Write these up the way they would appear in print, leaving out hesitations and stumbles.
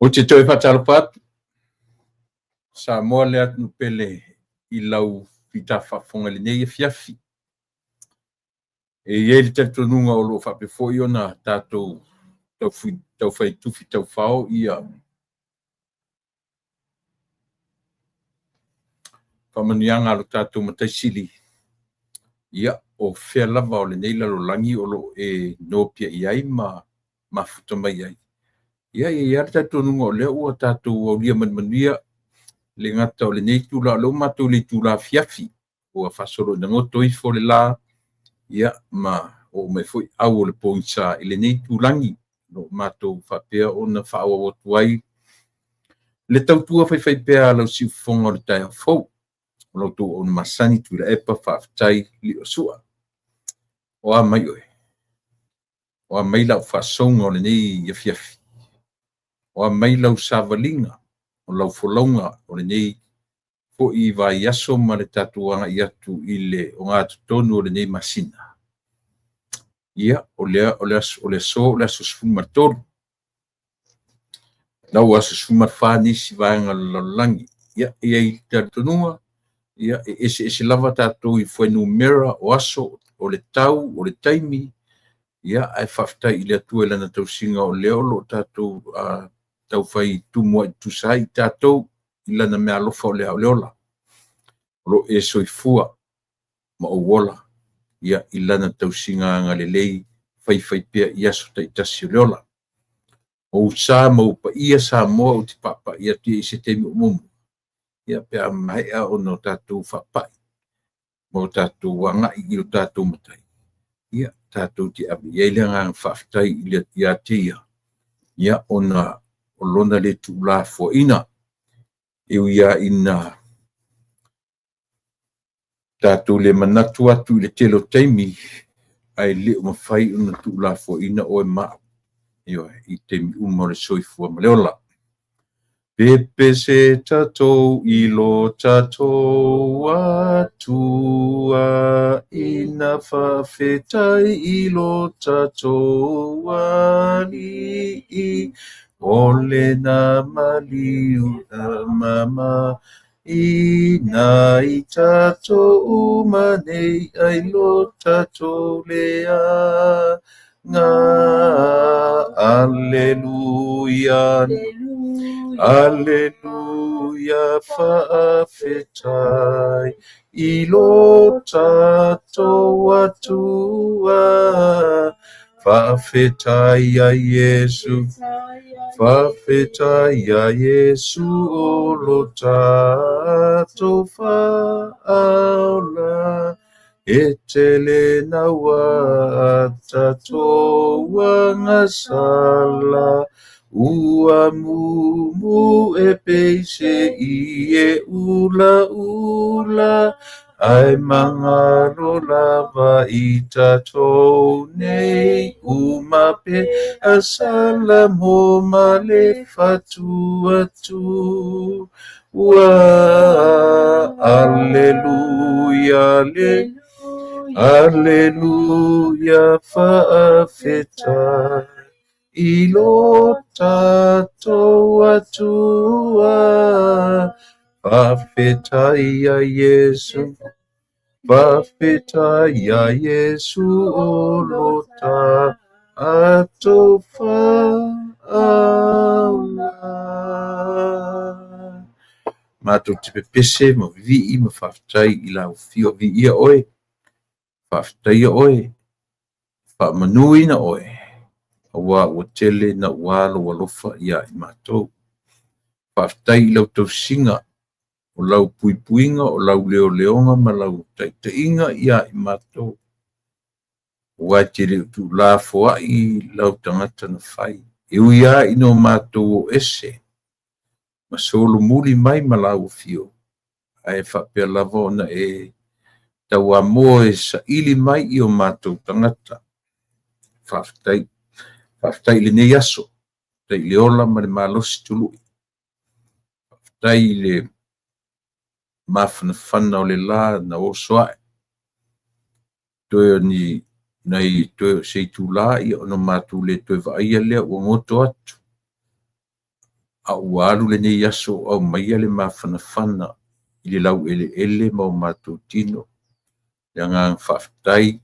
O te toi whatalapatu, sa moa lea tunu pele I lau pita whafonga le nei fiafi. E iei le tatonunga o lo whapefo I ona tātou tau whai tufi tau whao ia. Whamanianga lo tātou mataisili. Ia o whea lava o le nei lalo langi o lo e nopia iai ma futa mai ai. Ia ia tatonunga o lea ua tātou au lia manmania le ngata o le nei tula lo matou le tula fiafi o fasolo na ngoto I fo le la ia ma o me foi au o le poinsa I le nei tulangi no matou whapea o na whaawa watu ai le tautua whai pea lau si fonga o le tai fau o lau tō o na masani tu la epa whaafitai li o sua o a mai oe o a mai lau whaasonga o le nei ia fiafi o a mai lau savalinga o lau folonga o le nei po I vai aso ma le tatuanga I atu I le o ngā tutonu o le nei masina. Ia, o le so sfuma matoro. Nau aso sfuma whani si vaenga lalangi. Ia, ia I tatununga. Ia, ese lava tatou I whainu mera o aso o le tau, o le taimi. Ia, ai whaftai I le atua lana tau singa o leolo tatou tau whai tumua I tusai tatou I lana mea alofa o le au leola. Ro e soifua ma o wola. Ia I lana tausinga nga lelei whai pia I aso taitasi o leola. O sa ma upa ia sa moa o te papa ia tia I se temi o mumu. Ia pia maia o no tātou whapai. Mo tātou wanga I o tātou matai. Ia tātou te abi. Ia ilia ngā whaftai ia tia. Ia o na o lona le tu la fo ina. Iu ia ina tātou le manatu atu le telo teimi ai le o mawhai una tu la fo ina o e maa. Io I teimi uma le soifua ma leola. Pepe se tatou I lo tatou atua ina whawhetai I lo tatou ali o le na maliu na mama ina I tatou manei ai lo tatou lea ngā Alleluia Alleluia whaafetai I lo tatou atua whaafetai a Yesu whaafetai a Yesu o lo tatou whaaula e tele na wa tatou ngasala ua mumu e peise I e ula ai mangaro lava I tatou nei umape asala mo male fatu atu wa Alleluia Alleluia whaafetai I lo tatou atua whaafetai a Yesu whaafetai a Yesu o lo tatou whaala. Mātou te pepese ma vi'i ma whaafetai I lau fio vi'i a oe. Whaafetai a oe. Whaamanui na oe. Awa ua tele na walo walofa ia I mātou. Whaafetai I lau tau singa o lau puipuinga o lau leoleonga ma lau taitainga ia I mātou. Ua te leo tu la foa I lau tangata na whai. Iu ia ino mātou o ese. Ma solo muli mai ma lau fio. Ai whapea lava ona e tau amoe sa ili mai I o mātou tangata. Whaafetai. Whaafetai le nei aso. Tai le ola ma le malosi tului. Whaafetai le mawhanawhana o le la na o soae. Toi ni nei toi sei tu la I ono mātou le toi vaia lea ua ngoto atu. Aualu lenei aso au maia le mafanafana i le lau ele ma o matou tino le agaga faafetai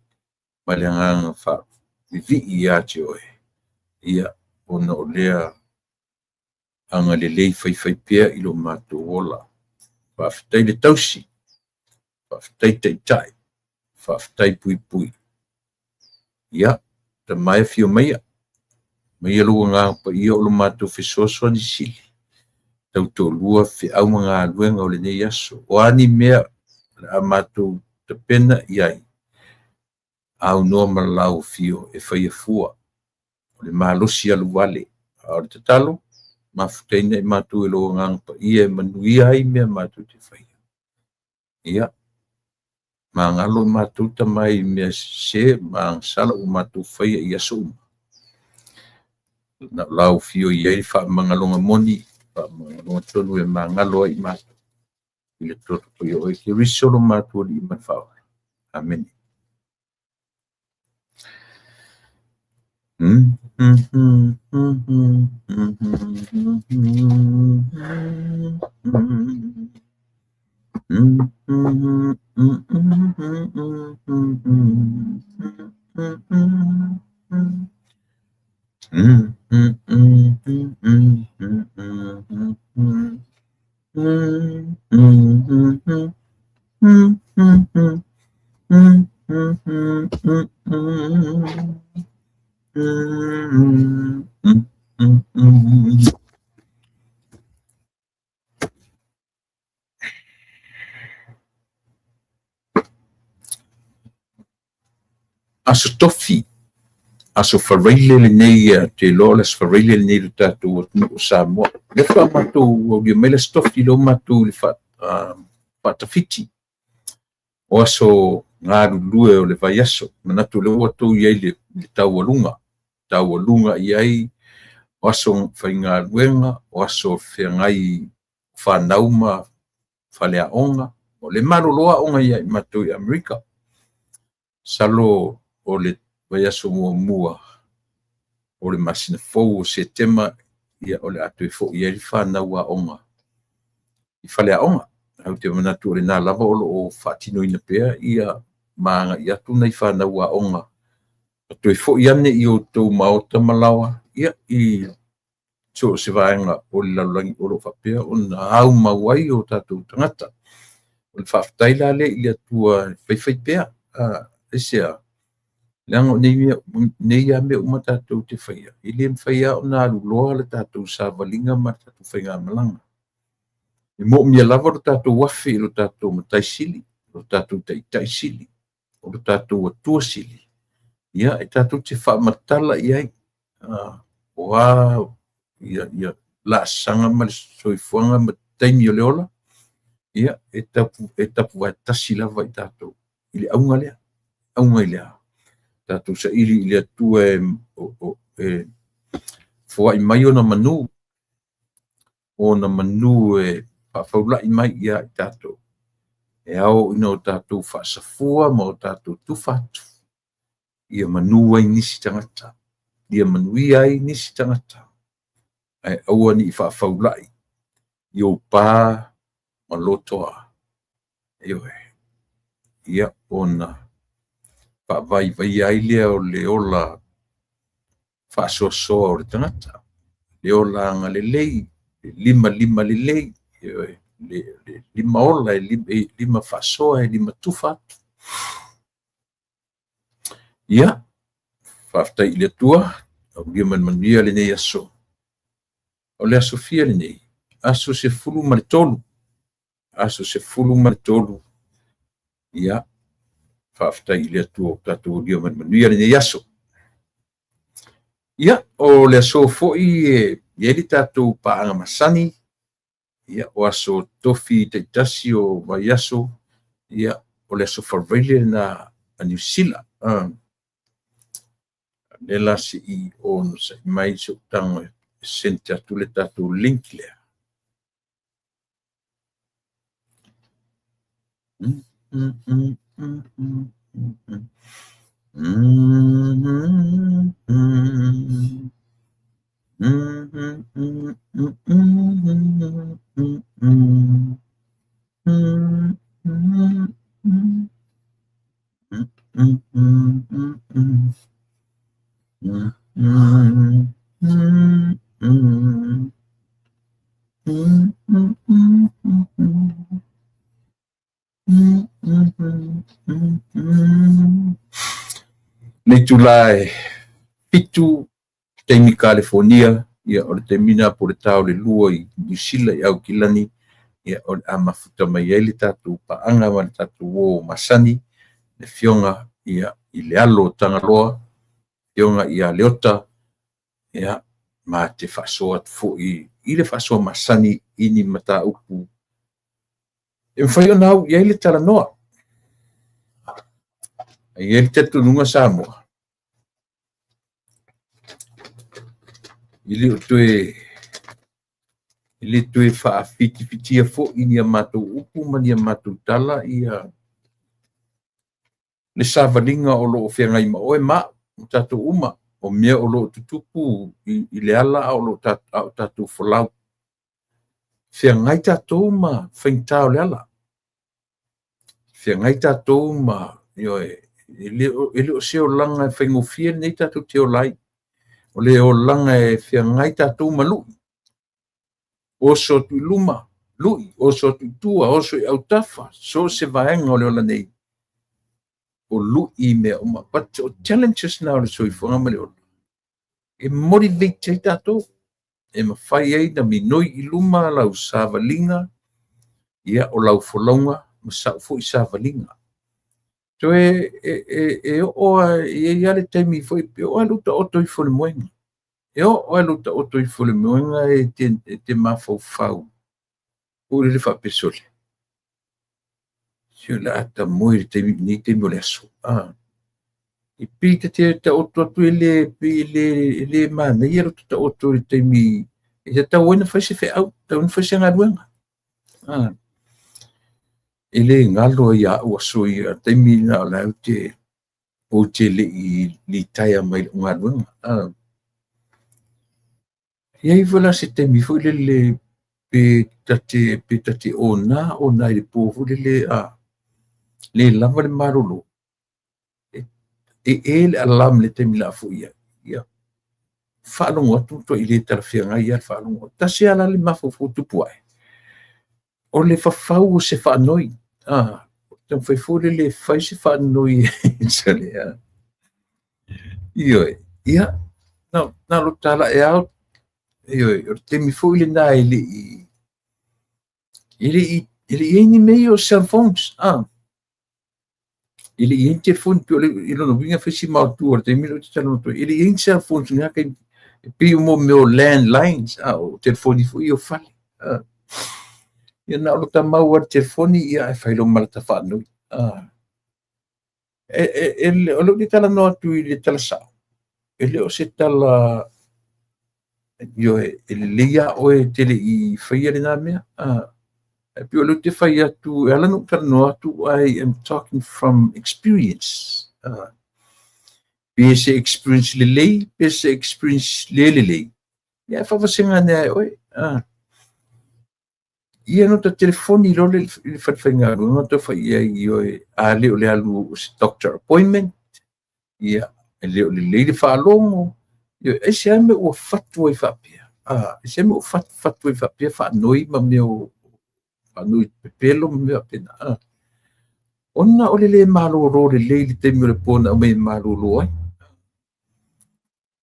ma le agaga faavivii iā te oe ia ona o lea aga lelei faifai pea i lo matou ola faafetai le tausi faafetai taʻitaʻi faafetai puipui ia tamae fio maia lou agaga paia o lo matou fesoasoani sili tautolua feʻau ma galuega o lenei aso o ani mea le a matou tapena i ai aunoa ma lalau fio e faia fua o le malosi alu vale o le tatalo mafutaina i matou e lou agaga paia e manuia ai mea matou te faia ia magalo i matou tamai mea se ma agasala ua matou faia i aso uma na lau fio i ai faamagaloga moni faamagaloga tonu e magalo ai i matou i le toto paia oe ke risi o lo matou alii ma le faaola amene aso tofi aso faraile lenei te loa le aso faraile lenei le tatou atunuu Samoa le faamatou aulia mai le aso tofi lou matou le faatafiti o aso galulue o le vaiaso manatu le ua tou i ai le taualuga i ai o aso faigaluega o aso feagai fanau ma faleaʻoga o le malolo aʻoga ia i matou i Amerika salo o le vaiaso muamua o le masina fou o setema ia o le atu e foʻi ai le fanau aʻoga i faleaʻoga au te manatu o lenā lava o loo faatinoina pea ia magaʻi atu nai fanau aʻoga atu e foʻi ane i outou maota malawa ia i so se vaenga o le lalolagi o loo faapea ona au mau ai o tatou tagata o le faafetai la le i le atua faifai pea esea leaga o nei a mea uma tatou te faia i lē mafaiā ona aluloa le tatou savaliga ma le tatou faigamalaga e moʻomia lava lo tatou afe i lo tatou mataisili lo tatou taʻitaʻi sili o lo tatou atua sili ia e tatou te faamatala i ai ia laasaga ma le soifuaga ma taimi o le ola ia e tapu vaetasi lava i tatou i le auga lea auga i lea tatou saʻili i le atua e foaʻi mai ona manu e faafaulaʻi mai ia i tatou e ao ina o tatou faasafua ma o tatou tufa atu ia manu ai nisi tagata ia manuia ai nisi tagata ae aua nii faafaulaʻi i ou pā ma lotoa ioe ia ona faavaivai ai lea o le ola faasoasoa o le tagata le ola agalelei le lima lelei ioe le lima ola e lima faasoa e lima tufa atu ia faafetai i le atua aulia manmanuia lenei aso o le aso fia lenei aso sefulu ma le tolu ia faafetai i le atua o tatou aulia manmanuia lenei aso ia o le aso foʻi e le tatou paaga masani ia o aso tofi taʻitasi o vaiaso ia o le aso faraile na aniusila le la CEO no saʻi mai se o tago e sente atu le tatou link lea Nei Julai pitu taimi California ia o le taimina po le tau le lua i New Zealand i Aukilani ia o le a mafuta mai ai le tatou paaga ma le tatou ō masani le fioga ia i le alo tagaloa fioga ia leota ia ma te fa'asoa atu fo'i i le fa'asoa masani ini mataupu e mawhai ona au iai le talanoa iai le tatunuga Samoa i le toe fa'afitifitia fo'i nia matou upu ma nia matou tala ia le savaliga o lo'o feagai ma oe ma tatou uma o mea o lo'o tutupu i le ala a o lo'o tatou folau feagai tatou ma fainitā o le ala feagai tatou ma ioe e le o se olaga e faigofia lenei tatou te olai o le olaga e feagai tatou ma lu'i oso atu i luma lu'i oso atu i tua oso i autafa so se vaega o le ola nei o lu'i mea uma but o challenges na o le soifoga ma le ola e motivate ai tatou e mawhai ai na minoi i luma lau savaliga ia o lau folauga ma sa'u fo'i savaliga so e oa ia le taimi foi pe oa luta oto i folemoega e oa luta oto i folemoega e te mafaufau o le fa'apesole sio le ata moi le taimi nei taimi o le aso i pita te oto atu le manei luta ta oto le taimi e te tau oina fai se fe'au tau oina fai se galuega e lē galo ai a'u aso ia taimi na o lau ou te le'i litaia mai le galuega iai vala se taimi foi le pe tate ona i le po foi le lava le malolo e le alam le taimi la foi ia fa'alogo atu to i le talafeagai ia le fa'alogo tasi ala le mafaufau tupu ae o le fafau o se fa'anoi tam fai foi le fai se fa'anoi sale ioe ia na lo tala e au ioe o temi foi le na ele i ni mei o cell phones ele i telefone pe i lo vinga fesi ma tu o temi lo tala to ele i cell phones nga kai pe mo meu landlines o telefone foi o fale ia na lo tamau o telefone ia e fai lo malta fa'anoi o lo tala no tu i le tala sa ele o se tala ioe e leia oe tele i faia le nā mea e pio lo te fai atu e ala no tala no atu I am talking from experience pe se experience lelei pe se experience lelei ia whawhasenga nea oe ia no ta telefoni lo le whawhainga no ta fai ia i oe a leo le alu doctor appointment ia e leo lelei le whaalongo e se ame ua fatu ai whapea se ame ua fatu ai whapea whanoi ma meo whanoi pepelo ma meo pena ona o le maloro le le temi o le pona o me maloro ai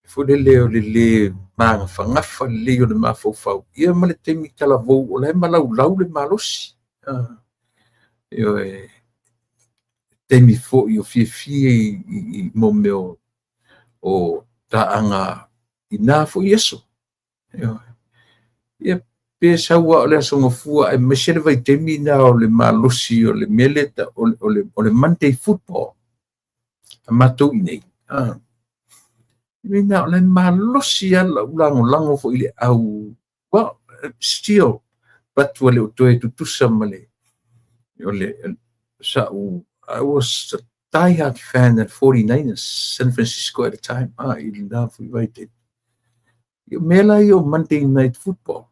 fo le manga whangafa le o le mafaufau ia ma le temi kalavou o le malaulau le malosi e temi fo i o fie i mo meo o taanga ina fo yeso ia pe saua o le asogafua e masele vai temi na o le malosi o le mele o le Monday football a matou i nei na o le malosi ala ulago fo i le au well still but wale o toe tutusa ma le o le sa'u I was a diehard fan at 49ers San Francisco at the time i love right Ia mela ia o Monday Night Football.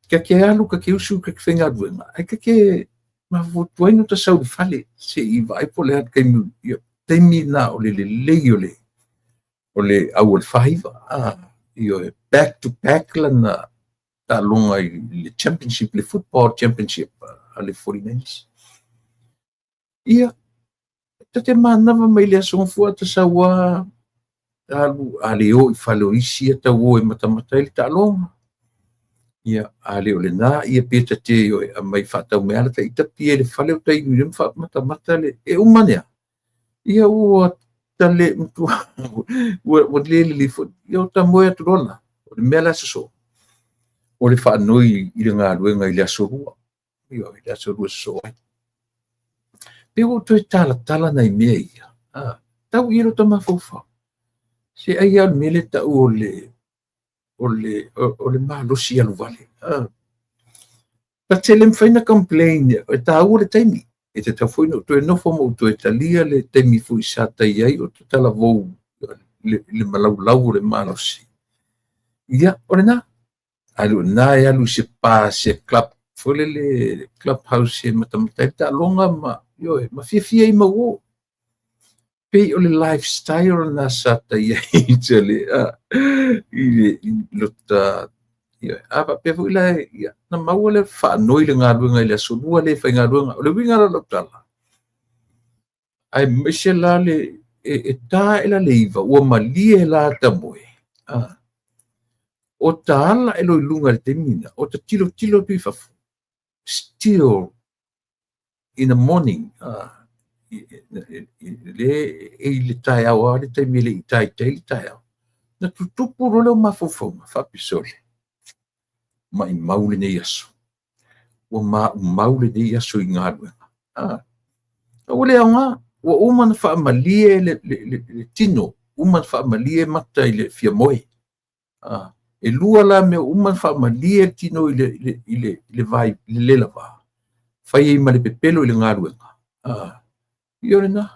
Ke alu ke usu ke whenga ruenga. Ai ke ma votuaino ta sau fale se I vai po le kai mu ia temi na o le au al faiva. Io back to back lana ta longa le championship, le football championship ale 49ers. Ia te manava mai le asonga fua ta saua alu ale o I fale o isi ta o e matamata I ta longa. Ia ale o le na ia peta te o a mai fatau me ala ta ita pie le fale o ta I le matamata le e umanea. Ia ua tale mtu o le fo ia ta moe tu rola. O le mela so. O le whanoi I le ngā ruenga I le asorua. Ia I le asorua so. Pe o tu tala nei mea ia. Tau iro ta mawhauwhau. Se ai al mele ta o le malosi alu vale. Pa te le mwhaina complain e ta o le taimi. E te ta fwina o tu e nofo mo tu e talia le taimi fui sa ta iai o tu tala vou le malau le malosi. Ia, ore na. Alu na e alu se pa se club. Fole le clubhouse se matamata ta longa ma yo ma fia I mawo. Pe o le lifestyle na sa ta iai tele. I lota ia apa pe fu la ia na mau le fa noi le ngā ruenga I le asolua le fa ngā ruenga o le winga la tala ai mishela le e ta ela le iva o malie la ta moe o ta ala elo lunga le temina o ta tilo tu fafu still in the morning le tai awa le temile I tai na tutupu rolo mafofoma fa pisole ma I maule nei aso. O maule nei aso I ngā ruenga. O le anga, o umana wha amalie le tino, umana wha amalie mata I le fia moe. E lua la me umana wha amalie le tino I le vai, le lela va. Whai e ma le pepelo I le ngā ruenga. Iore na.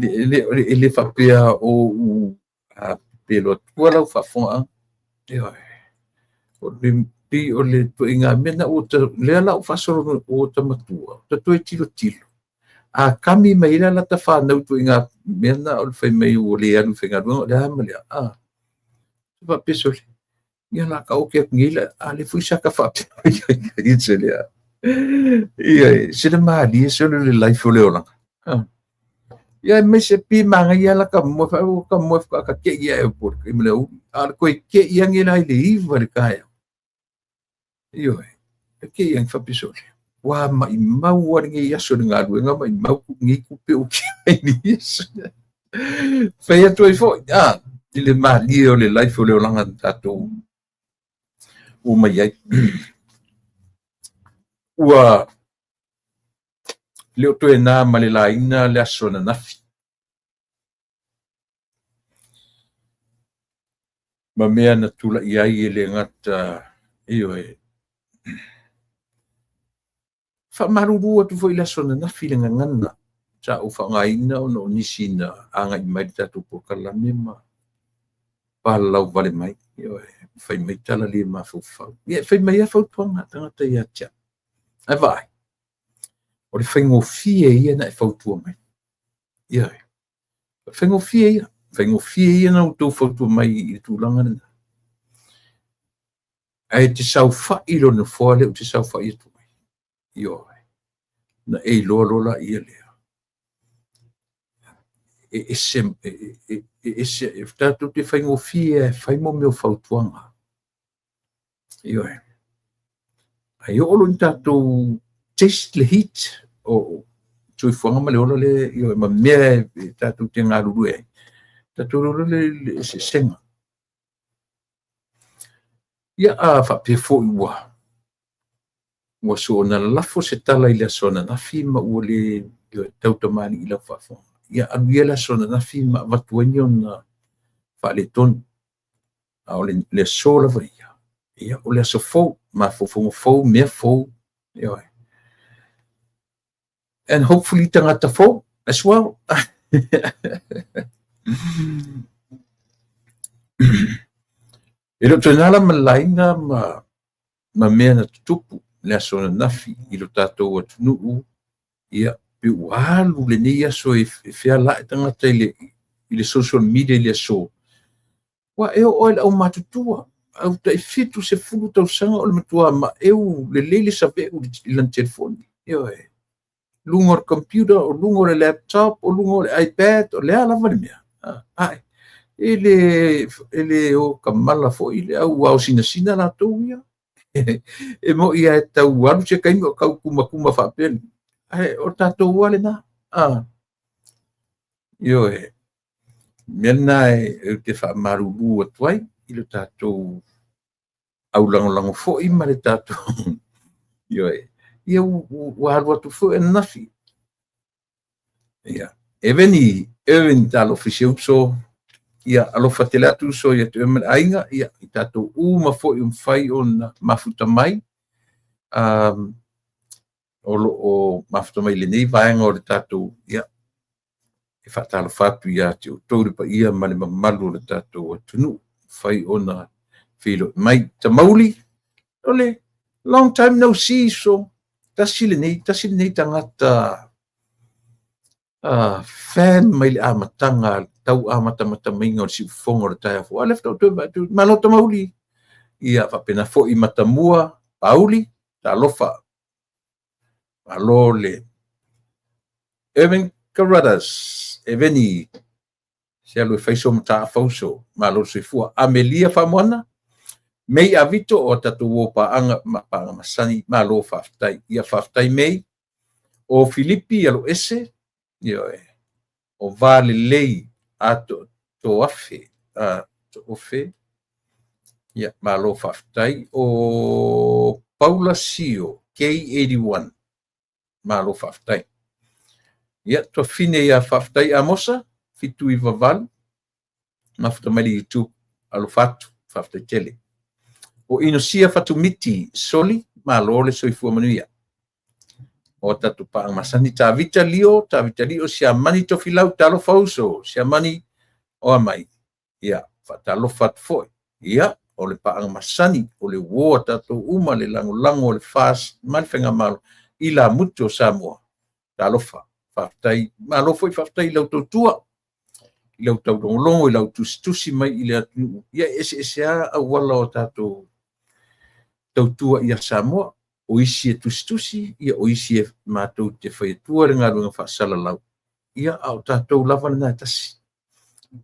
Ele whapea o pelo tua lau whafonga. O le tu inga mena o ta lea lau whasoro o ta matua. Ta tu e tilo. A kami mai la ta whanau tu inga mena o le whai mai o le anu whenga runga o le hama lea. Tuwa pesole. Ia la ka oke ngila a le fuisaka whapea. Ia lea. Ia, sila maali e solo le life o le olanga. Ia me se pi manga ia la ka mo ka ke ia e por ke me o al ko ke ia ngi la le iva le kaya io ke ia fa pisole wa mai mau wa ngi ia so nga lu nga mai mau ngi ku pe o ke ni fa ia to fo le mali o le life o le olanga tato o mai ai wa le to e na ma le la ina le aso na nafi ma mea na tula iai e le ngata io e fa maruru atu foi la sona na file ngana sa o fa ngaina o no nisina anga I mai tatu po kala mema pa lau vale mai io e fai mai tala li ma fu fa ia fai mai a fa tuanga tanga ia cha ai vai o le fai ngo fie ia na fa tu mai ia fai ngo fie ia na tu fa tu mai I tu langa na ai te sau fa I lo no fole te sau fa I tu io na e lo la ia le e tatu te fai ngo fie fai mo meu fautuanga io ai o lo tatu taste le heat o tu fonga ma le ola le io ma me tatu te nga lu e tatu le se senga ia a fa pe fo ua so na lafo se tala I le sona na fi ma o le tautamani I la fafo ia aluia la sona na fi ma vatuani ona fa le ton a o le sola va ia o le so fo ma fo me fo ia and hopefully tangata fo as well E lo tōnala malainga ma mea na tutupu le aso na nafi i lo tātou atunuu ia pe ualu le nei aso e whea lae tangata i le social media le aso. Wa eo oil au matutua au tai fitu se fulu tau sanga o le matua ma eo le leile sa veu i lan telefoni. Eo e. Lungo o computer o lungo o le laptop o lungo o le iPad o le alava le mea. Ai. Ele o kamala fo ile au au sina la to ia. E mo ia tau alu se kai o kau kuma fa pen. Ai o tato wale na. Yo e. Mena e te fa marulu atwai i le tato au lango fo i ma le tato. Yo e. Ia waru atu fo e nafi. Ia. Eveni talo fiseu so ia alofa tele atu so ia te ainga ia i tatou uma fo'i fai ona mafuta mai o mafuta mai lenei vaega o le tatou ia e fa'atalofa ia te outou le paia ma le mamalu o le tatou atunuu fai ona feilo'i mai tamauli o le long time no see so tasi lenei tagata fan mai le amatanga tau amata mainga o si fongo le taia fo left out to malota mauli ia fa pena fo i matamua pauli ta lofa alole Evan Carruthers eveni se alu faiso mata fauso malo se fu Amelia famona mei avito o tatu pa anga pa masani malo faftai ia faftai mei o Filippi alo ese io o vale lei ato to afe ia malo faftai o Paula Sio K81 malo faftai ia to fine ia faftai amosa fitu i vaval mafuta mai YouTube alo fatu faftai tele o inosia fatu miti soli malo le soifua manuia o tatu pa masani tavita lio sia mani to filau talo fauso sia mani o mai ia fatalo fat foi ia o le pa masani o le wo tatu uma le lango le fast mal fenga mal ila mucho Samoa talo fa fatai malo foi fatai lau tua lau tau longo lau tusi mai ile ia ese a wala o tatu tua ia Samoa o isi e tusi ia o isi e mātou te whaiatua ringa runga whaasala lau. Ia au tātou lava na tasi.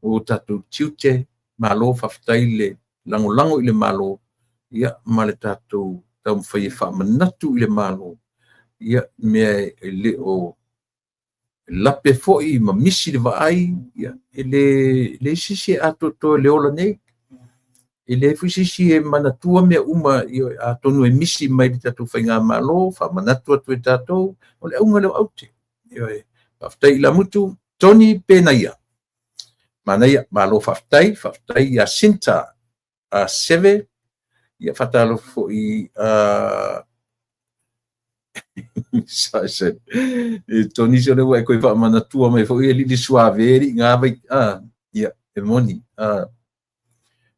O tātou tiute malo whaftai le lango i le malo. Ia male tātou tau mwhaia whaamanatu i le malo. Ia mea e le o lape foi ma misi le vaai. Ia le sisi ato to le ola nei. Ele fusisi e manatua me uma a tonu e misi mai le tatu whainga malo, wha manatua tu e tatou, o le aunga leo aute. Whaftai la mutu, Tony Penaia. Manaia malo whaftai a Sinta a Seve, ia whatalo fo i Tony se lewa e koe wha manatua mai fo i e lili suaveri, ngā vai, ia, e moni,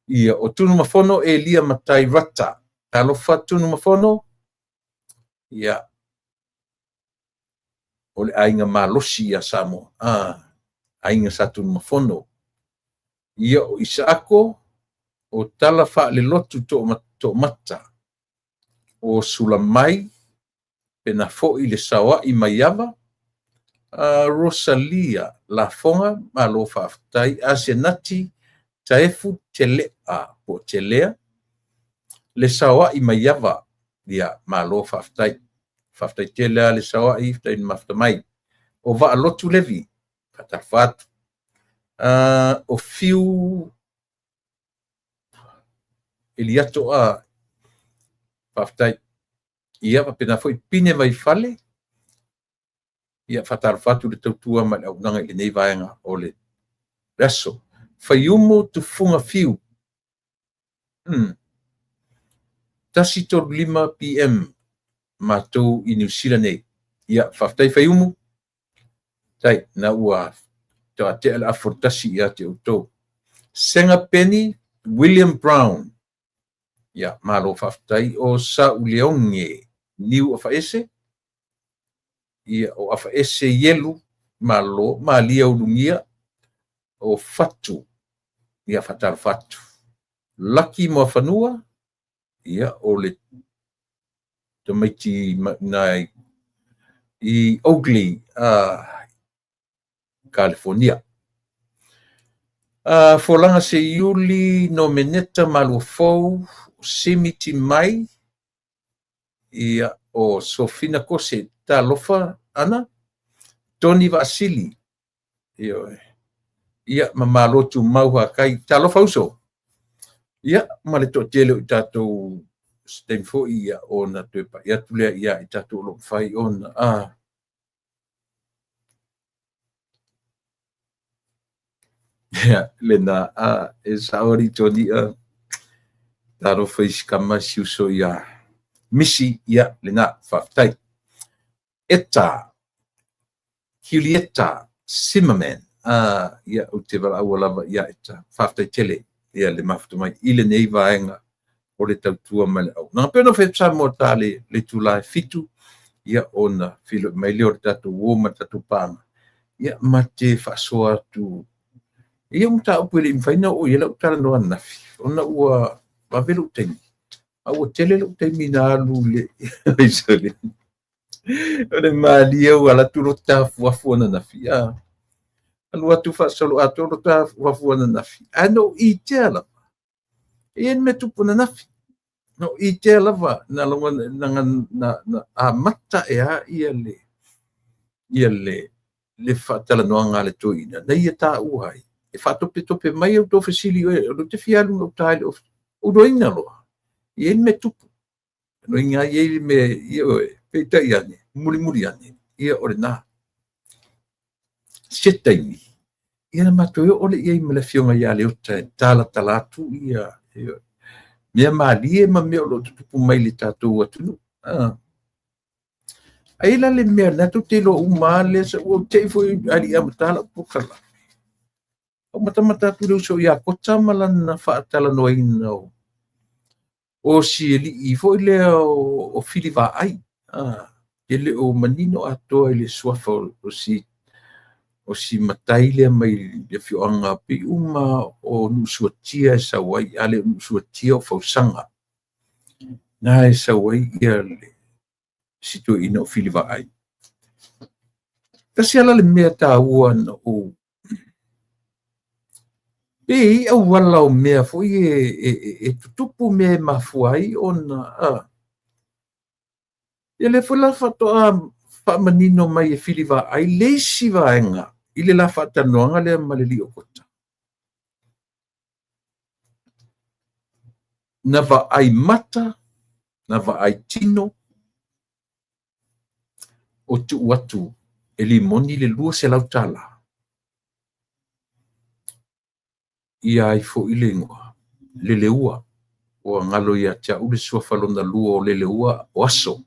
ia o tunu mafono e lia matai rata talofa tunu mafono ia o le ainga malosi ia Samo ainga sa tunu mafono ia o Isaako o talafa le lotu to mata o Sulamai pena fo i le sawa i maiava Rosalia la fonga malo faftai Asenati taefu telea po telea le sawa i maiava dia malo faftai telea le sawa i ftai mafta mai o va lotu levi fatafat o fiu Eliato faftai ia pena foi pine vai fale ia fatarfatu le tautua ma le aunanga i le nei vaenga o le reso Faiumo tu funga fiu. Tasi tor 5 PM matou i New Zealand nei. Ia, whaftai Faiumo. Tai, na ua to te ala fortasi ia te uto. Senga Penny, William Brown. Ya, malo faftai o sa uleonge niu afa ese. Ia o afa ese yelu malo malia ulungia o fatu. Ia fatal fatu. Lucky mo fanua. Ia o le tamaiti nai i Oakley, California. Folanga se iuli no meneta malufou simiti mai ia o Sofina Kose talofa ana Tony Vasili ia mamalotu mau kai talofa uso ia maleto tele tato stemfo ia ona tepa ia tule ia tato lo fai ona ya lena esauri Tony taro fais kama siuso ia misi ia lena faftai eta Julieta Zimmerman ia uteva awalava ia eta faftai tele ia le maftu mai ile nei vaenga o le tautua mai au na pena fetsa mo tale le tula fitu ia ona filo mai le o tatu woma tatu panga ia mate fasoa tu ia muta upele mfaina o ia la utala no anafi ona ua mavelu teni au tele lo temi na lule isole ole malia wala tu rota fuafuna na fia alua tu fa solo ato rota fuafuna na fia ano itela ien metu puna na fia no itela va na longa na amata ia le fatala no ngale toina na ia ta uhai e fato tope mai o to fasili o te fia lu no tile of o doina lo ien metu no inga ye me io peta iane muri ane ia orena setaimi ia matoyo ole ia me la fionga ia le ota tala talatu ia mea malie ma mea lo tupu mai le tatou atunu ai la le mea na tu te lo umale sa o te foi ali amtala pokala o mata tu le so ia kota malana fa tala no ina o si li i foi le o filiva ai ele o manino ato ele suafa o si matai le mai le fioanga pi uma o nusuatia sa wai ale nusuatia o fausanga na sa wai ia le situ ina o filiva ai kasi ala le mea taua na o e au wala o mea foi e tutupu mea mafuai ona ele foi la fato fa manino mai e filiva ai le si vaenga ile la fata noanga le maleli o kota na va ai mata na va ai tino o tu watu e limoni le lua se lautala ia ai fo ile ngoa le leua o ngalo ia tia ule suafalona lua o le leua o aso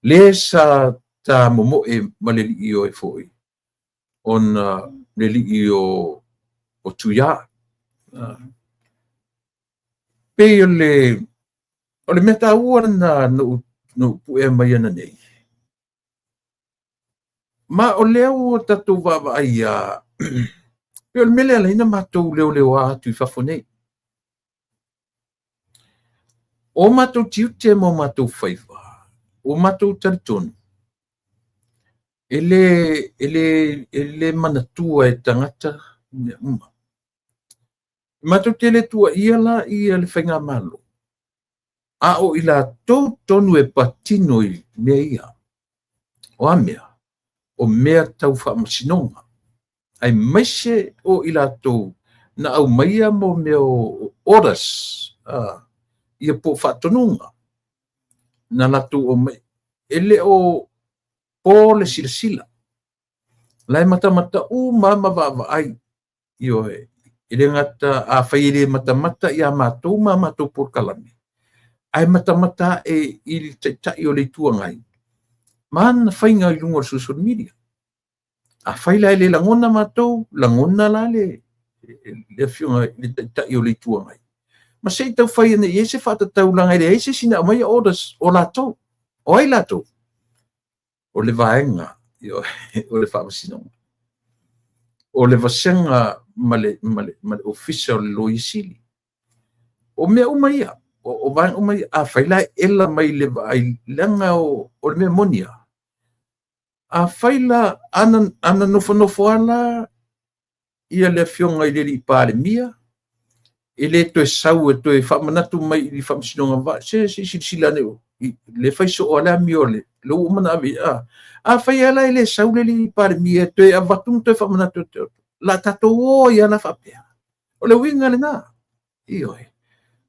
le sa ta momo e maleli io e foi on leli io o tuia pe ole meta ua na no pu e mai ana nei ma o leo tatu vava ai pe ole mele ala ina matou leo atu i fafonei o matou tiute mo matou faiva o matou taritonu ele manatua e tangata matou tele tua ia le whainga malo a o ila tonu e patino i mea ia o amea o mea tau whaamasinonga ai maise o ila tau na au maia mo mea o oras ia po whatonunga na latu o mai ele o po le sila lai mata mama va ai io ele ngata a whaire mata ia matou matou por kalame ai mata e il tai o le tuangai man whainga i lunga social media A faila le langona matou, langona la le fiunga le ta yo le tuanga. Ma sei tau fai ne yese fa tau langa le yese sina mai orders o la to. O ai la to. O le vaenga yo o le fa sino. O le vasenga male official lo isili. O me o mai o vai o mai a faila ela mai le vai langa o le monia. A faila ana nofo ala ia le fionga i le pale mia e le to sau e to e fa manatu mai i fa sinonga va se sila ne le fai so ala miole lo mana vi a faila le sau le pale mia to e avatum to fa manatu la tato o ia na fa pe o le winga le na io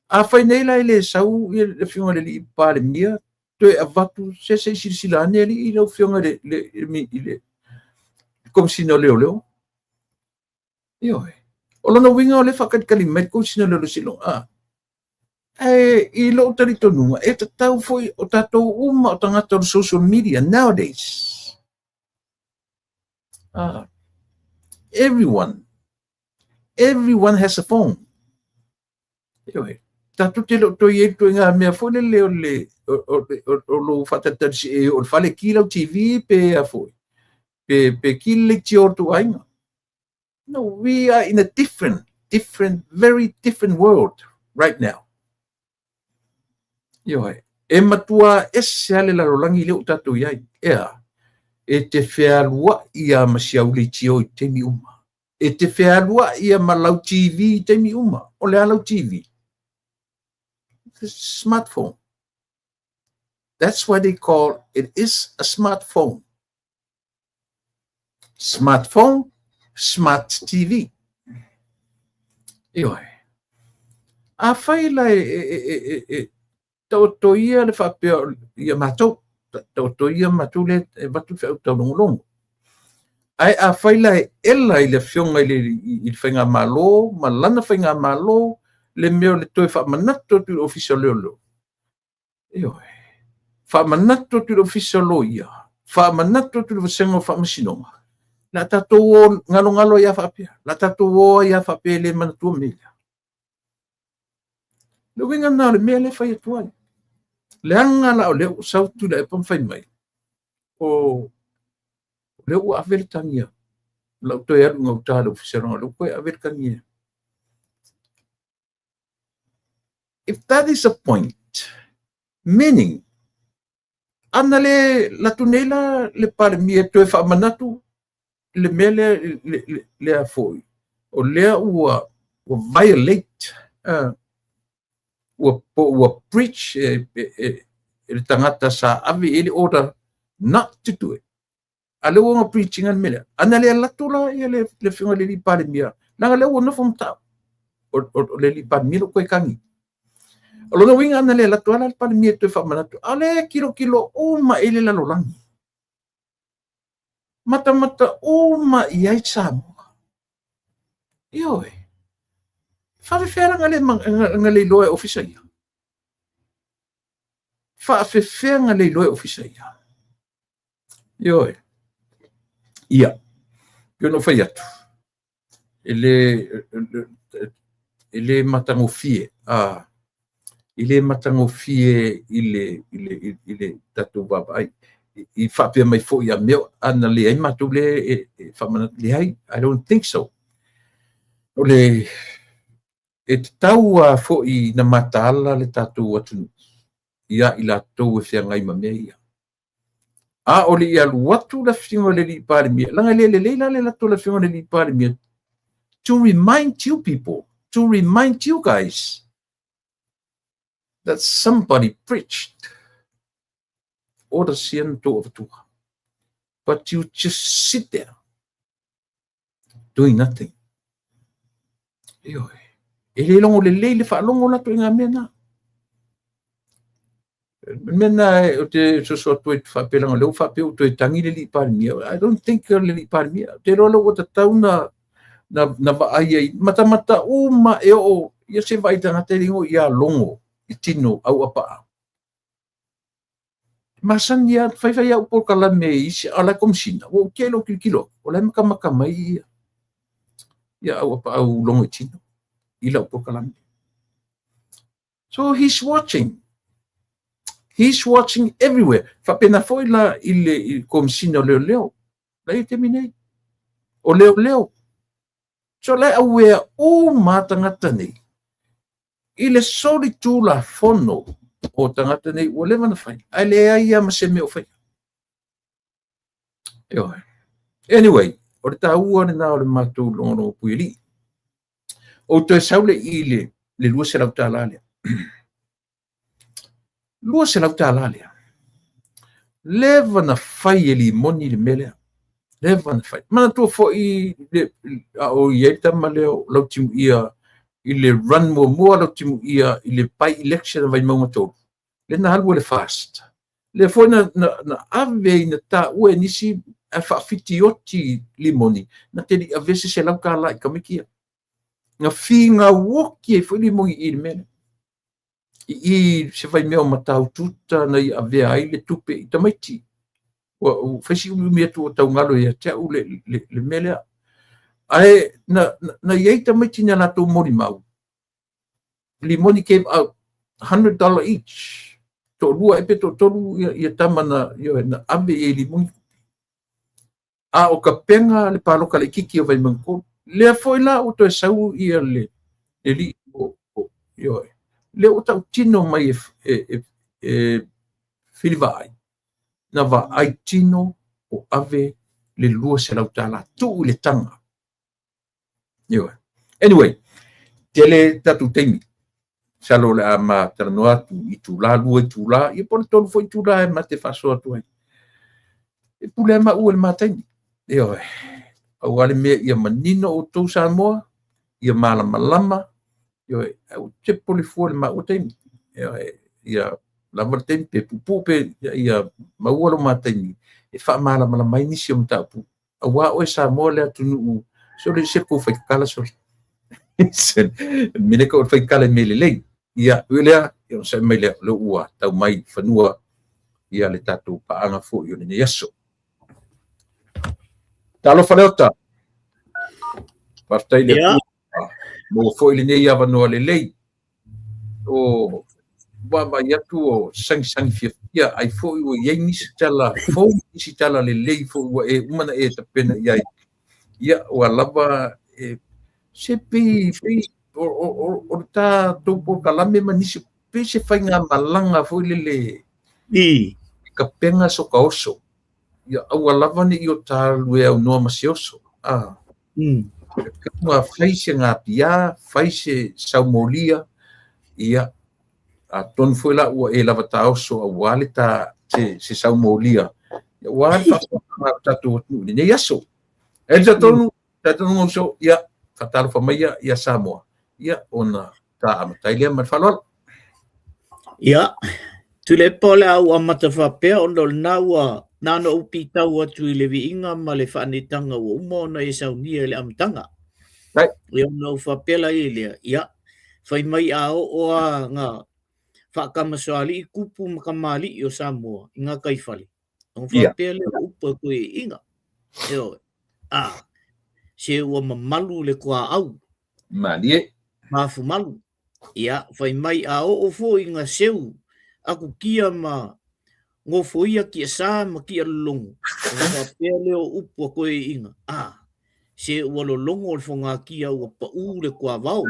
a faila le sau i le fionga le pale mia to e avatu se sila ne i lo fionga le come si no leo io o lona winga o le whakatikalimai ko sina lolo silo i lo tari tonunga e tau foi o tatou uma o tangata o social media nowadays everyone has a phone io tatu te lo to ye to nga me fo le o lo fatata o fale kilo TV pe a foi pe kile ti o to ainga. No, we are in a very different world right now. Ioe, e matua ese ale la rolangi leo tatu iai. E te whealua ia masiauli tio i temi uma. E te whealua ia malau TV i temi uma. O le alau TV. The smartphone. That's why they call it is a smartphone. Smartphone. Smart TV. Ioe. A faila tau ia le whapea ia matou. Tau ia matou le batu whau tau longo. Ai a faila ela i le fionga i le whainga malo, malana whainga malo, le meo le toi whamanato tu official leo. Ioe. Whamanato tu official lo ia. Whamanato tu wasengo whamasinonga. La tatou ngalo ia whapea. La tatou ia whapea le manatua mea. Le winga nā le mea le whai atuai. Le anga la o leo sautu la e pamwhai mai. O leo a velitangia. Lau toi alu ngau tāle ofisaranga. Leo koe a velitangia. If that is a point, meaning, ana la tunela le pare mia toe whamanatu, le mele le a foi o le ua violate ua preach le tangata sa ave ele order not to do it ale ua preaching an mele ana le latula ia le finga le pale mia nanga le ua nofo mta o le pale mia ko kangi o lo winga ana le latula le pale mia to fa manatu ale kilo uma ele la lolangi mata uma iai Samoa. Ioe. Whawhewhera ngale loe ofisa ia. Whawhewhera ngale loe ofisa ia. Ioe. Ia. Piono whai atu. Ele matangofie. Ele matangofie ile tatu babai. I whapea mai fo ia meo ana le ai matu le whamanat le ai. I don't think so. O le e te tau a fo i na mataala le tatu atu ia i la tau e whia ngai ma mea ia. A o le ia luatu la whiunga le li pāre mea. Langa le leila le lato la whiunga le li pāre mea. To remind you people, to remind you guys that somebody preached order siento of tuha. But you just sit there doing nothing. Ioe. Ele longo le leile fa longo la to inga mena. Mena o te so to fa pelanga lo fa pe to tangi le li par mia. I don't think le li par mia. Te rolo o ta tauna na va ai mata uma e o ia se vai tanga te ringo ia longo i tino au apa. Masan ya fai au por kala me isi ala komsina o kelo kilo ola maka mai ya au pa au longo chino ila por kala. So he's watching everywhere. Fa pena foi la ile komsina leo la i terminate o leo so la aware o matangata nei ile soli tula fono o tangata nei o le mana fai ale ai ama se me o fai yo anyway o ta ua na o le matu lono puili o to saule ile le lua se lauta lale lua se lauta lale leva na fai ele moni le mele leva na fai mana to fo i o yeta maleo lauti ia ile run mo lauti ia ile pai election vai mo to le na halwo le fast le fo na ave na ta ue nisi a fa fitioti limoni na te a vese se lau ka lai kamikia na finga woki e fo limoni i mele i se vai meo matau tuta na i ave ai le tupe i tamaiti o fesi umi atu tau ngalo ia te u le mele ai na i tamaiti na lato mori mau limoni came out $100 each to lua e pe to tolu ia tamana yo na ave e limoni a o ka penga le palo ka le kiki o vai manko le foi la o to sau ia le li o yo le o tau tino mai e filivai na va ai tino o ave le lua se lau tala tu le tanga yo anyway tele tatu temi salo le ama tanoa tu itula lua itula e por tolu foi itula e mate faso tu e pule ma u le mateni yo au ale me ia manino o tau Samoa ia malama yo au te pole fo le ma o temi ia la marten pe pupu pe ia maualo mateni e fa malama mai ni si o tapu awa o Samoa le tunu so le se po fa kala so mine ko fa kala melele ia ulea yo se mele lo ua tau mai fanua ia le tatu pa anga fo yo ni yaso talo faleota partai le mo fo ile nei ava no le lei o baba ya tu o sang fia ai fo o ye ni stella fo ni stella le lei fo e uma e ta pena ia o lava se pe o ta to po kalame manisi pe se fainga malanga fo le ka penga so kaoso ia au lava ni o ta lue o no masioso ma faise nga pia faise saumolia ia a ton foi la o e lava ta oso a wale ta se saumolia ia wale fa ta tu ni yaso e ta ton so ia fatal fa mai ia Samoa ia ona ta amataile ma falol ia tule pole au amata fa pe ono na wa nano upi tau atu i le viinga ma le whanitanga o umona e saunia le amtanga. Right. Ia no whapela i lea. Ia, whai mai a o a ngā whakamaswali i kupu makamali i o Samoa, i ngā kaifale. Ang whapela upa koe inga. Eo, se ua mamalu le kua au. Manie. Mafu malu. Ia, whai mai a o fo i ngā seu. Aku kia ma ngō foia kia sā ma kia longo. Ngā pēr leo upua koe inga. Se ua lo longo le whonga kia ua pa ure kua vau.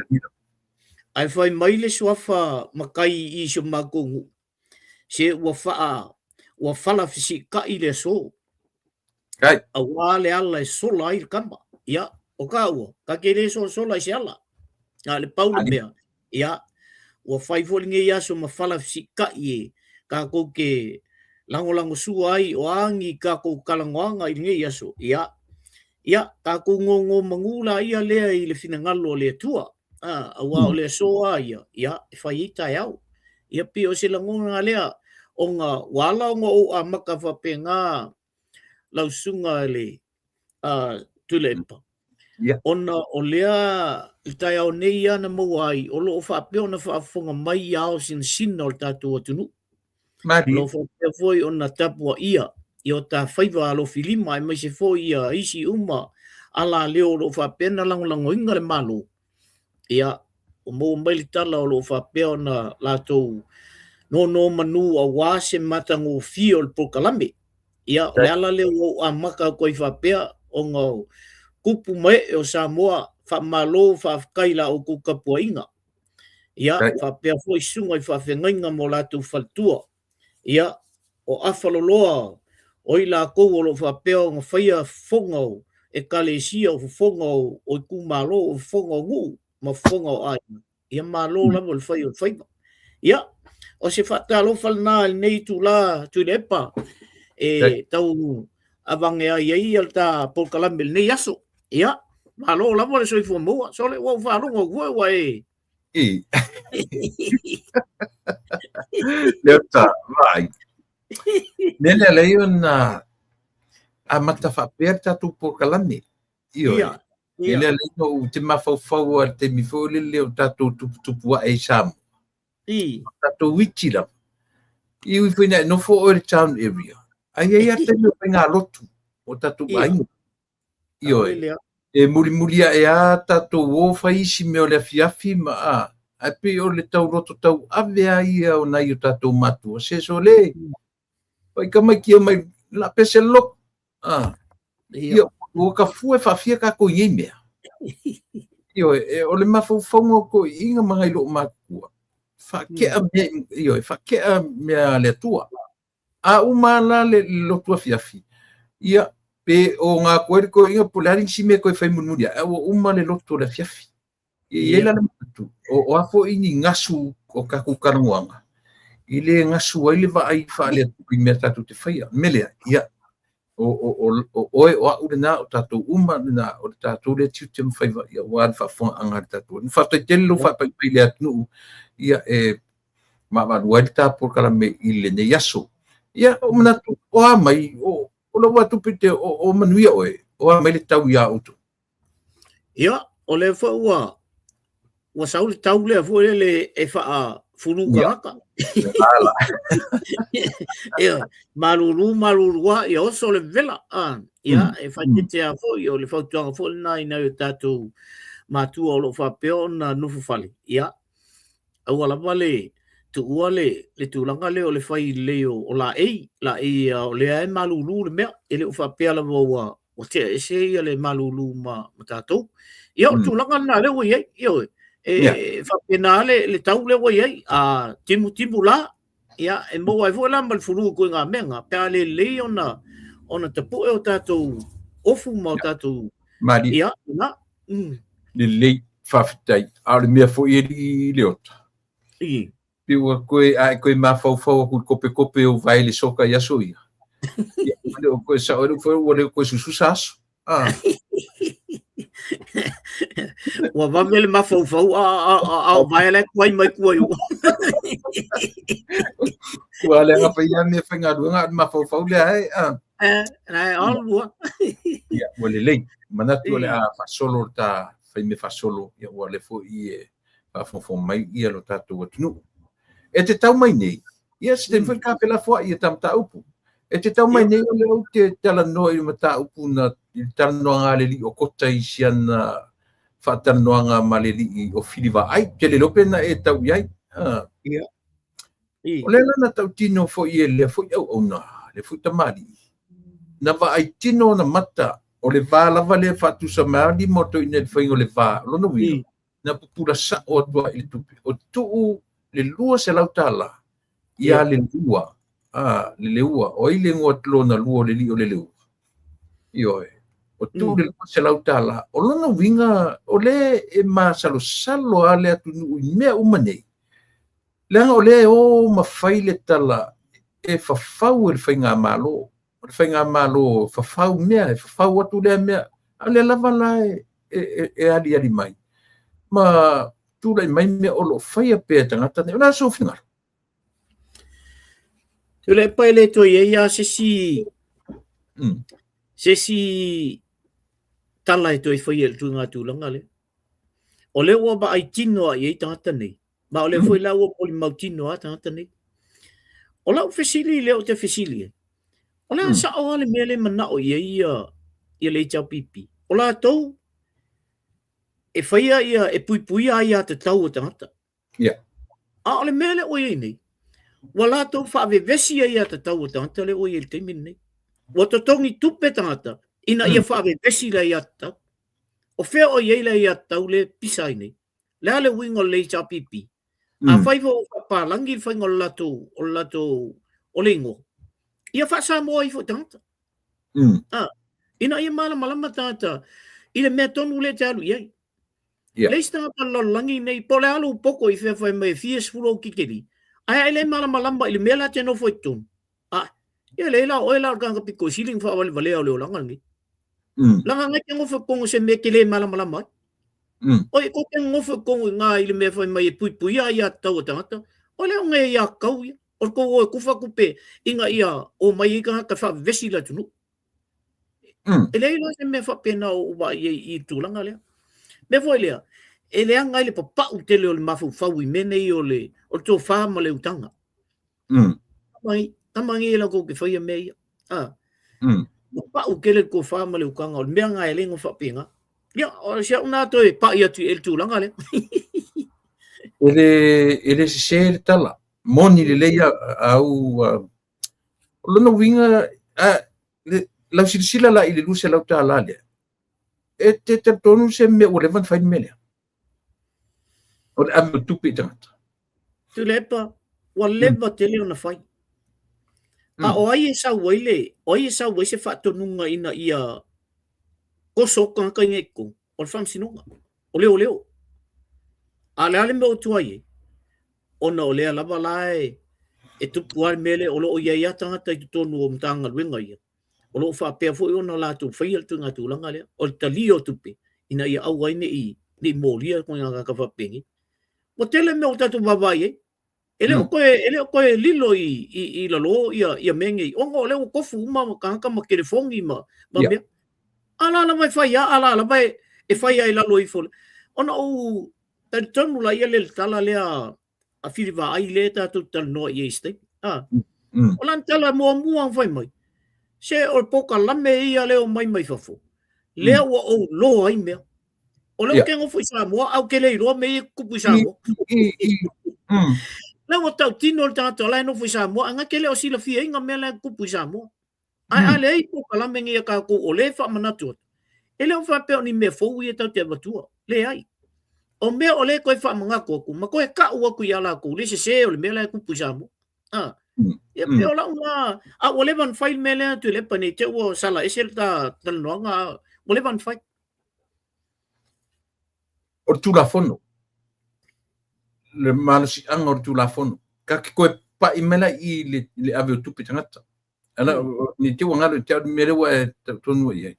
Ai whai mai le suafa makai i so makongu. Se ua whala fisi ka i le so. A wale ala e sola i kama. Ia, o ka ua. Ka kere sola i se ala. Le paule mea. Ia, ua whai fōlinge ia so ma whala fisi ka i e. Ka kou ke lango sua ai o angi ka kou kalangoanga i nge iaso. Ia, ka kou ngongo mangula ia lea i le finangalo le tua. A wao le soa ia. Ia, whai ita iau. Ia pio se langonga lea o ngā wala o a maka whapenga lausunga le tulepa. Ona o lea i tai au nei ana mawai o loo whapeo na whaafonga mai au sin o le tātua tunu. Mari. Lo whapea foi o na tapua ia. I o ta whaiva alo filima e mai se foi ia isi uma ala leo lo whapea na langolango inga le malo. Ia o mō maili tala o lo whapea na lātou no manu a wase matango fio le pokalame. Ia le ala leo o a maka koi whapea o ngau kupu mai o Samoa whamalo whafkaila o kukapua inga. Ia whapea foi sunga i whawhengainga mo lātou whaltua. Ia o awhaloloa o i la kou o lo whapea o ngā whaia whongau e kalesia o whongau o i kumalo o whongau ngu ma whongau ai. Ia malo lamo le whaia o whaiva. Ia o se whatalo whalna nei tu la tu lepa e tau avange ai ai al ta polkalame nei aso. Ia malo lamo le soifua mua. So le wau whalonga ua ua e. I. Leo ta, vai. Nele leo na a mata whapea tatu polkalame. Io. Nele leo te mawhauwhau a te mifole leo tatu tupua e samu. Tatu wichira. I ui whena no fo o le town area. Ai ai ate leo ngā lotu o tatu aingo. Io. E mulia e a tatu o whaisi me o le afiafi ma a. Ai pe o le tau roto tau ave ai o nai o tatu matu. O se so le. Pai ka mai kia mai la pese lok. Io. O ka fue whawhia ka ko iei mea. Io. O le mawhauwhaunga ko inga mga ilo makua. Whakea mea le tua. A umala le lotua fiafi. Ia. Pe o ngā koe ko inga pulari si me koe whai munuria. O uma le loto le fiafi. I la matu. O afo ini ngasu o kaku karanguanga. I le ngasu ai le va ai whaale atuki mea tatu te whaia. Melea, ia. Oe o au na o tatu uma na o tatu le tiu te mwhaiva. Ia wad whafonga anga tatu. Whatai telo whapai le atunu. Ia mawadu ai ta polkalame i le ne yaso. Ia o manatu o amai o la watu pite o manuia oe. O amai le tau ia utu. Ia, o le whaua. Wa saule tau le fu le e fa fulu karaka. Ia, malulu wa ia o so le vela ia e fa te a fo ia le fa tuanga fo na ina o tatu matu o lo fa peo na nufu fale. Ia. Au ala vale tu uale le tulanga le o le fai le o la e o le ai malulu le mea ele o fa pea la wa o te ese ia le malulu ma tatu. Ia tulanga na le o ia fa pena le tau le wa ia timu la ia e mo ai vola mal fulu ko nga menga pe le ona te po o tatu ofu ma tatu Mari ia na le le fafitai al mea fo i le ota. I. Piwa koe mawhauwhau aku kope o vai le soka ia so ia. O koe sa ore koe susu saso. Wa vamele mawhauwhau a vai le kuai mai kuai o. Kua le ngapa ia me whainga ruanga mawhauwhau le ai. Nai alua. Ia, wale lei. Manatu le a whasolo ta whaime whasolo. Ia wale fo i e whawhauwhau mai ia lo tātou atunu. E te tau mai nei. Ia se te whaika pela fua i e tamta upu. E te tau mai nei o leo te tala noa i mata upu na tala noa ngā leli o kota i siana whaatala noa ngā ma leli o whiliwa ai. Te le lope na e tau iai. Ia. O le lana tau tino fo i e lea fo i au au na. Le fo i tamari. Na wa ai tino na mata o le vā lava le whaatusa maari moto i ne whaingo le vā. Lona wia. Na pupura sa o atua i le tupi. O tuu le lua se lautala. Ia le lua. Le leua. O i le ngua tlo na lua le li o le leua. Ioe. O tuu le lua se lautala. O lona winga o le e ma salo a le atu nui mea umanei. Leanga o le o mawhai le tala e whawhau e le whainga malo. Le whainga malo whawhau mea. E whawhau atu lea mea. A le lava la e ali mai. Ma tūlai mai mea o lo whaia pēa tangata ne. Ona so whingar. Tūlai pai le toi e ia sesi tala e toi whaia le tūngā tūlanga le. O le ua ba ai tino a iei tangata nei. Ma o le whai la ua poli mau tino a tangata nei. O lau fesili leo te fesili. O la sa o ale mele mana o ia le tau pipi. O la tau e whaia ia e puipuia ia te tau o tangata. Yeah. A ole mele o ia nei. Wa la tau whaave vesia ia te tau o tangata le o ia le teimin nei. Wa to tongi tupe tangata ina ia whaave vesi la ia tau. O whea o ia le ia tau le pisai nei. Le ale wingo le tau pipi. A whaiva o whapalangi whaingo o lato o lengo. Ia whaasa moa i fo tangata. Ina ia malama tangata. Ile mea tonu le te alu iai. Leis tangata lalangi nei. Po le alu poko i whea mai fies fulo kikeri. Ai le malama ile mea la te nofo i tonu. Ia le la oe la kanga piko siling wha wale wale au leo langa ni. Langa ngai ke ngofa kongo se me ke le malama. Oi ko ke ngofa kongo ngā ile mea whai mai e pui ia tau o tangata. O leo ngai ia kau ia. O ko o kufa kupe inga ia o mai i ka wha vesi la tunu. E lei lo se me wha pena o wa i tūlanga lea. Me foi lea. E lea ngai le papau tele o le mafu whau i mene i o le o tō whama le utanga. Tamangi e la ko ke whaia me ia. Papau kele ko whama le ukanga o le mea ngai lengo wha penga. Ia, o sia una to e pa ia tu el tūlanga lea. Ele se tala. Moni le leia au lona winga la silsila la ile lusa la tala le e te tonu se me o le van fai mele o le am tupi tata tu lepa wa leva tele ona fai a o ai sa wai se fa tonunga ina ia koso kan kan eko o fam sinunga o leo ale me o tuai ona o lea lava lae e tupu al mele o lo ia ia tangata i tonu o mtanga luenga ia. O lo wha pia fo i ona la tu whaia tu ngā tūlanga lea. O ta lio tupe ina ia au aine i ni mōlia ko ngā ka whapengi. Mo tele me o tatu wawai e. Ele o koe lilo i lalo ia mengi. Ongo leo kofu uma ka haka ma kerefongi ma mea. Ala mai whaia, ala mai e whaia i lalo i fole. Ona o tanu la ia le tala lea a whiriwa ai le tātou tala noa i eistei. O lan tala mua ang whai mai. Se o poka lame ia leo mai whafo. Leo o lo ai mea. O leo kengo fui sa mua, au ke lei roa me i kupu sa mua. Leo o tau tino o tātou lai no fui sa mua, anga ke leo sila fia inga mea lai kupu sa mua. Ai lei poka lame ngia ka ko o le wha manatu. E leo wha peo ni mea fau i e tau te watua. Le ai. O mea o le koe wha mga kōku, ma koe ka ua kui ala kou, le se o le mea lai kupu sa mua. Ia peo la unga, a o le van whai mea lea tu le pane, te ua sala esel ta talanoanga, o le van whai. O tu la fono. Le malasi anga o tu la fono. Ka ki koe pa i mela i le ave o tupi tangata. Ana, ni te ua ngalo te au mele ua e tonu i ai.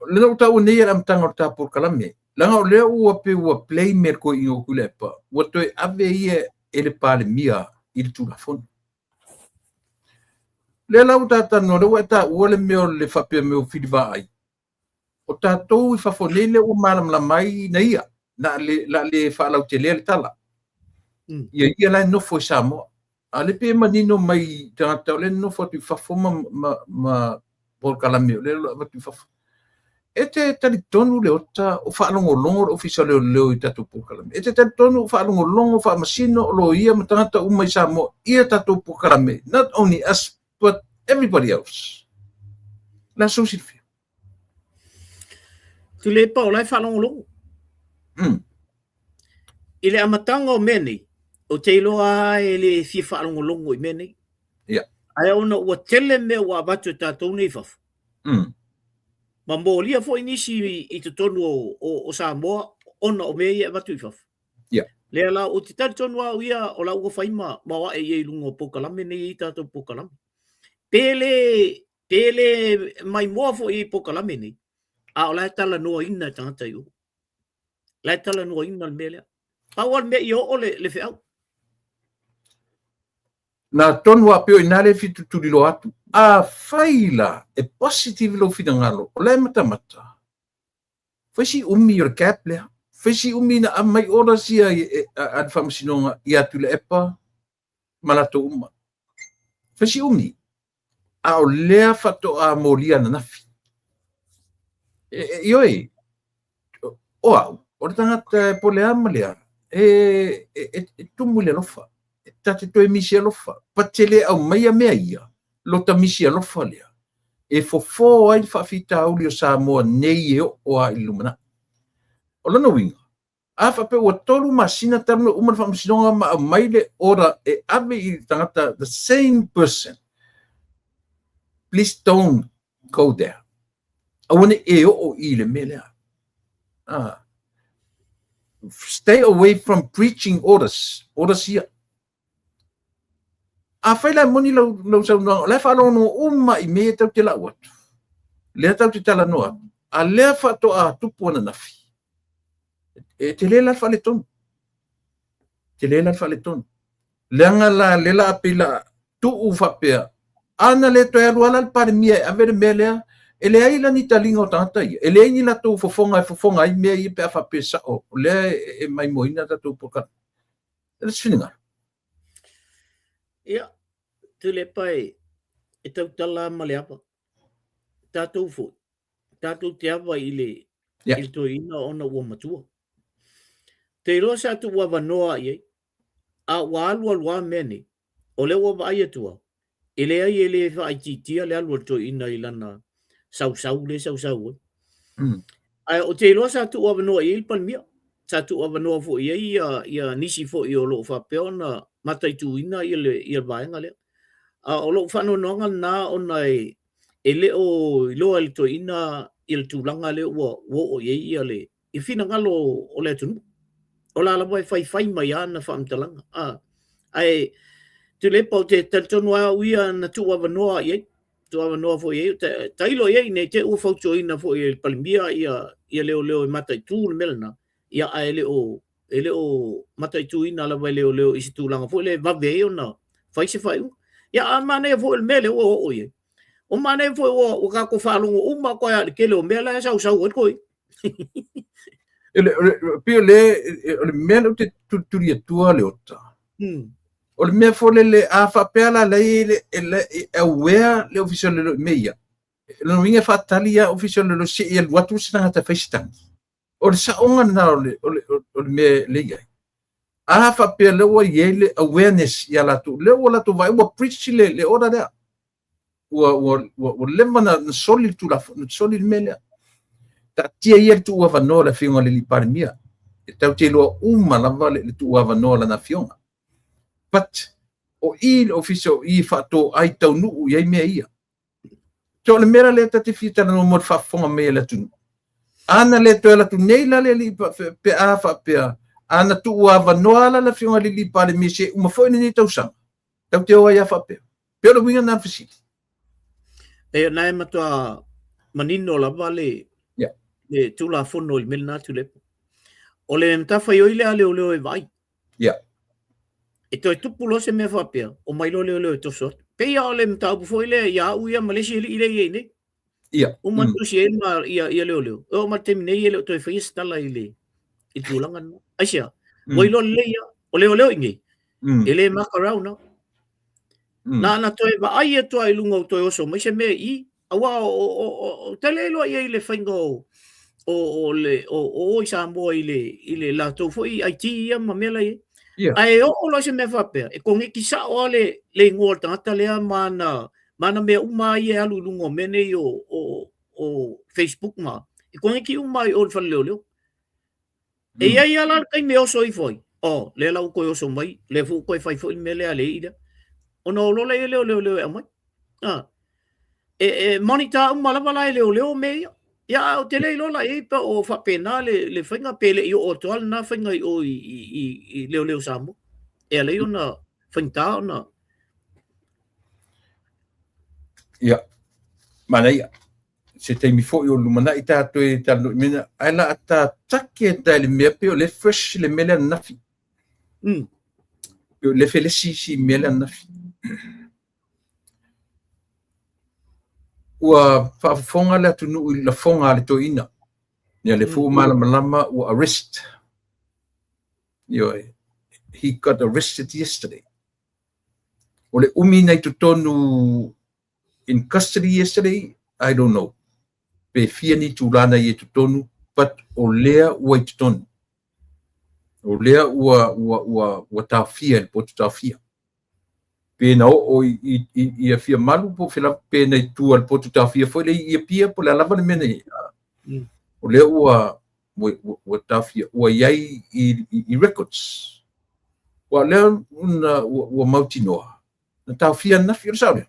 Le nau tau nei am tanga o tāpor kalame. Langa o lea ua pe ua play merko i o kulepa. Ua toi ave ia ele pale mia i le tu la fono. Le lau tātano le ua ta ua le meo le whapea meo whiriwa ai. O tātou i whafonei le ua malam la mai na ia. Na le whaalau te lea le tala. Ia lai nofo i Samoa. A le pe manino mai tangata o le nofo atu i whafoma ma por kalameo. Le lau atu i whafoma. E te tali tonu le ota o whaalongolongo o ofisa leo i tatou por kalameo. E te tali tonu o whaalongolongo o whaamasino o lo ia ma tangata umai Samoa. Ia tatou por kalameo. Not only us, but everybody else. La Silvia. Tu le pa o lai whalongolongo. I le amatanga o mene, o te iloa e le fia whalongolongo i mene. Ia. Ai ona ua tele me ua watu tātou nei whafu. Ma mōlia fo inisi i te tonu o Samoa, ona o mea ia watu i whafu. Ia. Lea la o te tari tonu au ia o la ua whaima mawa e iei lungo pokalame nei i tātou pokalame. Pele mai moa fo i pokalame nei. A o lai tala noa ina tangata i o. Lai tala noa ina le mea. Pawal mea i o le whiau. Na tonu a peo inare fitu tulilo atu. A whaila e positive lo fina ngalo. O lai mata. Whaisi umi o le cap lea. Whaisi umi na a mai ora sia a whamasinonga i atu le epa. malato uma. Fasi umi. Ao lea fatoa molia na nafi. Ioi. Oa, ora tangata polea malea. Tumu le lofa. Tate toi misi alofa. Patele au maia mea ia. Lota misi alofa lea. Fofo ai whawhita auli o Samoa nei o a ilumana. O lana winga. A whape ua tolu masina tarno umana whamasinonga ma a maile ora ave I tangata the same person. Please don't go there. Awane o ile melea. Stay away from preaching orders. Orders here. A whaila moni lau sau nanga. Lea whaalo no uma I mea tau te lau atu. Lea tau te tala noa. A lea whato a tupu ana nafi. Te lela whale tonu. Te lela whale tonu. Leanga la lela apila tu u whapea. Ana le toi aruala pare mia avere mea lea. Ele ai la ni talinga o tangata ia. Ele ai ni la tau fofonga ai mea I pe a whapea sao. Lea mai moina tatu pokana. Let's finish. Ia, tule pai, tau tala male apa. Tātou fo. Tātou te awa I to ina ona ua matua. Te roa sa tu ua wanoa iei. A ua alua mene. O le ua vai atua. Ele ai ele whaititia le alua to ina I lana sau le sau. Ai o te roa sa tu ua wanoa iei palmia. Sa tu ua wanoa fo iei ia nisi fo I o lo whapea ona matai tu ina I le vaenga lea. O lo whanononga nā ona ele o loa le to ina I le tūlanga le ua o iei ia le. I whina ngalo o le tunu. O la lawa whai mai ana whaamtalanga. Ai, tu le pau te tonu a uia na tu wanoa iei. Tu wanoa fo iei. Tailo iei nei te ua whauto ina fo iei palimia ia leo matai tū le melana. Ia a ele o matai tū ina lawa leo isi tūlanga fo le vavei o na whai se whai u. Ia a mane fo le mele o iei. O mane fo o kako whalongo uma koe a kele o mele sau o koi. Pio le mea o te tuturia tua le ota. O le mea fole le a whapea lei le aware le official le meia. Le winga whatalia official le si ia watu sinanga ta whaistangi. O le saonga na o le mea le iai. A whapea le ua iei le awareness ia latu. Le ua latu vai ua preach le ora lea. Ua lema na soli tu la soli le mea lea. Ta tia ia tu ua vanoa la fionga le lipare mia. E tau te loa uma lava le tu ua vanoa la na fionga. But, o le official whato ai tau nuu iai mea ia. So le mera le tati fitara no mod whafonga mea la tunu. Ana le toa la tu nei la le li pe a whapea. Ana tu ua vanoa la fionga le lipare mea se uma foine ni tau sanga. Tau te oa ia whapea. Peo le winga na fasiti. E nai matua manino lava le tula fono I mena tu le. O le mtafa I oile a leo e vai. E toi tupulo se me whapea. O mai leo e tosot. Pea o le mtaupu fo ile ia uia malesi ile ia ne. O mantu si ma ia leo. O ma temine ile toi whaistala ile. I tūlanga na. Aisia. Wailo le ia. O leo inge. Ele makarau na. Na toi va ai e toi lunga o toi oso. Mai se me I. Awa o tele lo ia ile whaingo o Samoa ile la tau fo I IT ia ma mela I. Ai o lo se me whapea. E kongi ki sa o le ngua tangata lea mana mea uma I alu lungo mene o Facebook ma. E kongi ki uma I o le whaleo. E ia ala kai me oso I foi. O, le lau koe oso mai. Le fu koe whai foi me lea le ida. O no lo le leo e mai. E monita uma lava lai leo me ia. Ia o te lei lola e pa o whapena le whainga pele I o toal na whainga I leo Samoa. E a leo na whainta o na. Ia. Mana ia. Se te mi fo I o lumana I tātou e talo mena. Aila ata take e tai le mea pe o le fresh le mele nafi. Le fele si mele nafi. Ua whaafonga le atunu I la fonga le to ina. Ia le fu malama ua arrest. He got arrested yesterday. O le umi nei tonu in custody yesterday, I don't know. Pe fia ni tūlana i tonu, but o lea ua i tonu. O lea ua tawhia, le potu tawhia. Pena o i a fia malu po whila pena i tua le potu tawhia, foi le i a pia po le alava le mena i. O lea ua tawhia, ua iai i records. Ua lea ua mautinoa. Na tawhia na fia saure.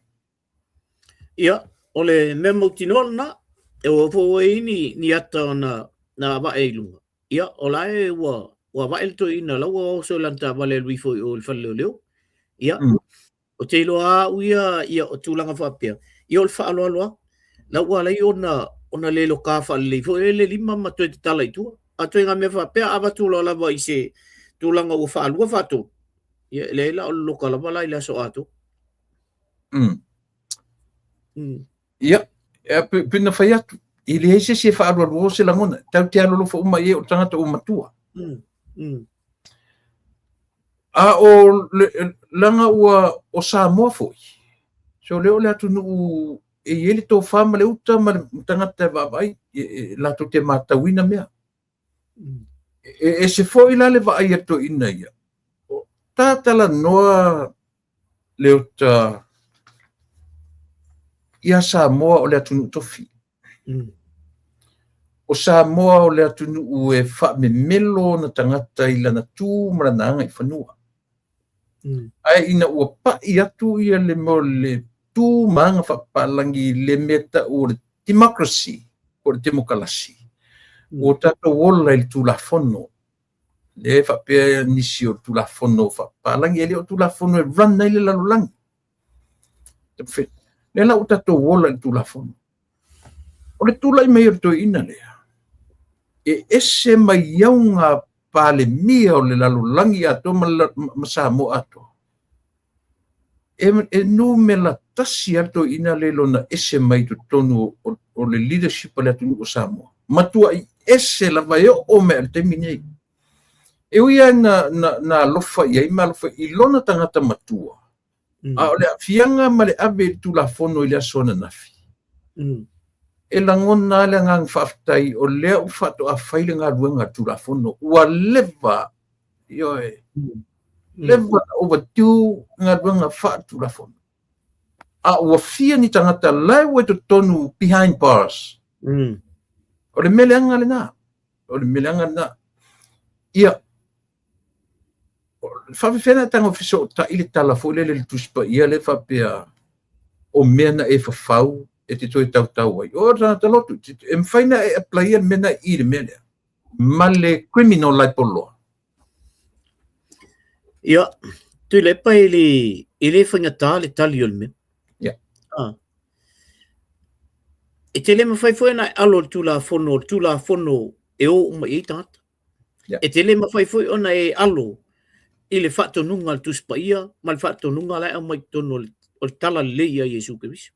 Ia, o le mea mautinoa na, e o fo e ni ata na wa e lunga. Ia, o lae ua wa el to ina lawa o so lanta wale lui fo o le whale leo. Ia, o te iloa uia ia o tūlanga whapea. Ia o le whaaloa loa, la ua lei ona lelo ka whale fo e le lima matua te tala i tua. A toi ngā mea whapea, awa tūloa lawa i se tūlanga o whaalua whato. Ia, le la o loka lawa lai la so ato. Ia, pina whai atu. I le heise se whaaruarua se langona. Tau te alolo fa uma e o tangata o matua. A o langa ua o Samoa foi. So leo le atu nuu e ele tō whama le uta ma tangata wawai la to te matawina mea. E se foi la le vai ato ina ia. Tātala noa le uta ia Samoa o le atu nuu tofi. O Samoa o le atu nuu e wha me melo na tangata i lana tū marananga i whanua. Ai ina ua pai atu ia le mo le tū manga whapalangi le meta o le democracy, o le demokalasi. O tato wola i tūlafono. Le whapea nisi o tūlafono whapalangi, ele o tūlafono e rana i le lalolangi. Le la o tato wola i tūlafono. O le tūlai mai o toi ina lea. E ese mai iaunga pale mia o le lalolangi ato ma Samoa ato. E nu me la tasi ato ina lelo na ese mai to tonu o le leadership le atu o Samoa. Matua i ese la vai o me al terminei. E uia na lofa ia ima lofa i lona tangata matua. A o le fianga ma le abe tu la fono i le asona nafi. E langona le ngang whaftai o lea u whato a whaile ngā ruanga tu la fono. Ua leva, leva over tu ngā ruanga whatu la fono. A ua fia ni tangata lai ue to tonu behind bars. O le meleanga le nā. O le meleanga le nā. Ia, whawhiwhena tanga whiso ta ili tala fo le tuspa ia le whapea o mena e whawhau e te toi tau ai. O rana talotu, e mwhaina e apply an mena i le mena. Ma le criminal lai poloa. Ia, tu le pa ili whangata le tali o le mena. Ia. E te le mawhai na alo tula fono e o uma i tangata. E te le mawhai ona e alo i le whatonunga le tuspa ia, ma le whatonunga lai au mai tono o le tala le ia Jesu Kristo.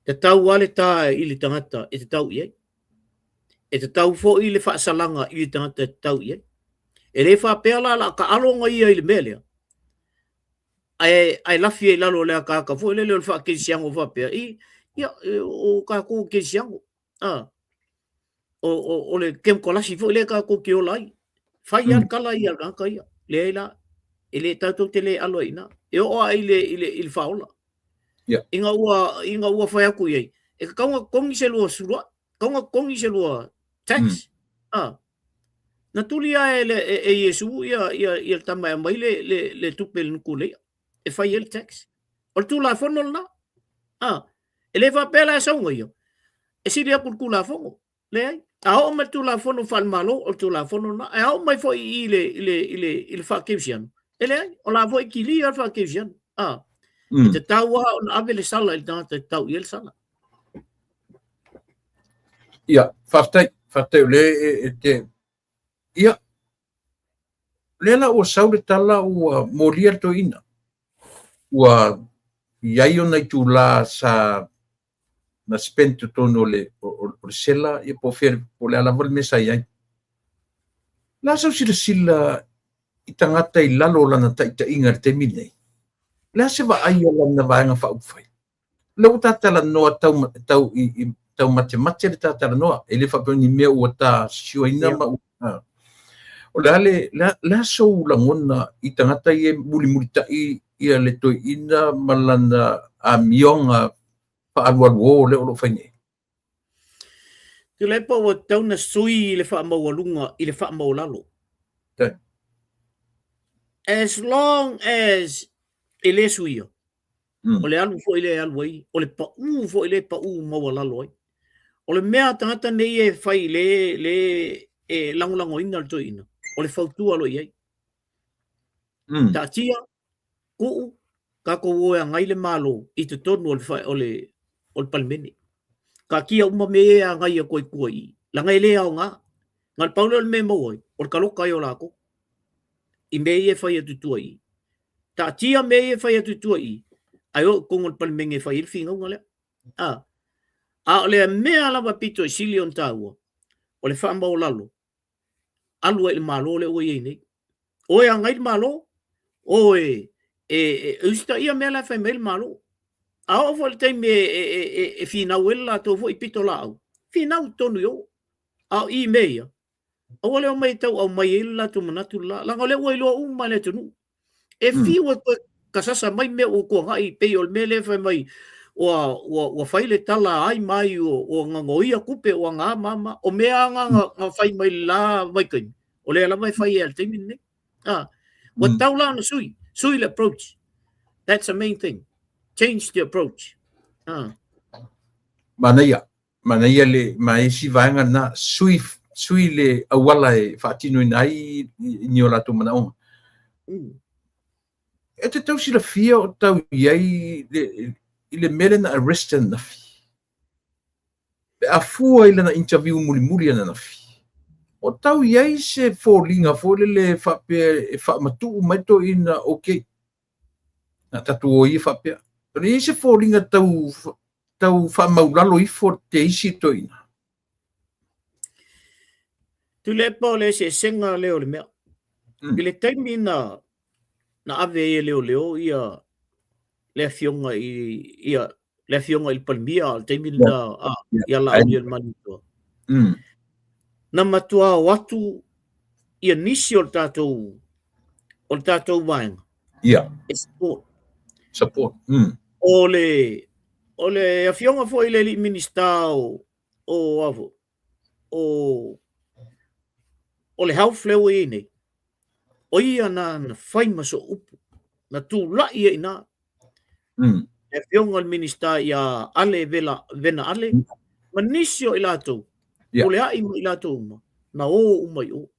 Te tau ale tā i le tangata e te tau iai. E te tau fo i le whaasalanga i le tangata e te tau iai. E le whapea la ka alonga ia i le mea. Ai lafi e lalo lea ka fo i le leo le whaakesiango whapea i. Ia, o ka kō kesiango. O le kem kolasi fo i le ka kō ke o lai. Whai ar kala i al ngaka ia. Le eila, e le tautou te le aloa ina. E oa i le whaola. Inga ua whai aku iei. E ka kaunga kongi se lua surua. Kaunga kongi se lua tax. Na tuli a e Yesu ia tamai mai le tupe le nuku lea. E whai el tax. O le tūla whono na. E le whapela e saunga ia. E siri apu le kula whongo. Le ai. A hao mai tūla whono whalmalo o le tūla whono na. E hao mai fwoi i le whakewsiano. E le ai. O la fwoi ki li al whakewsiano. E te tau a on ave le sala il tangata te tau i el sala. Ia, whaftai le e te... Ia, le la ua saure tala ua moria to ina. Ua iai o nei tū la sa na spento tono le sela i po fer po le alaval mesa iai. La sau sila i tangata i lalo lana ta inga te minei. la se va ai na vaenga fa ufai le utatala no tau mate le tatala no ele fa ni me o ta sioina ma o la so la ngona i tangata i muli tai ia le toi ina malana a mionga pa alwa le o faini Te le pa o tau na sui le fa mawalunga i le fa mawalalo. As long as ele sui o le alu fo ile alu ai o le pa fo ile pa mawalalo ai o le mea tangata nei e fai le e langulango ina le toi ina o le fautua lo iai ta tia ku ka ko o ngai le malo i te tonu o le palmeni ka kia uma me a ngai a koi koi la ngai le au nga ngal paulo le me mo o le kaloka yo lako i me e fai atu tuai ta tia me e fai atu tuai ai o kongol palmenge fai il finga ngale a le mea lava pito i silion taua o le fa mbau lalo alu e malo le o ye nei o e ngai malo o e usta ia me la fa mel malo a o volte me e fina wella to vo i pito lao fina tonu yo a i meia o le o mai tau au mai illa tu manatu la ngole o ilo u male tunu e fi o kasasa mai me o ko ngai pe o mele fa mai o faile tala ai mai o ngangoia kupe o nga mama o mea nga fai mai la mai kin o le la mai fai el timin ne o taula na sui le approach that's the main thing change the approach manaya le mai si vanga na sui le awala e fatino nai ni ola to mana e te tau si la fia o tau iai le mele na arrested na fi a fua ile na interview muli na fi o tau iai se folinga le fa pe fa matu mai to ina okay na tatu o i fa pe ri se folinga tau fa maulalo i for te isi to ina tu le pa le se senga leo le mea ile taimi na ave leo ia le fionga ia le fionga il palmia taimi na ia la aulia manito na matua watu ia nisi o tatou vaenga support o le afionga foi le minister o le health flow nei o ia na fai maso upu na tu la ia ina e fionga le minister ia ale vena ale manisio ilato o le ai ilato uma na o umai o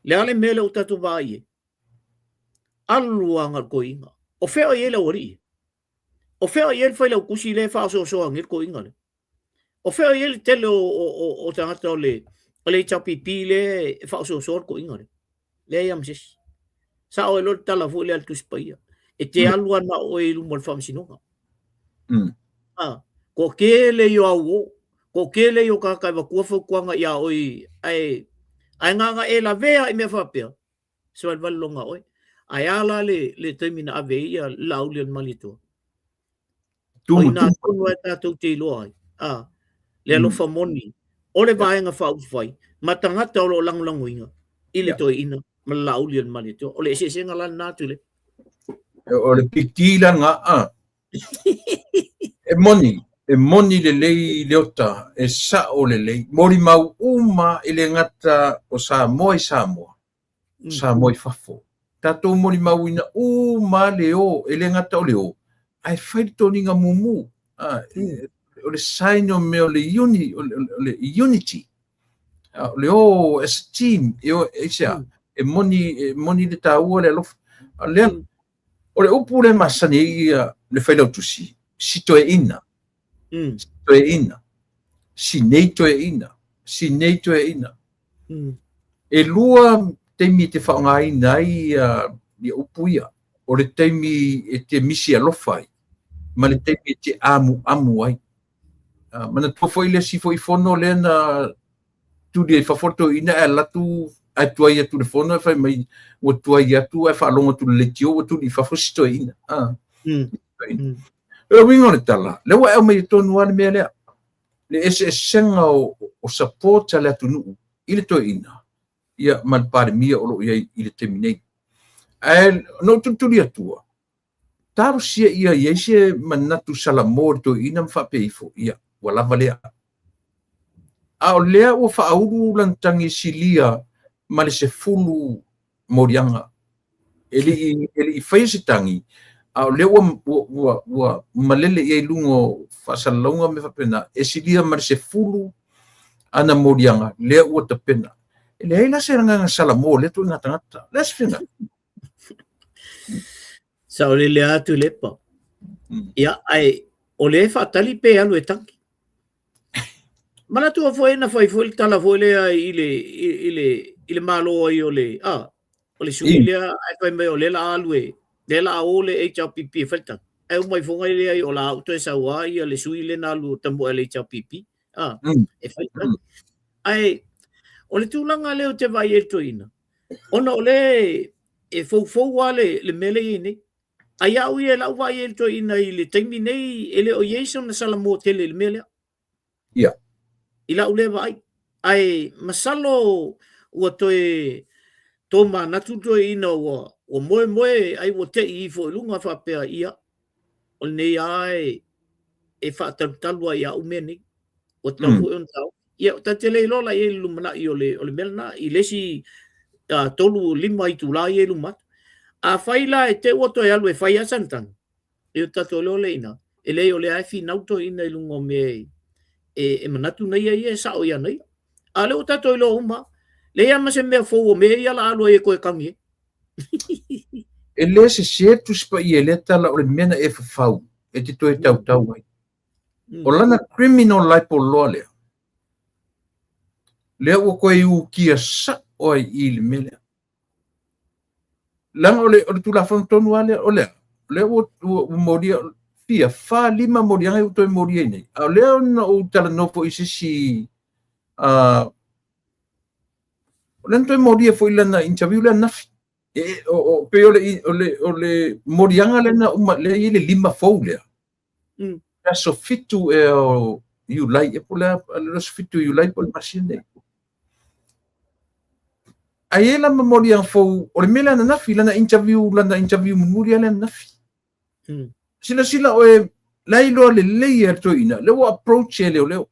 le ale mele o tatu vai aluanga koinga o feo ia le ori o feo ia fai le kusi le fa so ngir koinga le o feo ia tele o tangata le chapipi le fa so koinga le ia mses sa o lo tala fu le altu spaia e te alua na o e lumol famsinonga ko kele yo awo ko kele yo ka va ku kwanga ya oi ai nga e la vea i me fa pe so el valonga oi ai ala le termina ave ia lauli al malito tu na tu ta tu te lo ai le lo famoni o le vaenga fa ufai matanga ta lo languinga ile to ina malauli al malito o le se ngala na tu le o le pitila nga e moni le lei leota e sa o le lei mori mau uma ile ngata o sa moi fafo tato mori mau ina uma leo ile ngata o leo ai fai toninga mumu o le sign o me o le unity leo as team e moni le tau le lof le o le upu le masani le fai lo tusi sito e ina sineito e ina e lua temi te whaongai nai i upuia o le temi e te misi alofai ma le temi e te amu ai mana tofo ile si foi fono le na tu de fafoto ina e latu tuai atu le fono e fai mai o tuai atu e whalonga tu le tio o tu li whawhusito ina. E wingo le tala, le wa e mai tonu ane mea lea. Le ese senga o support le atu nuu, ile to ina. Ia malpare mia o lo ia ile terminate. E no tuturi atua. Taru sia ia ese manatu salamor to ina mwhapeifo ia, walava lea. A o lea o whauru lantangi silia ma le se fulu morianga. Ele I whai se tangi. A o lea ua malele ia lungo whasalaunga me whapena. E silia ma le se fulu ana morianga. Lea ua tapena. Ele aina se ranga salamo le tu ngata. Let's finga. Sa o le atu lepa. Ia ai o le whaatali pe alu e tangi. Mana tua foi na foi tala foi le ile malo ai o le suile ai foi me o le la alue le la ole HPP falta ai mai fonga ile ai o la auto esa wai le suile na lu tambo le HPP e falta ai o le tulanga le o te vai e toina ona o le e fo wale le mele ini ai au e la vai e toina ile tengi nei ele o yeso na sala mo tele le mele ia ila ule vai ai masalo ua toe toma natu toe ina o moe ai o te I fo lunga fa pe ia o nei ai e fa talu ai au meni o tau on tau ia ta tele lola e lumana I o le melna I lesi tolu lima I tu la e lumat a faila e te o toe alu e fai a santan e ta tolo le ina e le o le ai finauto ina I lungo me e manatu nei ai sa o ia nei a le o tato ilo uma le ia ma se mea fo me ia la alo e koe kangi e le se tu spa I le tala o le mena e fau e te toe tau ai o lana criminal life o loa le o koe u kia sa o ai I le mele langa o le tula whangtonu o le o moria pia fa lima morianga o toi moria nei a leo na o tala no po isi len toi moria foi lana interview le nafi o pe o le morianga le na le ile lima fo le so fitu e o you like e pola lo fitu you like pol machine ai ela morianga fo o le mela na nafi lana interview muria le nafi sila o e lailo le layer to ina le o approach le leo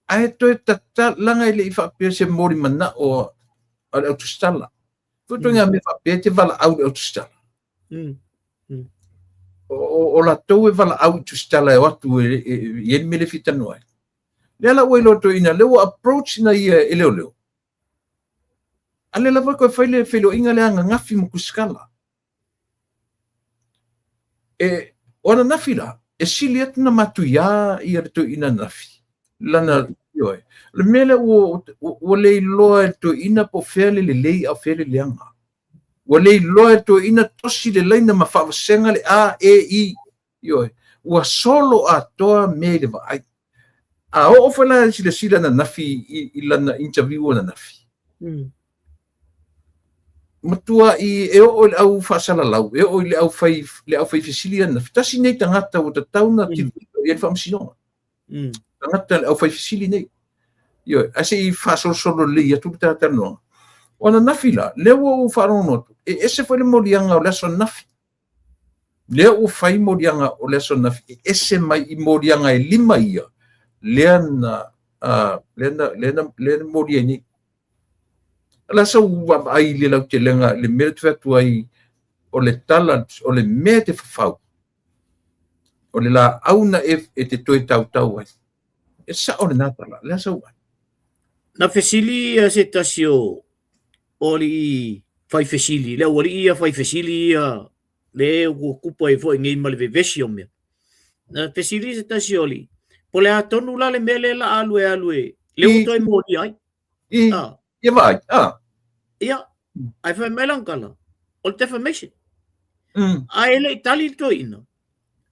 ai to tata langa ile fa pe se mori mana o al autostalla to nga me fa pe te vala au autostalla o la to e vala autostalla e watu e me le fitano ai le la o lo to ina le o approach na ia e leo ale la va ko fa le felo inga le anga ngafi mo kuskala e ona nafila e siliat na matuia I to ina nafi lana yoi le mele o le loa to ina po fele le a fele leanga o le loa to ina tosi le leina ma fa senga le a e I yoi o solo a toa me le vai a o fala sila na nafi I lana interview na nafi matua I e o le au fasala lau e o le au fai fisilia na tasi nei tangata o tatau na ti e fa msinonga tangata le au fai fisili nei yo ase I fasol solo le ya tu tata no ona nafila le o farono e ese foi le morianga o le so nafi le o fai morianga o le so nafi ese mai I morianga e lima ia lena moriani la so wa ai le la telenga le metu atu ai o le talent o le mete fau o le la auna e te toi tau ai e sa o le natala la so na fesili se tasio o li fai fesili le o li fai fesili le o kupo e foi ngai mal vevesi o me na fesili se tasio li po le atonu la le mele la alue le o toi mo ai ia vai ia ai fa melankala o defamation ai le tali to ina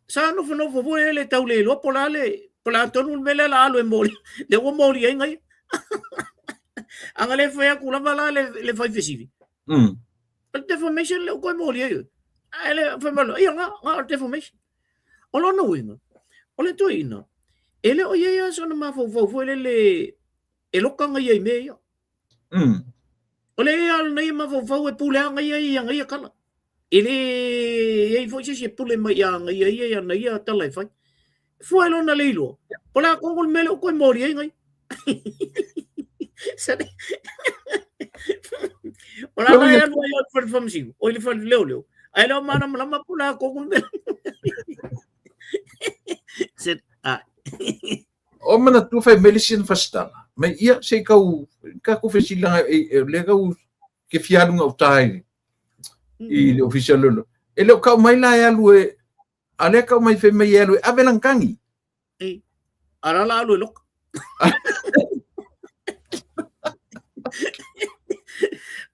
sa no fo ele tau le lo pola tonu mele la alue mo le o mo ai ngai Anga le fai aku lava la le fai fesivi. But deformation le koe mori ai. Ele fai malo. Ia nga deformation. Olo no winga. Ole to ina. Ele o ia so na mafo ele e loka nga ia me ia. Ole ia na ia mafo e pule nga ia kala. Ele ei foi se pule mai nga ia na ia tala fai. Foi lo na leilo. Pola kongol mele koe mori ai ngai. Sabe? Ora na ia no ia for famsi. O ele foi leo. Aí lo mana lama pula kongol mele. Set O mana tu fai medicine fastala. Mai ia se kau ka fesila le kau ke fialunga utai. I le official lo. Ele kau mai la ia lue ale kau mai fe mai ia lue avelankangi. Ara la lue lok.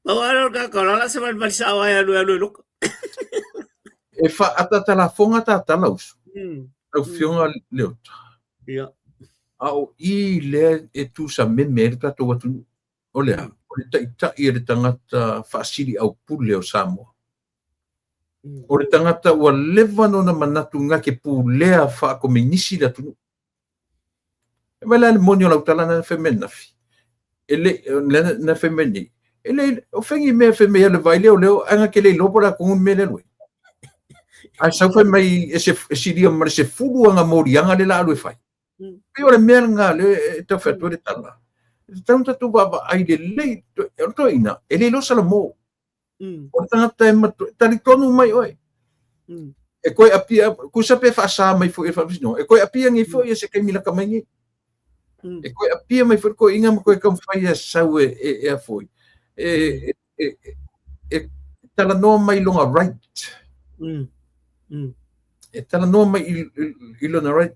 Bawalo ka kola sa balsawa ia lue lok. E fa atata la fonga tata laus. Au fionga leo. Ia. Au I le e tu sa meme tato watu. Olea. Ole ta I le tangata fasili au pule o Samoa. Ole tangata ua levano na manatu ngake pulea fa kominisi da tunu. E mai le monio lau tala na femena fi. Ele na femeni. Ele o fengi me feme le vai leo anga ke le lopo la kongun me le lue. Ai sau fai mai ese siria mare se fulu anga morianga le la lue fai. Pe ora me nga le ta fa to le tala. Tanta tu baba ai le to ina. Ele lo sala mo. O tangata e matu tali tonu mai oi. E koe apia ku sa pe fa sa mai fo e fa no. E koe apia ngi fo e se ke mila ka mai ngi. E koe apia mai fo ko inga mo koe kam fai e sau e foi. Tala no mai longa right. E tala no mai ilona right.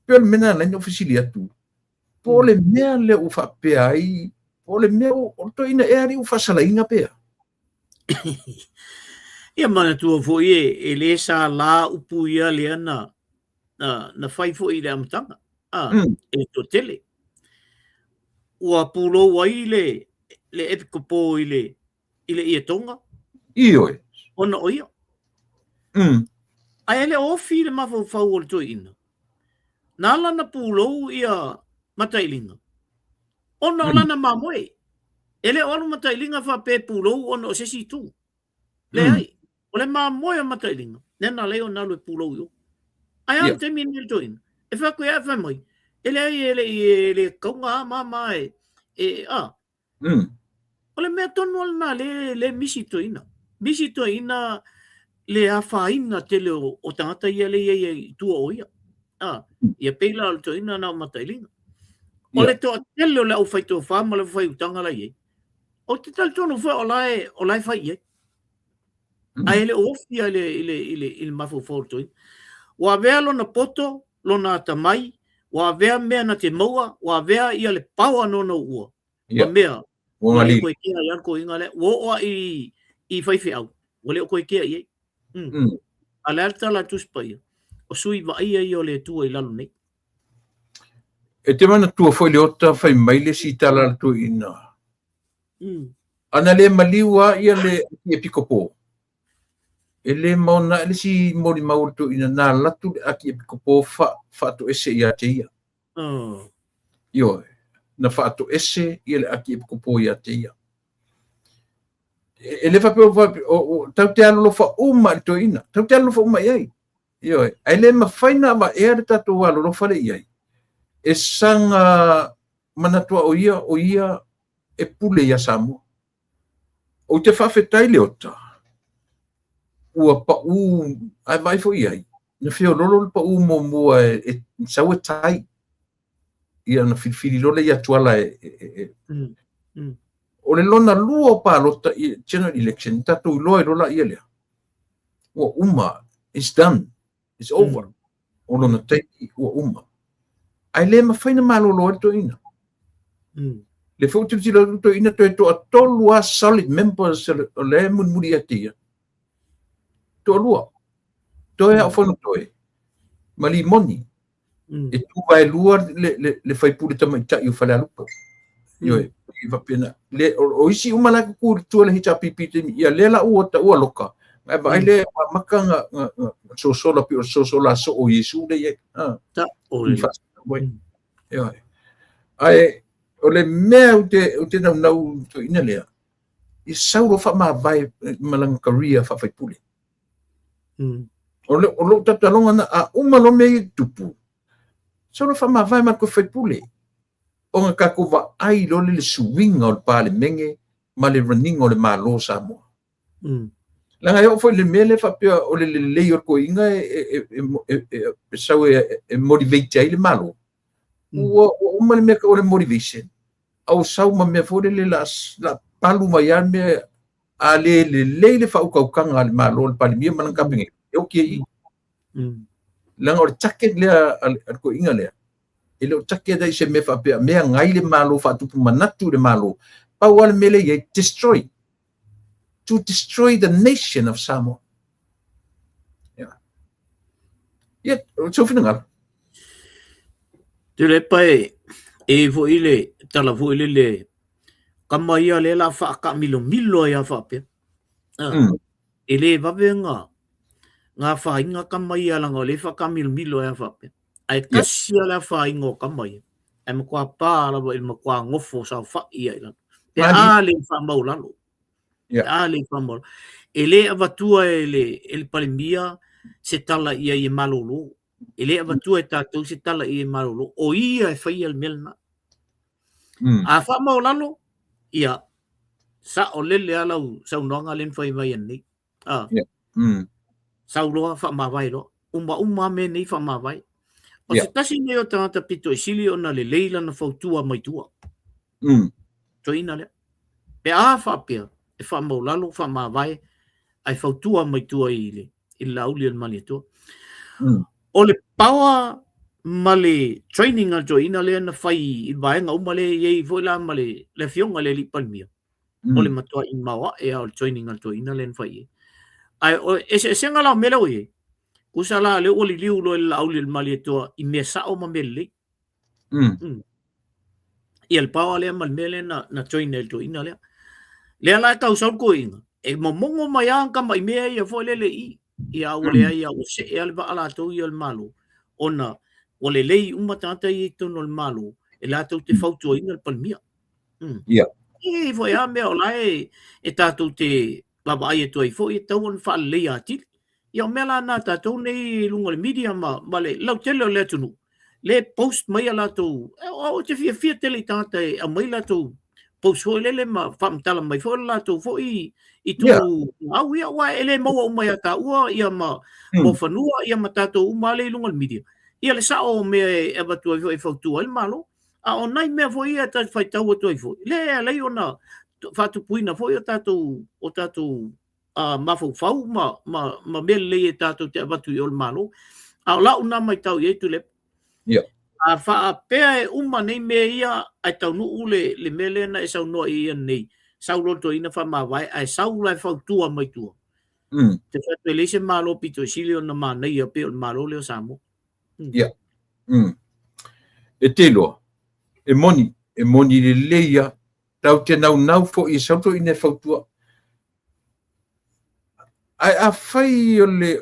Pel mena la no ofisilia tu. Pole mea le u fa pe ai. Pole mea o to ina e ari u fa sala inga pe. Ia mana tua fo e le sa la upu ia le ana na fai fo i le amtanga. E to tele. Ua pulo wai le epikopo i le ia tonga. Ioe. Ona o ia. Ai ele ofi le mafo fau o le to ina. Nala na pulo ia matailinga. Ona lana mamoe. Ele olu matailinga fa pe pulo ona o sesi tu. Le ai. Ole mamoe matailinga. Nena leo na le pulo yo. Ai am te min le to ina. E fa ko ia fa mai. Ele ele kaunga mama Ole mea tonu na le misi to ina. Misi to ina le afaina te le o tangata ia le ia tua o ia. Ia peila al to ina na matailinga. Ole to tele le au fai to fama le fai utanga la ia. O te tal tonu fa o lai fai ia. Ai le ofia le mafo forto ina. Wa vea lo na poto, lo na tamai, wa vea mea na te maua, wa vea ia le paua no ua. Wa mea. Wa le koe kia ian ko inga le. Wo oa I fai fi au. Wa le koe kia ia. Ale alta la tuspa ia. O sui va ia I o le tua I lalo nei. E te mana tua foi le ota fai mai le si tala tu ina. Ana le maliwa ia le e pikopo. Ele mauna ele si mori maur tu ina na latu aki e pikopo fa to ese ia te ia. Yo. Na fa to ese ia le aki e pikopo ia te ia. Ele fa pe o tau te alo fa uma to ina. Tau te alo fa uma ia. Yo. Ele ma faina ma e ta to alo lo fa le ia. E sanga manatua o ia e pule ia Samoa. O te whawhetai leota. Ua pa ai mai fo iai. Na whio lolo pa mo mua e sau e tai. Ia na whiwhiri lole ia tuala O le lona lua pa lota general election, tatou loa lola ia lea. Ua it's done. It's over. O lona taiki, ua Ai le mawhaina malolo to ina. Le faututi la to ina to tolu a solid members o le munmuri atia. To lua. To e awhanu to e. Mali moni. E tu vai lua le fai pule tama ita I o whale alupa. Yoi, iwa pena. Le, o isi umala ku tua le hita pipite ia le la ua loka. Ngai ba ile maka nga sosola pi o sosola so o Yesu le ye. Ta o le. Yoi. Ai, o le mea o te nau to ina lea. I sauro fa ma vai malanga karia fa fai pule. O lo tatalonga na a umalo me tupu. Sauro fa ma vai ma ko fai pule. O nga kakova ai lo le suwinga o le pale menge ma le running o le malo Samoa. Langa yo foi le mele fa pia o le leio ko inga e motivate ai le malo. O male me o le motivation. Au sau ma me fo le la palu mai me a le fa o kanga le malo le pale mia mananga pinge. Eu que langa o chaket le ko inga le. Ele o take dai se me fa pe me ngai le malo fa tu manatu le malo pa wal mele ye destroy the nation of Samoa. Yeah, so finanga. Tele pai e vo ile tala vo ile le kamai le la fa ka milo ya fa pe. Ele va venga nga fa inga kamai ala ngole fa ka milo ya fa pe. Ai kasia la fa ingo kamai. Ai mo kwa pa la bo il mo kwa ngofo sa fa ia ila. Pe ale fa mau lalo. Ale fa mau. Ele avatua ele palimia se tala ia i malolo. Ele avatua e tatou se tala ia i malolo. O ia e fai al melna. A fa mau lalo ia sa o lele ala sa unonga len fai vai ni. Sa uloa fa mawai lo. Uma me nei fa mawai. O se tasi nei o tangata pito e sili o na le leila na fautua mai tua. So ina le. Pe a whapea, e wha maulalo, wha mawai, ai fautua mai tua i le, i lauli al mali tua. O le pawa male training al jo ina le na whai i vaenga umale iei voila male le fionga le li palmia. O le matua i mawa e au training al jo ina le na whai. Ai, e se ngala mele o ye. Kusala le oli liu lo el auli el mali toa i me sa o mamele. I el pawa le mal mele na join el to ina le. Le ala ka usau ko inga. E momongo mai an ka mai me ia fo le i. Ia o le ia o se el va ala to i el malu. Ona o le lei uma tata i to no el malu. E la to te fauto ina el palmia. E fo ia me o lai e tato te baba ai to i fo i tau on fa le ati. Ia mela na tatou nei lunga le media ma le lau tele o le tunu. Le post mai ala tu o te fia tele tata a mai la tu post ho le ma famtala mai fo la tu fo i tu au ia wa ele mo mai ata ua ia ma mo fanua ia ma tatou uma le lunga le media. Ia le sa o me e va tu e fo tu al malo a o nai me fo ia ta fai tau to fo. Le ona fa tu puina fo ia o tatou ma fau ma mele e tatou te avatu i ol malo. A la una mai tau i tu le. A fa pea e uma nei me ia ai tau nuu le mele na e sau noa ia nei. Sau roto ina fa ma vai ai sau lai fau tua mai tua. Te fatu e leise malo pito silio na ma nei a pe ol malo leo Samoa. E te loa. E moni le leia tau te nau fo i sau to ina fau tua. Ai a fai o le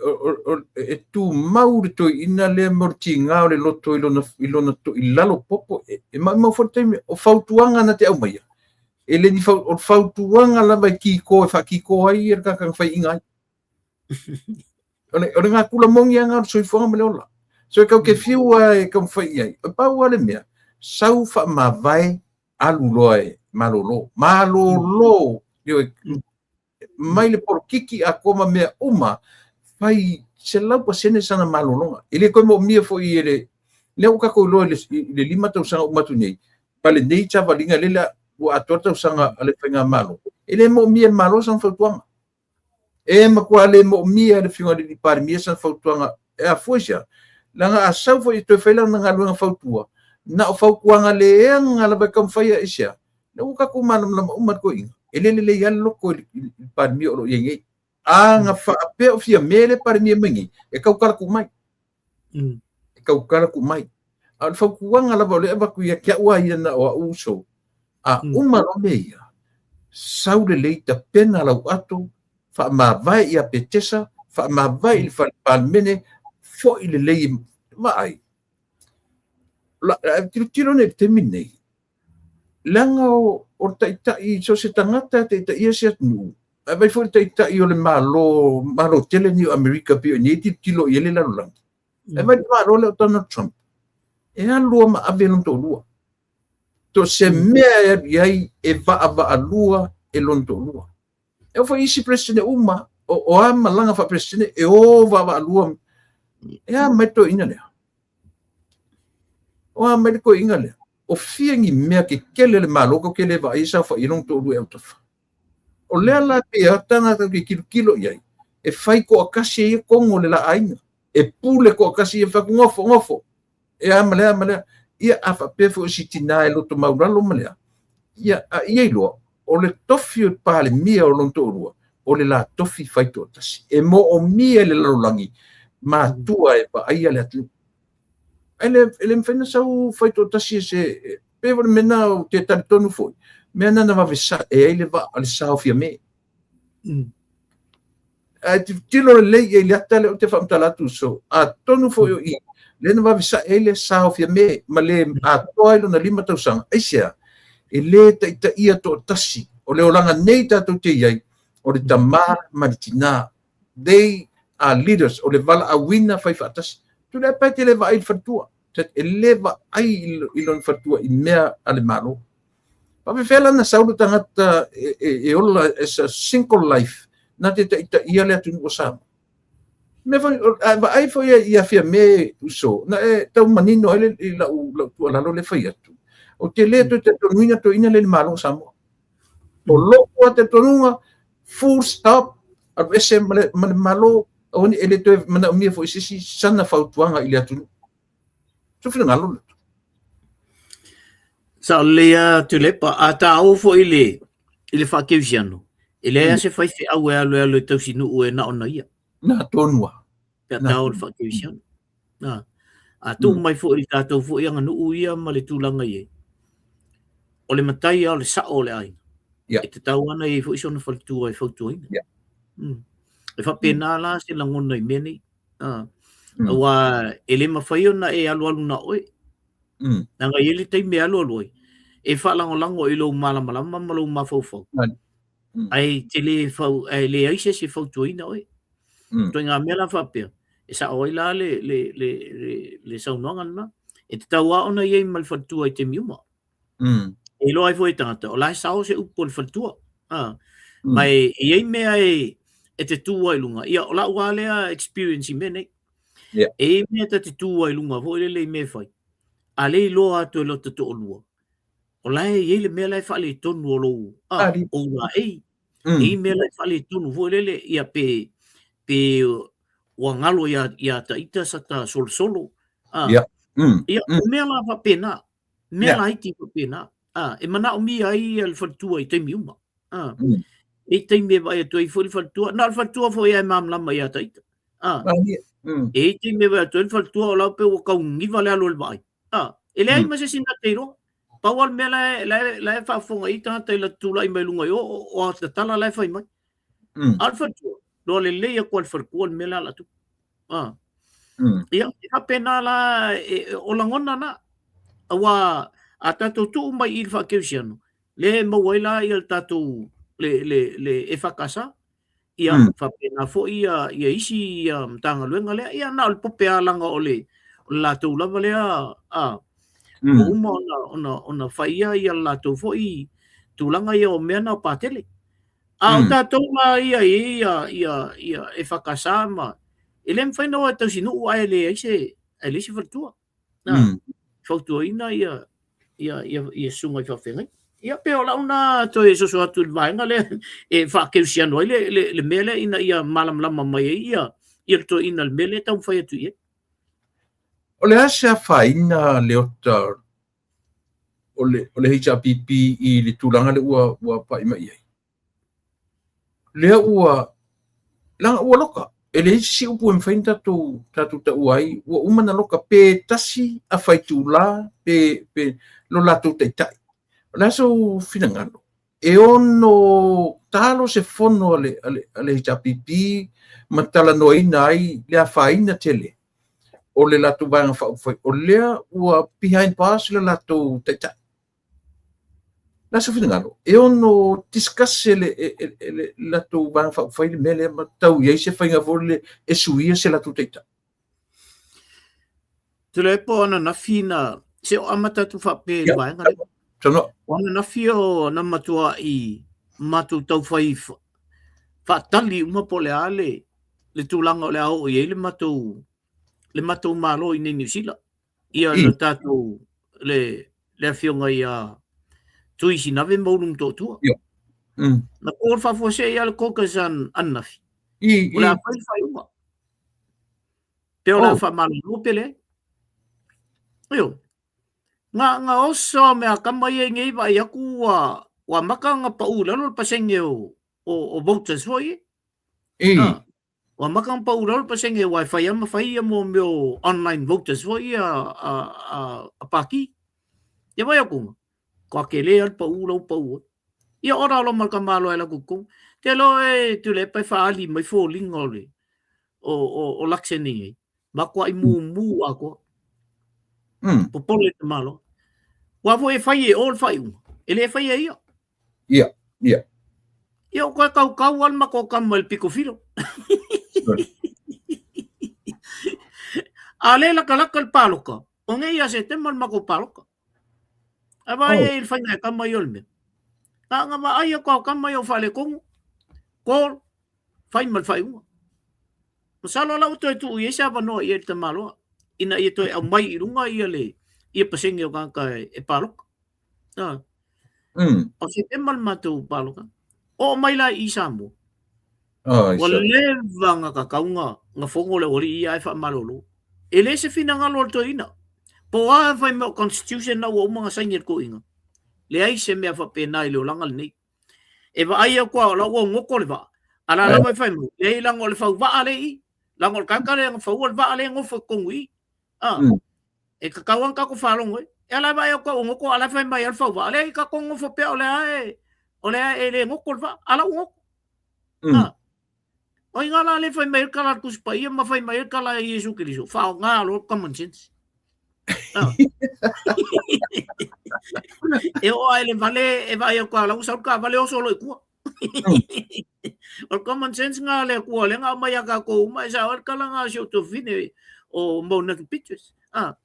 e tu mauri to ina le morti nga o le loto ilona to ilalo popo e mau forte o fautuanga na te au mai. E le ni fautuanga la vai ki ko e fa ki ko ai e ka fai inga. O nga kula mongi anga so i fonga me ola. So e ka ke fiu ai ka fai ai. Pa wale mea. Sau fa ma vai alu loe malolo. Yo mai le porkiki a koma mea uma fai se lau pa sene sana malolonga. Ele koe mo mia fo i ele leo kako loa le lima tau sanga umatu nei. Pale nei chava linga lela ua atua tau sanga ale whainga malo. Ele mo mia malo sang fautuanga. E makua le mo mia le whiunga li pare mia sang fautuanga. E a fuisia. Langa a sau fo i toi whailang na ngā luenga fautua. Na o faukuanga le eanga la bai kam whaia isia. Leo kako manam lama umat ko inga. Ele le ia loko par mi o yengi nga fa pe o fia mele par mi mengi e kau kala ku mai al fa ku wanga la vole ba ku ya kia wa ina o uso a uma lo meia sau le leita pena lau ato fa ma vai ia petesa fa ma vai il fa palmene fo il lei mai la tiro ne terminei langa o tai so se tangata te ia se nu vai fo tai o le malo tele ni America pio ni tilo ele la lang e vai malo le Donald Trump e a lua ma aveno to lua to se mea iai e va a lua e lonto lua e foi isi presidente uma o a malanga fa presidente e o va a lua e a meto ina le o a meto ina le o fiangi mea ke kele le maloko ke le va isa fa lonto lua e tofa o le ala pe atanga ke kilo iai e fai ko akasi e kongo le la aina e pule ko akasi e fa ngofo e a malea ia afa pefo sitina e loto mauralo malea ia ia ilo o le tofi o pale mia o lonto rua o le la tofi faito tasi e mo o mia le lolangi ma tua e pa ia le atu ele mfena sau faito tasi se pevo mena o te tonu foi mena na vavesa e ele va al sao fia me a tilo le ele atale o te famtalatu so a tonu foi o i lena va visa ele sao fia me male a toilo na lima tausanga aisia ele ta ia to tasi o le olanga nei tatu te iai o le tama maritina they are leaders o le vala awina fai fatasi tu le pete le va il fatua te eleva ai ilon fatua i mea ale malo pa me fela na saulo tangata e ola as a single life na te ta ia le atu o sama me vai foi ia fia me uso na tau manino ele la tu la le fai atu o te le te tonuina to ina le malo samo o lo te tonunga full stop a ese malo oni ele to mana mi foi sisi sana fautuanga ile atu so fina ngalo sa le tu le pa ata o fo ile fa keusiano ele se fai fe au le tau sinu o na ona ia na tonua pe tau fa keusiano na a tu mai fo i tatou fo ia nganu ia ma le tulanga ye o le matai o le sa o le ai e te tau ana i fo iso na faltu ai fautu ina e fa pena la se langona i meni wa ele mafai ona e alu na oi nanga ele tai me alu e fa lango i lo mala malo mafofo ai te le fau ai le ai se fautu ina oi to nga mela fa pe e sa oi la le saunanga na e te tau ona i mal fatu ai te miuma e lo ai foi tanta o la sa o se upo le fatu mai e me ai e te tu ai lunga ia o la wale experience mene e me te tu ai lunga vo le me fai ale lo ato lo te to lua o la e le me la fa le tonu lo o la e me la fa le tonu vo le ia pe wa ngalo ia ta ita sata solo ia me la va pena me la iti va pena e mana o mi ai al fatua i te miuma e te me vai to i fo le fatua na fatua fo ia mam la mai ata ita e te me vai to le fatua la pe o ka ngi vale alo le vai e le ai ma se sina te ro pa wal me la fa fo ngai ta te la tu la i mai lunga yo o ta tala la fa mai al fatua lo le ia kwal farkual me la tu ia ka pena la o langona na awa a tatou tu mai i fa keusiano le mawela i al tatou le e fakasa ia fa pena fo ia isi tanga luenga le ia na le pope alanga o le la tu lava le uma ona faia ia la tu fo i tulanga ia o mena patele a tatou mai ia e fakasa ma ele me fai no tau sinu ai le se fatua na fatua ina ia sunga fa fenga ia pe ola una to e so atu vai ngale e fa ke siano le mele ina ia malam lama mai ia to ina le mele tau fai atu ia o le asa faina le ota o le HRPP i le tulanga le ua pa ima ia le ua loka ele si upu em fainta tu ta uai o uma na loka pe tasi a faitula pe lo la tu tai La so finangalo. E ono talo se fono ale hitapipi matala noina ai le afaina tele. O le latu vanga whaufai. O lea ua behind bars le latu taita. La so finangalo. E ono discuss le latu vanga whaufai le mele matau iei se whainga vole e suia se latu taita. Tule po ana na fina se o amata tu whape vanga le. Tano. Wana na fio na matua I matu tau whai whaatali uma po le ale le tūlanga o le au iei le matu malo I New Zealand. Ia na tātou le awhionga ia tuisi nawe maulung tōtua. Na kōr whawhose ia le kokasan annafi. O le a whai uma. Peo la whamalo lupele. Io. Nga oso me a kamai e ngei vai aku wa maka nga pa ulalo pasenge o voters foi. Wa maka pa ulalo pasenge wifi ama fai mo meu online voters foi a paki. Ya vai aku. Ko akele al pa ulo pa u. Ya ora lo mal kamalo ela ku. Te lo e tu le pa faali mai fo lingole. O lakseni. Ma ko ai mu ako. Popole te malo. Wa vo e fai e all fai un. Ele e fai e ia. Ia. Ia o koe kau al mako kamal piko filo. Ale la kalakal paloka. O nge ia se temal mako paloka. Aba e il fai ngai kamai olme. Ta nga ma aia ko kamai o fale kongu. Kol. Fai mal fai un. Masalo la uto e tu i e saba no i e te malo. Ina i e toi au mai irunga i le. Ia pasenge o kanka e paloka. O se te malmatu paloka. O mai la I Samoa. O leva nga kakaunga nga fongo le ori ia e whamalolo. E le se fina ngalo to ina. Po a vai mo constitution na o mga saingir ko inga. Le ai se mea whapena I leo langal nei. E va ai kwa la o ngoko le va. Ala la vai fai mo. Le lango le fau va ale I. Lango kakale nga fau va ale ngofo kongui. E kakawang ka ko falong e ala vai ko ngoko ala fai mai alfa va ale ka ko ngofo pe ole ai le ngoko va ala ngoko o ingala le fai mai kala kus pa ia ma fai mai kala Yesu Kristo fa nga lo common sense e o ai le vale e vai ko ala usa ka vale o solo ku o common sense nga le ku le nga mai ka ko mai sa kala nga sho to fine o mo na pictures na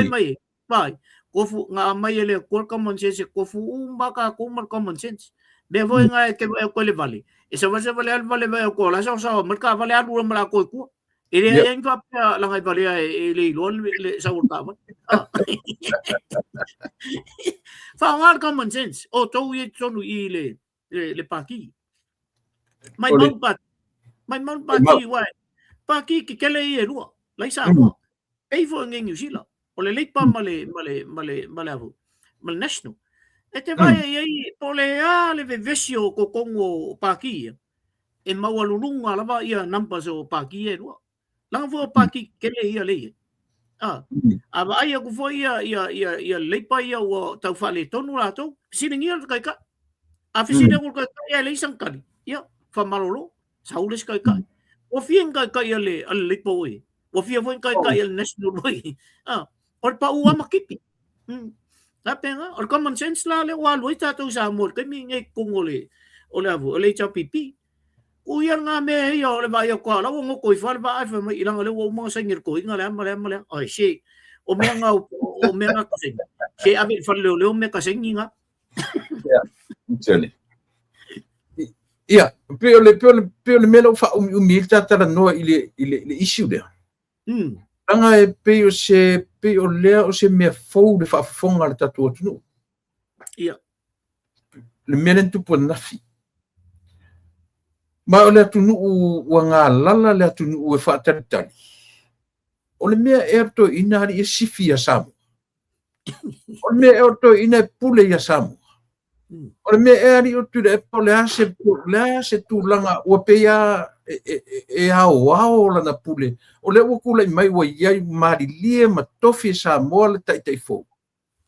mai vai kofu nga mai ele ko common sense kofu maka ko mar common sense be voi nga ke ko le vale e sa vale al vale ko la sa marka vale al mala ko ku ele yang ka la ngai vale e le lo le sa urta va fa nga common sense o to ye tonu I le paki mai mon paki wa paki ki kele e ru lai sa mo e vo ngi New Zealand o le leipa male avu mal national e te vai ai po le a le vesio ko kongo paki e mawalulunga lava ia numbers o paki e ru lang vo paki kele ia le ava ai ku vo ia leipa ia o tau fale tonu la to siningi kai ka a fisina ko kai ia le sankali ia fa malolo saules kai ka o fien kai ia le leipa oi o fia vo kai ia national oi or pa uwa makipi. Tapenga or common sense la le wa loita to sa mor ke mi ngai kongole ole avu ole cha pipi. Uya nga me yo le ba yo kwa la ngo ko fa ba fa mai ilang le wo mo sa ngir ko inga le male ai she o me nga ko se she abi fa le me ka se nginga. Tele. Pero le melo fa umilta tala no ile issue there. Anga e pe o lea o se mea fou le whaafonga le tatu atunu. Ia. Le mea len tupu nafi. Ma o le atunu ua ngā lala le atunu e whaataritari. O le mea e ato ina hari e sifi a Samoa. O le mea e ato ina e pule a Samoa. O le mea e ari o tu le po le ase tūlanga ua peia e ao lana pule. O le ua kula I mai wa iai marilie ma tofi Samoa le taitai fou.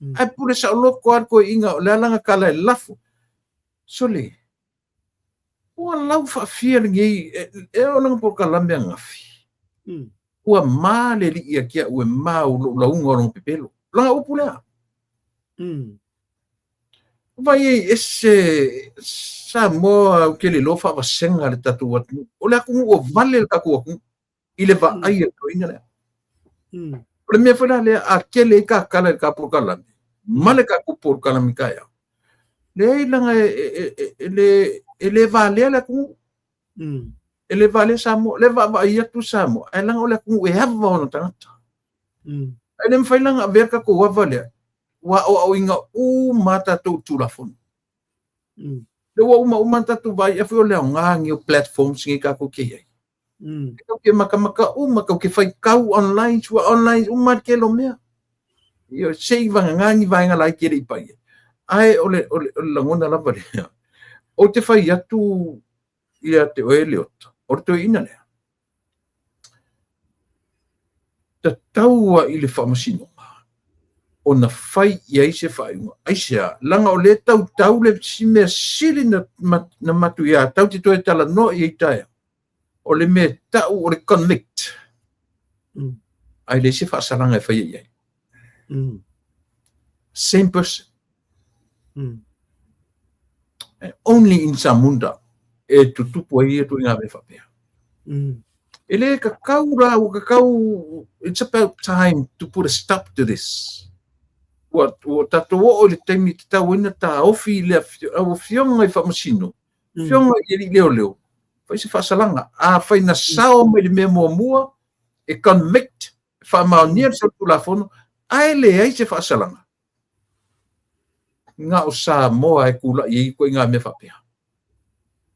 Ai pule sa loko ar ko inga o le alanga kala e lafo. Sole. Ua lau whaafia ngei e o langa po kalamea ngafi. Ua mā le li ia kia ue mā u launga o longa pepelo. Langa upu lea. Vai ese sa moa ke le lofa vasenga le tatu watu. O le aku o vale le kaku aku. I le va ai e toina lea. O le mea whena lea a ke le ka kala le ka por kalami. Male ka ku por kalami kaya. Le langa ele vale le aku. Ele vale samo. Le va ai atu samo. Ai langa o le aku e hava ono tangata. Ai le mwhailanga a verka ko wavale. Wa o inga u mata tu tulafon. Le wa uma tatu vai e foi le ngangi o platforms ngi ka ko ke. Ke maka maka ke fai kau online tua online uma ke lo mea. Yo sei vanga ngani vai nga lai ke ri pai. Ai ole langona la vale. O te fai atu ia te oeliota. O te ina lea. Ta taua i le whamasino. O na fai ia se fai unga. Aisea, langa o le tau le si mea sili na matu ia. Tau te toe tala no i taia. O le mea tau o le convict. Ai le se whaasalanga e fai iai. Same person. Only in Samunda. E tutupu ai e tu inga me whapea. Ele kakau ra o kakau. It's about time to put a stop to this. O tato o le taimi te tau ina ta ofi le o fionga i whamasino. Fionga i eri leo. Fai se whasalanga. A fai na sao mai le mea mua e convict whamaunia sa tulafono. Ai le ai se whasalanga. Ngā o sa moa e kula i koe ngā mea whapea.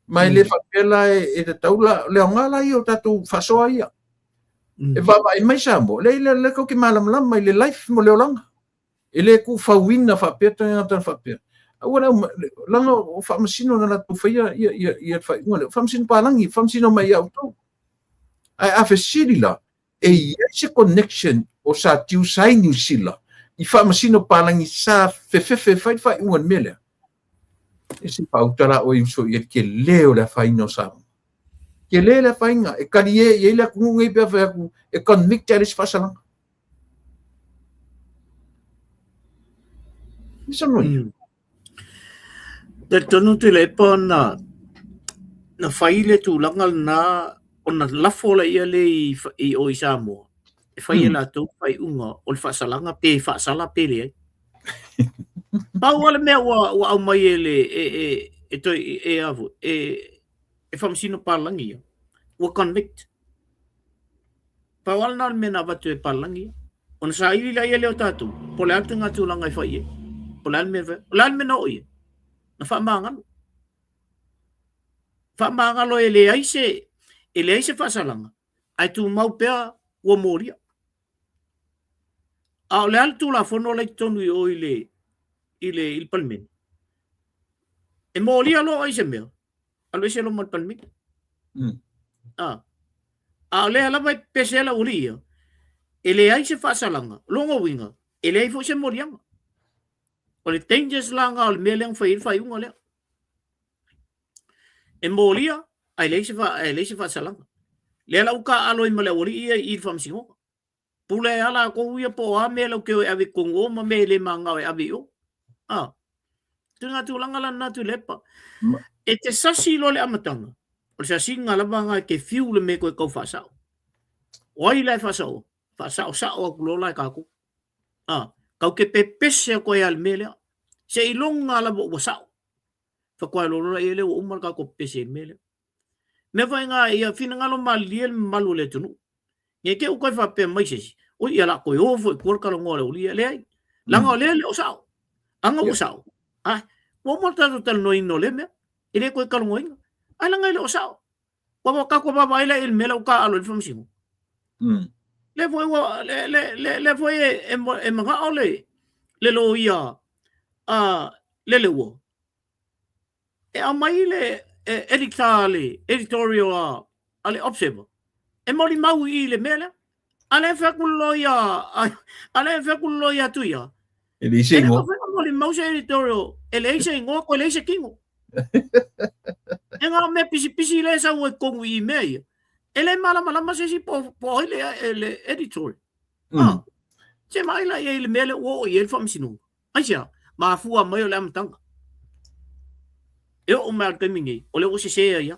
Mai le whapela e te taula leo ngala i o tato whasoa ia. E wapa i mai sa mo. Le kau ki malam mai le life mo leo langa. Ele ku fawina whapea tanga tan whapea. Awara langa o whamasino na la tu whaia ia whai. Whamasino palangi, whamasino mai au tau. Ai a whesirila e ia connection o sa tiu sai New Zealand. I whamasino palangi sa whewhewhe whai ungan melea. E si pautara o i uso i ke leo le whai no sa. Ke leo le whai nga. E kari e le kungu ngei pia whai aku. E convict aris whasalanga. Te tonu te lepa na whaile tu langal na o na lafola ia le i o i Samoa. E whaile la tu whai unga o le whasalanga pe whasala pele ai. Pau ala mea ua au mai e toi e avu e whamasino palangi ia. Ua convict. Pau ala na mea na watu e palangi ia. O na sa ili la ia leo tatu. Po le atu ngā tūlanga i whaie. O le alme na oia. Na whamangalo. Whamangalo e le aise whasalanga. Ai tu mau pea ua moria. A o le al tūla whono lai tonu i o i le palmeni. E moria lo aise mea. Alo ese lo mal palmeni. A o le alama e pesela uria. E le aise whasalanga. Longa winga. E le aifo se morianga. O le dangers langa o le mea leang whai unga lea. E molia, ai leise whasalanga. Lea lau ka alo i male ori ia i whamsingoka. Pule ala ko uia po a mea lau keo e awe kongo ma me le manga e awe o. Tunga tūlanga la natu lepa. E te sasi lo le amatanga. O le sasi ngalabanga ke fiu le me koe kau whasao. Wai lai whasao. Whasao sao a kulola e kako. Kau ke pepese a koe al melea. Se ilonga la bo sao. Whakoe lorora e leo umal ka ko pese melea. Me vai ngā ia whina ngalo maliel malu le tunu. Nge ke ukai whape maisesi. O ia la koe ofo e kuarkaro ngore ulia le ai. Langa o le o sao. Anga o sao. Wa mo tato tal no ino le mea. Ile koe karo ngoinga. Ai langa ile o sao. Wa kako baba ile il mela uka alo il famsingo. Le foi e mga ole le lo ia le wo e a mai le editorial ale observer e mori mau i le mele ale fa kullo ia tu ia Ele se ngo. Mo le mau se toro ele se ngo ko le se kingo. Enga me pisi le sa o kongu I me. Ele mala se si po ele editor. Se mai la ele mele o ele fam sinu. Asia ma fua mai le amtanga. Eu o mal caminho. Ole o se ya.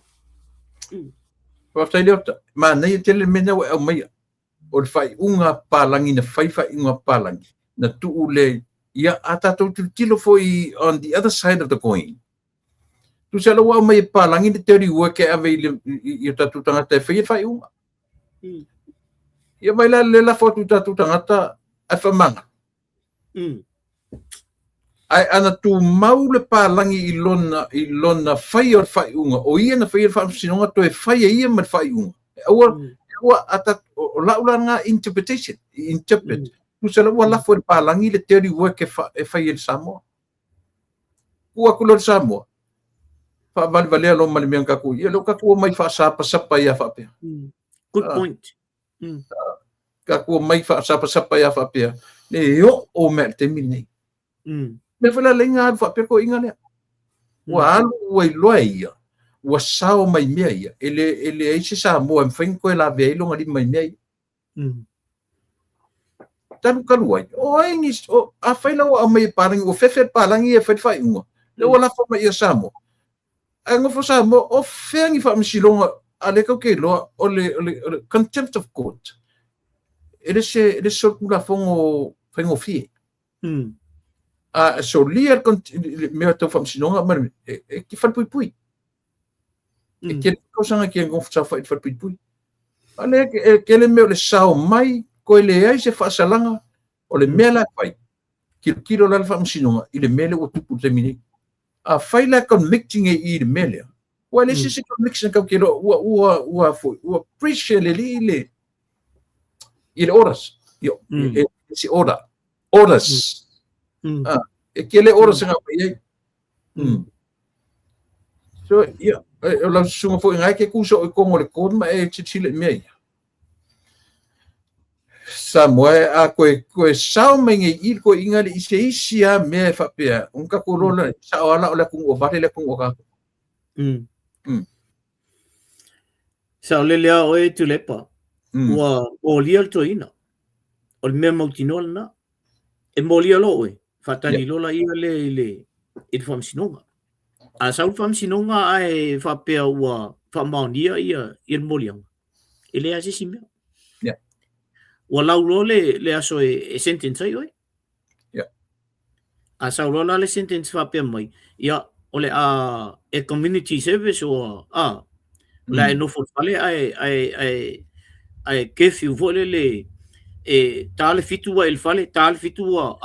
Waftai leo ma nei tele mena o mai o fai unga palangi na fai unga palangi na tu le ia ata to tilo foi on the other side of the coin. Tu se lo wa mai palangi de teri work ave ia tatu tangata fai unga. Ia mai la foto tatu tangata afa manga. Ai ana tu mau le palangi ilona fai or fai unga o ia na fai fa sinonga to fai ia ma fai unga o ata o la nga interpret tu se la wala for palangi le teri work e fai el samo o kulor samo fa vale lo mal men ka ku ia lo ka ku mai fa sapa ia fa pe good point ka ku mai fa sapa ia fa pe le yo o me te mini me fala lenga fa pe ko inga le wa alu loia wa sao mai mea ele ai se sa mo en fin ko la ve lo ngali mai mea tan kaluai o ingis o a faila o mai parangi o fefe parangi e fa unga le wala fa mai samo anga fa samo o fengi fa msilonga ale ko ke lo o le contempt of court ele so kula fongo fi so lia me to fam sinonga mar ki fa pui e ke cosa que ngom fa fa pui ale ke le me le sao mai ko le ai se fa salanga o le mela fai kilo la fam sinonga ile mele o tupu termine a fai la convicting e ile mele wa le se conviction ka ke lo o appreciate le ile horas yo si horas e ke le horas nga pai so yeah la suma foi ngai ke kuso ko mo le kon ma e chile me Samuel a ko sao mengi il ko inga le isia me fa pe un ka ko lola sa ala ola ku o vale le ku o ka sa le o e tu lepa wa o lial to ina o me mo tinol na e mo lial o e fa tani lola ia le il fam sinonga a sa fam sinonga ai fa pe wa fa maunia ia il moliang ele a si me wala le aso e sentence ai a sa lola le sentence fa pe mai ia ole a e community service o la no fale ai ke fiu vole le e tale fitu wa il fale tale fitu wa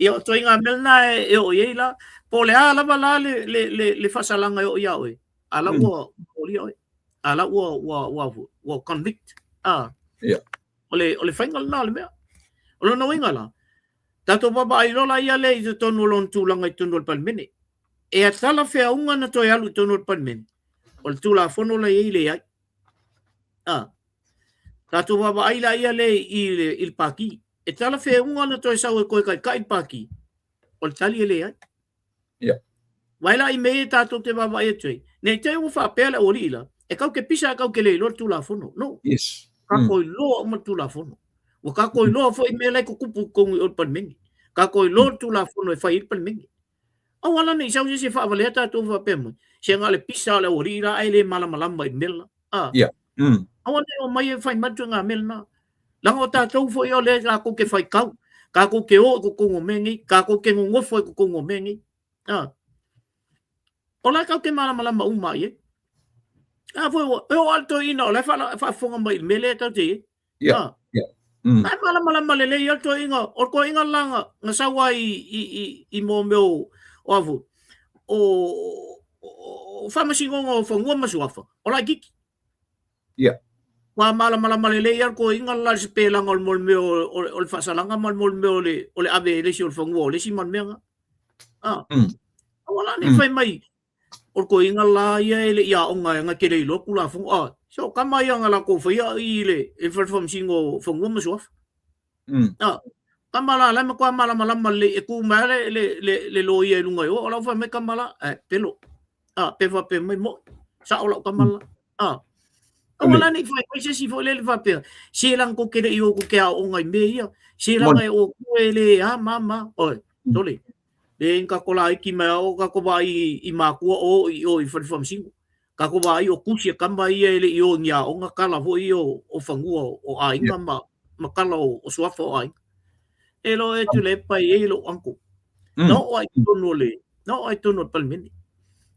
ia to inga melna e o yeila pole ala bala le fasalanga o ia oi ala wo oli oi ala wo convict ole fangal na le me ole no ingala tato baba ilola ia le i tonu lon tulanga i tonu palmene e atala fe unga na to yalu tonu palmene ol tula fono la ile ai tato baba ila ia le il paki e tala fe unga na to sa ko kai paki ol tali le ai waila i me tato te baba e tui nei te u fa pele o lila e kau ke pisa kau ke le lo tula fono no yes ka ko lo mo tula fono o ka ko lo fo i me le ko kupu ko ol palmene ka ko lo tula fono e fa il palmene o wala nei sa se fa vale tato fa pemo se ngale pisa le o lila ai le mala i mela awan o mai fai matu nga melna lango tatou fo yo le ka ko ke fai kau ka ko ke o ko ngomengi ka ko ke ngofo ko ngomengi ola ka ke mala uma ye fo o alto ino le fa fonga mai mele ta te ai mala le yo to inga o ko inga langa nga sawa i mo meu o avu o famasi ngo fo ngoma suafa ola giki wa mala le yar ko inga la spela ngol mol me o fa salanga mol me o le ave le si o fongo le si man menga wala ni fai mai o ko inga la ia ele ia o nga ke le lo kula fu so kama ia nga la ko fa ia ile e fa fam singo fu mo so kama la ma ko mala le e ku ma le lo ia lunga yo la fa me kama la pelo pe fa pe mo sa o la kama la wala ni fa si fo le fa pe si lang ko ke le yo ko ke o nga me ia si lang o ku ele mama tole le ka kola iki ma o ka ko vai I makua o I fa singo ka ko vai o kusi kamba ia ele o nya o nga kala ho o fangua o ainga ma kala o suafa o ainga elo e tu le pai elo anko no ai tono palmeni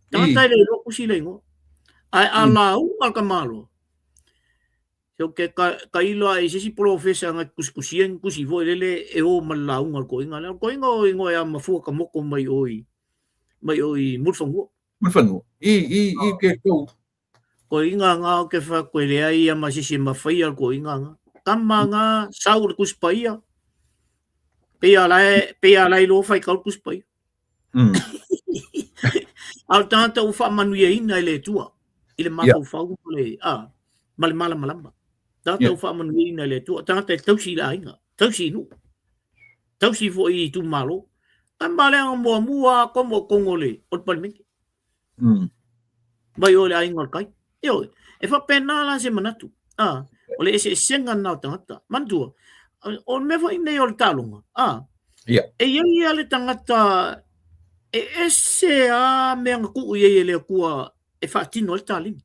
tata le lo kusi le ngo ai ala u al kamalo so ke ka ilo ai si profesa nga kuskusien kusi vo le e o malau ngal ko inga o ya mafu ka moko mai oi mulfangu I ke ko inga nga ke fa ko le ai ma si mafai al ko inga nga tamanga saur kuspaia pe ala lo fai kal kuspaia al tanta u fa manuia ina le tua ile ma ko fa le malama tata u fa manuia ina le tua tata tausi la inga tausi fo I tu malo tambale mo mua como congole o palmenti vai ole ai ngol kai yo e fa pena la se manatu ole ese senga na tangata mantua o me fa ine ol talunga e ia le tangata ese me ngaku ye le kua e fa tino ol talin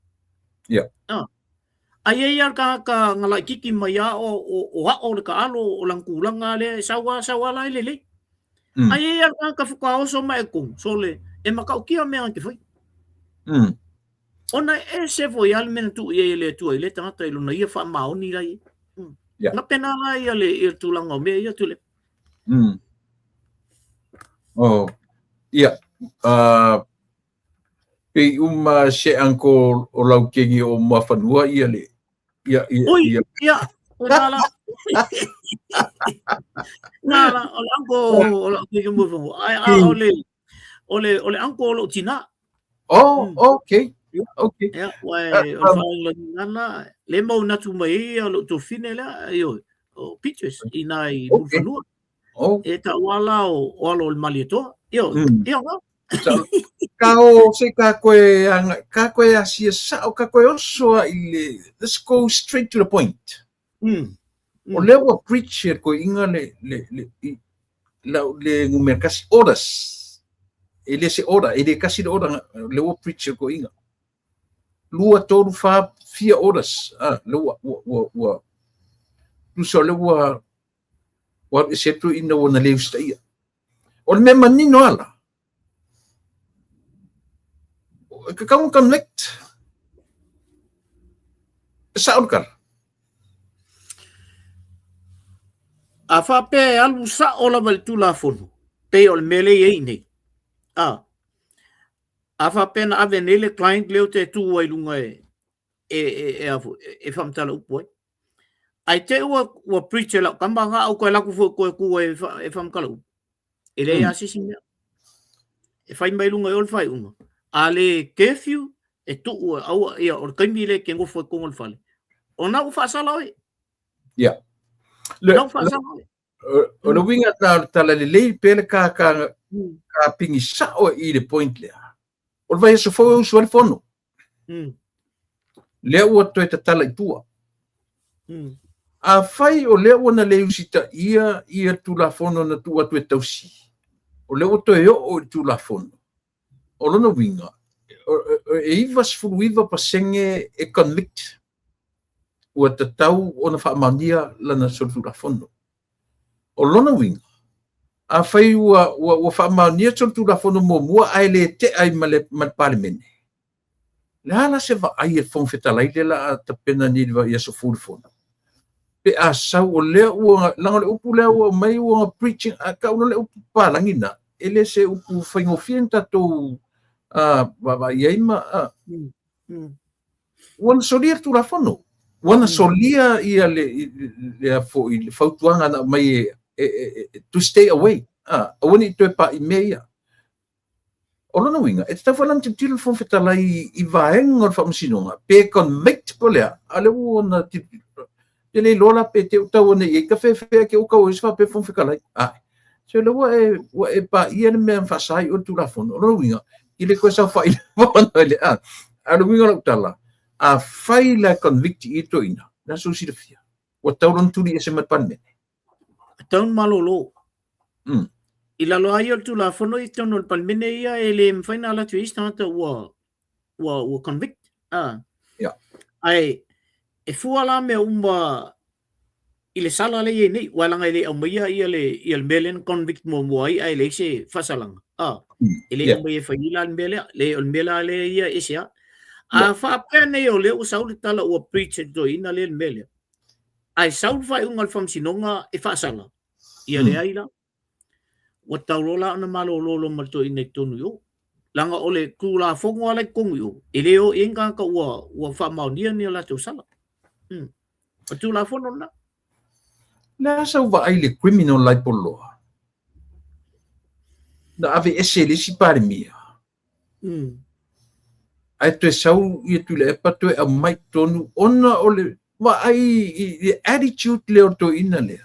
ai ia ka ngala kiki mai o le ka alo o langkulanga le sawa la le ai ia ka fuka o so mai kung so le e makau kia me ang ke foi ona ese foi al men tu ye le tu ile tangata ilo na ia fa maoni lai na pena la ia le tu langa me ia tu le pe uma se anko o lau kengi o mafanua ia le ia nala o anko o lau kengi mo ole anko o tina okay ya wai o nala le mo na tu mai o to fine la yo o pictures inai mafanua e ta wala o alo malieto yo Kao se ka koe asia sao ka koe osoa let's go straight to the point. O lewa preacher ko inga le ngumer kasi oras. Ele se ora, ele kasi ora lewa preacher ko inga. Lua toru fa 4 horas. Lewa tu so lewa wa setu ina wana leu stai. O me manino ala. Kamu connect saudkar afa pe alu sa ola val tu la fonu pe ol mele ye nei afa pe na avenele client leo te tu wai lunga e fam tala upo ai te wa preacher la kambanga au ko la ku e fam kala ele ya sisi e fai mai lunga ol fai unga ale curfew e tu au ia or kaimile ke ngo foi con ol fale ona u fa sala oi não fa sala o no winga tala le pele ka pingi sa o I le point le o vai so foi o sual fono le o to te tala tua a fai o le ona le usita ia tu la fono na tua tu tausi o le o to o tu la fono o lona winga e ivas fuluiva pasenge e convict o te tau ona fa mania lana soltura fondo o lona winga a fai wa fa mania soltura fondo mo ai le te ai male parliament la se va ai e fon fetalai la ta pena ni va ia so fondo pe a sa o le o langa le upule o mai o preaching a ka o le upalangina ele se upu faingo fienta to baba yaima wana solia tu la fono wana solia ia le fo il fautuanga na mai to stay away wani to pa imeia o lona winga e ta falan titila fo fetala I vaenga o whamasinonga pe convict po lea ale uona te le lola pe te utau ne e ka whewhea ke uka o iswa pe fo fekalai so le wa e pa ia le mea whasai o tula fono o lona winga I le koe sa whai le ale winga la utala a whai la convict I to ina na so si le fia o tauron tuli e se matpane taun malolo I lalo ai o tula fono I taun o palmene ia e le mwhaina ala tu istanta wa convict. Ai, e fuala me umba I le sala le nei, walanga le amaya ia le melen convict mo ai ai le se fasalanga. Ele umba e faila le mela le ia isia. A fa pene o le o sauli tala o preach do ina le mele. Ai saul fai ungal fam sinonga e fasala. Ia le aila. Wa taulola na malolo malto ina tonu yo. Langa ole kula fongo ala kongu yo. Ele o inga ka wa fa maunia ni la tu sala. Tu la fono na. La sa va ai le criminal lai polo. Na ave ese le si pare mia. Ai tu sau I tu le pa tu a mai tonu ona ole va ai the attitude le to ina le.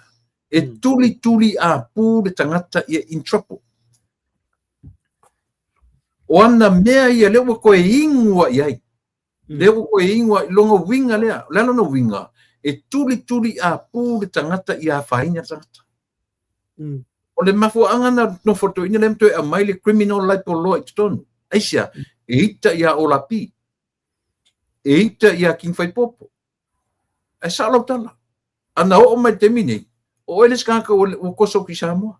E tuli a pu le tangata ia in trouble. Ona mea ia le ko ingwa iai. Le ko ingwa longa winga le. La no winga. E tuli a pu le tangata ia faina tangata. O le mafu angana no foto ina le mto a mai le criminal life law exton. Aisia e ita ia olapi. E ita ia king fai popo. Ai salo tala. Ana o mai temine. O eles kaka o koso ki Samoa.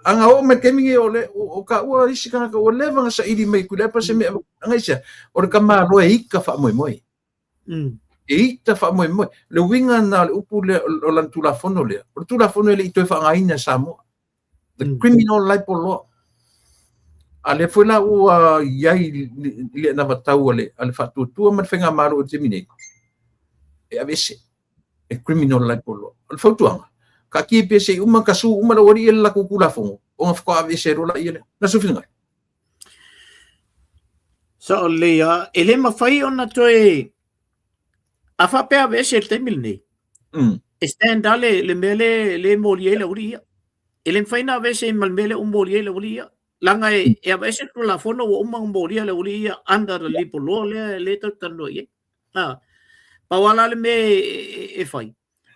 Anga o mai temine o ka ua isi kaka o levanga sa ili mai kule pa se me angaisia. O ka ma roe ika fa moi. E ita fa moi. Le winga na le upu le o lan tula fono le. O tula fono le ito fa ngaina Samoa. The criminal life law. Ale foi la ua iai le na vatau ale fatu tua ma fenga maro o temine. E avese. E criminal life law. Al fautuanga. Ka ki pe se uma kasu uma la ori la kukula fongo. O nga fko avese rola ile. Na sufinga. So le ele mafai ona toe a fa pe avese te milne. Stand dale le mele le molie le ori. Ele faina avese mal mele molie le ori. Langa e avese tu la fono o molie le ori under the lipo le tano ye. Pawala le me e fai.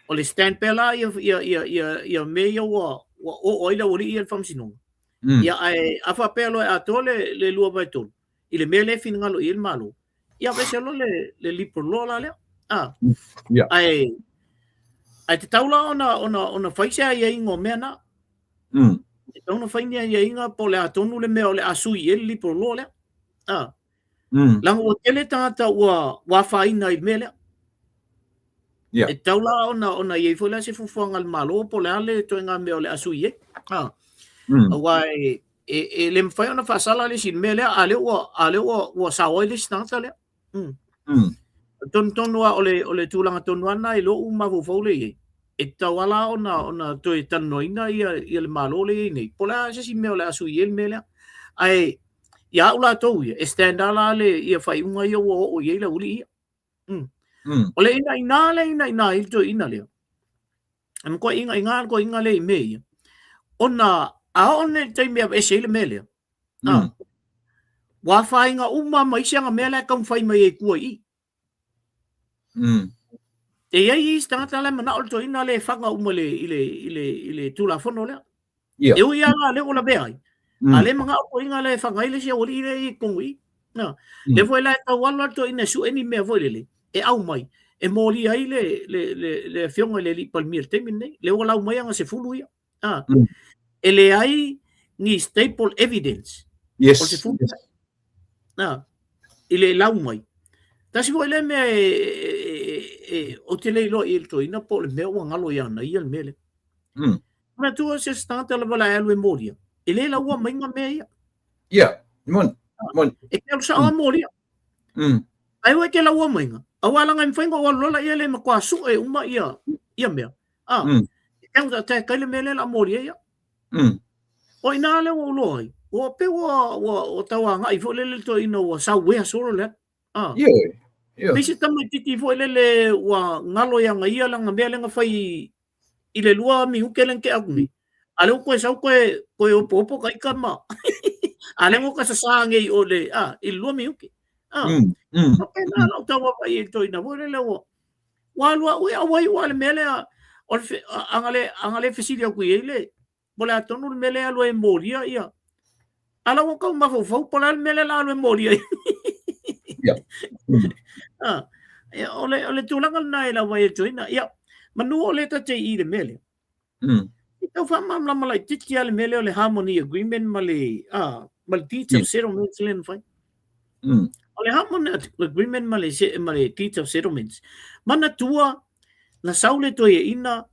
O le stand pela ia me ia o ila ori ia famsinong. Ia ai afa pelo a tole le lua vai tol. Ile me le fin ngalo il malo. Ia vese lo le lipo la le. Ai te taula ona faisa ia ingo mena. Ona faina ia inga po le atonu le me o le asui il lipo le. Langa o tele tata wa faina I mele. E taula ona ye fola se fufuanga al malo po le ale to nga me o le asui e. Wai e le mfai ona fasala le sin mele ale o sawa le stanta le. Ton wa ole tulanga ton wana I lo uma vo le. E tawala ona to e tanoina ia le malo le nei. Pola se sin me o le asui el mele. Ai ya ula to e stand ala le ia fai unga ia o ye le uli. Ole ina ito ina leo. Am ko inga le me. Ona a one te me ese le mele. Wa fainga uma mai sia mele kam fai mai e kui. E ai stata le mana o to ina le fanga uma le ile tula fono le. E u ia le ola be ai. Ale manga o inga le fanga ile sia oli le kongui. Le foi la ta wala to ina su eni me foi le. E au mai e moli ai le fionga le li palmir temine le ola mai anga se fulu ia ele ai ni staple evidence yes ile lau mai tasi foi le me o tele lo il to ina po le me o ngalo ia na ia mele na tu se stanta le bala ele moli ele la wa mai me ia mon e ke sa moli ai wa ke la wa mai awala ngai mfainga wa lola ia le makwa su e uma ia mea e ta kai le mele la mori ia o ina le o loi o pe o tawa nga I fo le to ina wa sa we so le Ia. me se tama titi fo le wa ngalo ya nga ia langa me langa fai I le lua mi ukelen ke agni ale ko sa ko o popo kai kama ale mo ka sa nge o le I lua mi uke pe na lo tawa pa I to ina fo le wo wa lua we awai wa le mele o angale fisilia ku ile bola tonu mele alo e moria ia ala wo ka ma fo pola mele la alo e moria Ia. ole tulanga na ila wa e toina ia manu ole ta te I le mele Ito fa mam la malai titi ale mele ole harmony agreement male teach of settlements len fai ole harmony agreement male teach of settlements mana tua na saule to e ina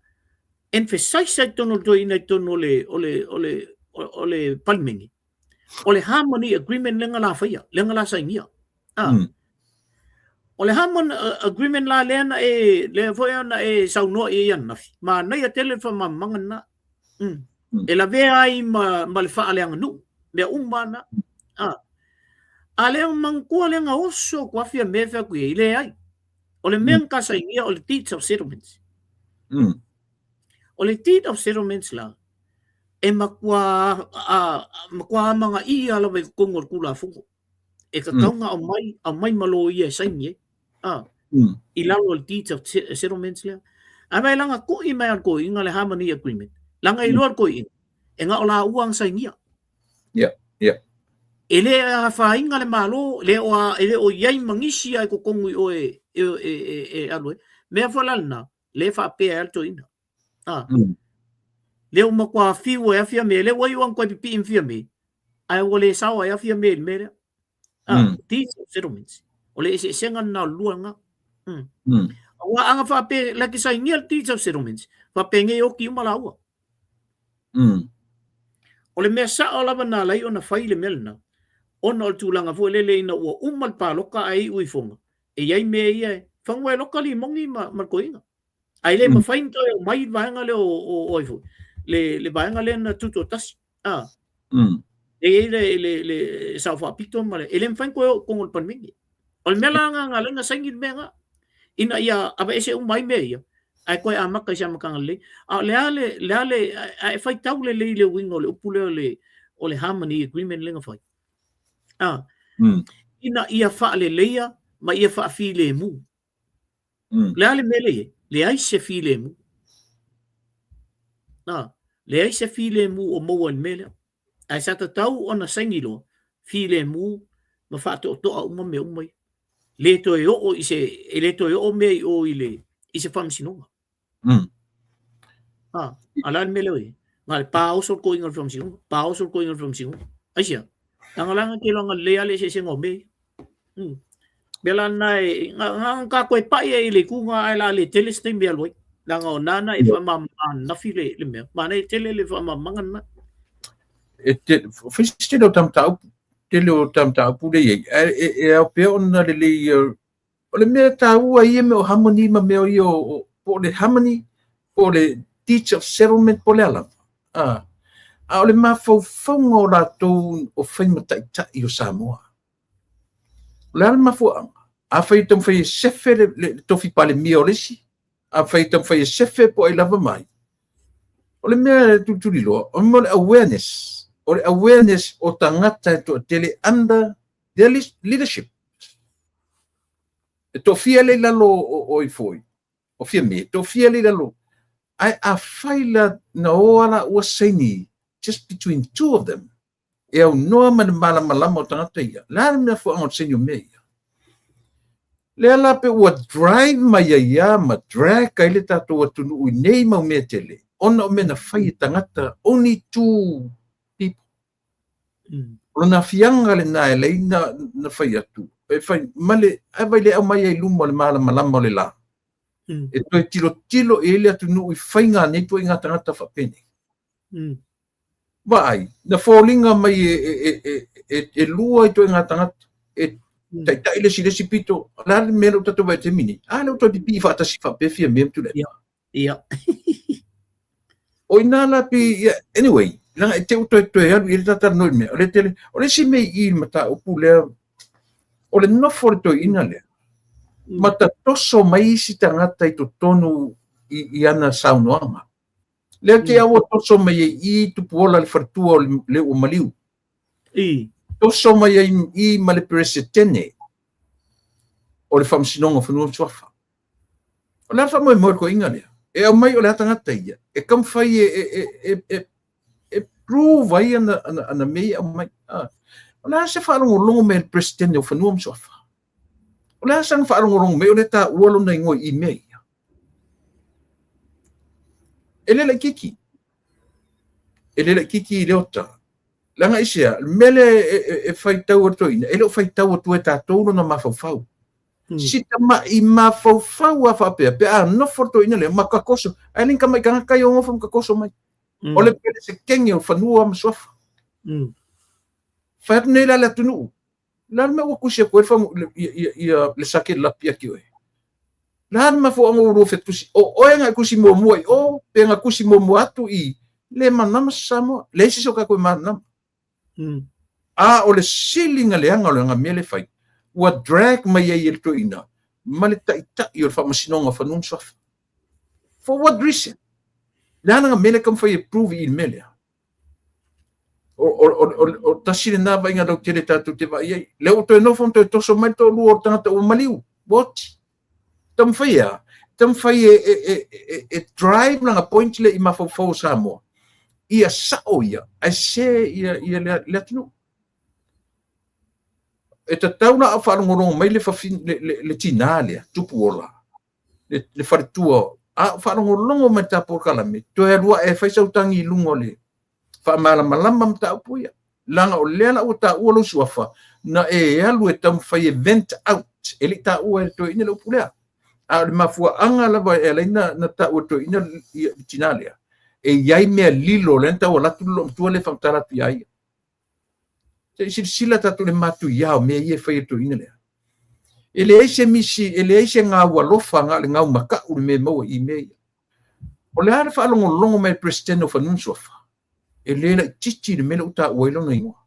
emphasize tono to ina tono ole palmengi ole harmony agreement lenga la faia lenga la saingia ole harmony agreement la lena le foia na sauno yan na ma na ya telephone mamanga e la vea I ma le fa ale anu me umana ale mangku ale nga oso kwa fia mefa ku ile ai ole men ka saingia ole teach of settlements ole teach of settlements la e makua mga I ala vai kongor kula fuko e ka kaunga au mai malo ia saingia I lalo ole teach of settlements la a mai langa ko I mai ko inga le harmony agreement langa I luar ko I e nga ola uang saingia ele fa inga le malo le o yai mangisi ai ko kongu o alo me falana le fa pe alto ina le o makwa fiu e afia me le wai uang ko pipi in fia me ai wole sawa e afia me these settlements ole se senga na luanga wa anga fa pe la ki saingia these settlements fa pe nge o ki malawa ole me sa ola bana lai ona faile melna ona o tulanga fu lele ina o umal pa loka ai ui fonga e yai me ia fangwe loka li mongi ma koinga ai le ma fain to mai vaanga le o fu le vaanga le na tuto tas le sa fa pito male ele fain ko con el panmingi ol melanga ngala sangit menga ina ia aba ese mai me ia ai ko ama ka siya makangale le ai fai taule le wingo le upule ole harmony agreement lenga fai ina ia fa le leia ma ia fa fi le mu le mele le ai se fi le mu le ai se fi le mu o mo mele ai sa tau ona sangilo fi le mu ma fa to uma me umai le to o ise le to o me o ile ise fam sinonga ala mele ngal pauso ko ingal from sinonga asia Nangalangan kilo nga leale se ngombe. Bela nai ngang ka ko pa ye ile ku nga ala le telestim beloi. Lango nana ifa mam na file le me. Mana tele le fa mam mangan na. Fistelo tam tau pu le e pe on na le ole me tau ai me o harmony ma me o po le harmony po le teach of settlement po le ala. Ole ma fo fongo la to o fai mata o Samoa. Le ma fo a fai tam fai sefe le to fi pale mi olisi. A fai tam fai sefe po I lava mai. Ole me tu lo o mo awareness. Ole awareness o tangata to tele under their leadership. To fia le lalo o foi. O fia me to fia le lalo. Ai a fai la na oala o saini. Just between two of them. E au noa mana malama o tangata ia. Lana mea fo angon senyo mea ia. Lea la pe ua drive mai ia ma drag kai le tato wa tunu ui nei mau mea tele. Ona o mena fai tangata only two people. Ona fianga le na ele na fai atu. E fai male ai le au mai ai lumo le malama o le la. E toi tilo e le atu nu ui fai ngā nei tu inga tangata fa pene. Vai, na fallinga mai e lua I to ngata tai le si pito la me lo tato vai termini lo to pipi fa ta si fa pe fia mem tu le ia o ina la pi anyway Langa e te uto alu i le tata noi mea. O le si mei i mata upu lea. O le nofo le toi ina lea. Mata toso mai si tangata i to tonu i ana saunoanga. Lea ke awa toso mai i tupuola le fartua le o maliu. Toso mai i ma le presetene. O le whamsinonga whanua tuafa. O le alfa mo ko inga lea. E au mai o le atangata ia. E kam fai e prove ai ana mei au mai. O le asa whaarongolongo me le presetene o whanua tuafa. O le asa whaarongolongo me o le ta ualo na ingoi i mei. E le kiki. E le kiki i leota. Langa isia, mele e whai tau atoina. E leo whai tau atu e tātou na mawhauwhau. Sita ma i mawhauwhau a whapea. Pea no forto ina leo, ma kakoso. Ai linka mai kanga kai o ngofa kakoso mai. O le pele se kenge o whanua am swafa. Whai atu nei la le atunu. La me o kusia koe whamu le sake lapia ki oe. La ma fo ango uro fetusi. O enga kusi mo muai. O penga kusi mo muatu i. Le manama samo. Le si soka koe manama. O le silinga leanga o le nga mele fai. Ua drag mai ai el to ina. Ma le taita i o le whamasinonga whanun swafa. For what reason? Le ana nga mele kam fai approve i mele. O tasire na vai nga lau tere tatu te vai ai. Le o to e nofon to e toso mai to lu o tangata o maliu. What? Tam fai e drive nga point le i mafau Samoa. Ia sao ia. Ai se ia le atinu. E ta tauna a whaarongorong mai le tina lea, tupu ola. Le wharitua. A whaarongorong mai ta porkalame. To e rua e whaisautangi i lungo le. Whaamalamalama mta upuia. Langa o leala o ta ualo suafa. Na e alu e tam whai event out. E li ta ua e to ina le upulea. A le mafua anga lava e leina na ta ua to ina tina lea. E iai mea lilo lenta o latu lo mtua le whamtaratu iai. Sila tatu le matu iao mea ie whai to ina lea. E le eise misi, e le eise ngā walofa ngā le ngau maka uri me maua i mea. O le hara whaalongo mai presidente o whanunsofa. E le la titi le mele uta uailo na ingoa.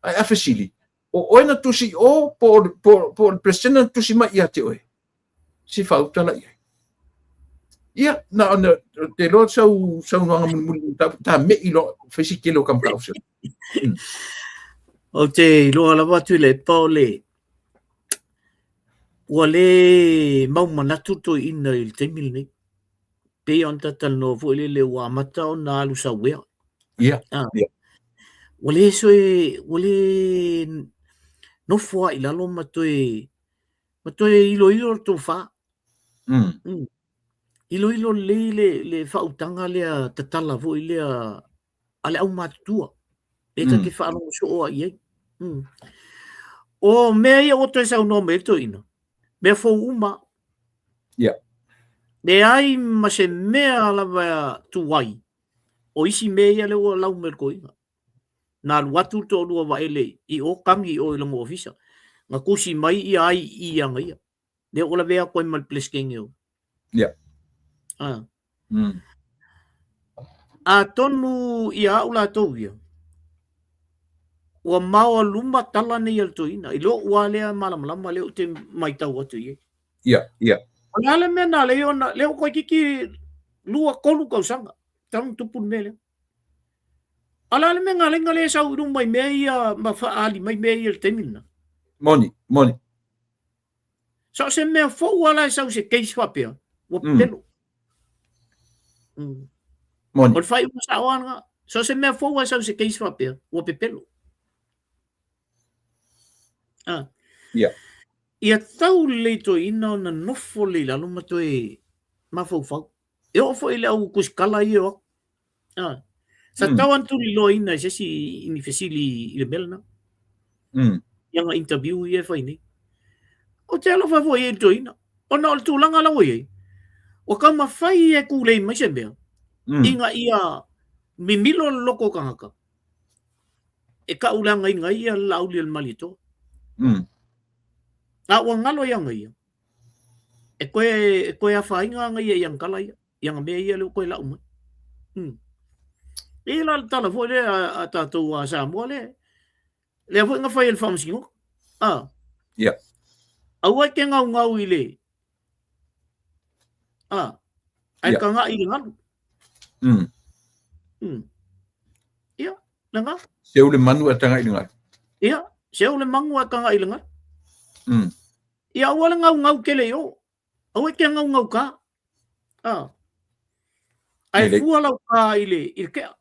Ai awhesili. O oina tusi o po le presidente tusi mai ia te oe. Si whautala ia. Ia, na te loa sau noanga muni ta me ilo whesikele o kam kausa. O te loa la watu le paole. Ua le maumanatu to ina il teimil nei. Pe on tatal no fo le ua mata o na alu sa wea. Ia. Ua le soe, ua le no foa i lalo matoe ilo to fa. Ilo le whautanga lea tatala fo i lea ale au matua. E ka ke whaano so o ai. O mea ia o toi sau no me to ina. Mea fo uma. Ia. Me ai ma se mea lava tu wai. O isi mea ia le o lau merko inga. Nā luatu to lua waele i o kangi o ilango ofisa. Ngā kusi mai i ai i anga ia. Ne o la vea koe mal pleskengi o. Ia. A tonu i a ula tau ia. Ua maua luma tala nei al toina. I lo ua lea malamalama leo te maitau atu ia. Ia. Ngale mena leo koe kiki lua kolu kausanga. Tang tupun mele. Alale me ngale sau irum mai mea ia mafaali mai mea ia temina. Moni. Sao se mea fo wala sau se case wapea. Wa pelo. Moni. O fai mo sa wana. Sao se mea fo wala sau se case wapea. Wa pelo. Ia. Ia tau leito ina na nofo le lalo matoe mafau. E o fo ile au kuskala i o. Sa tawan tu lo ina se si ini fesili ile belna. Yang interview ia fai ni. O te alo fa fo e to ina. O na tu langa la we. O ka ma fai e ku le mai se bea. Inga ia mimilo loko kangaka. E ka ulanga inga ia lauli al malito. A o ngalo yang ia. E koe a whainga nga ia yang kala ia. Yang mea ia leo koe lau mai. E la tala fo le a tātou a Samoa le fo nga whai el whamsingo. Ia. Aua ke ngau i le. Ai Ia. ka ngā i le ngalu. Ia, le ngā. Seu le manu a tanga i le ngalu. Ia, seu le mangu a ka ngā i le ngalu. Ia, aua le ngau ke le o. Aua ke ngau ka. Ai fua lau ka i le kea.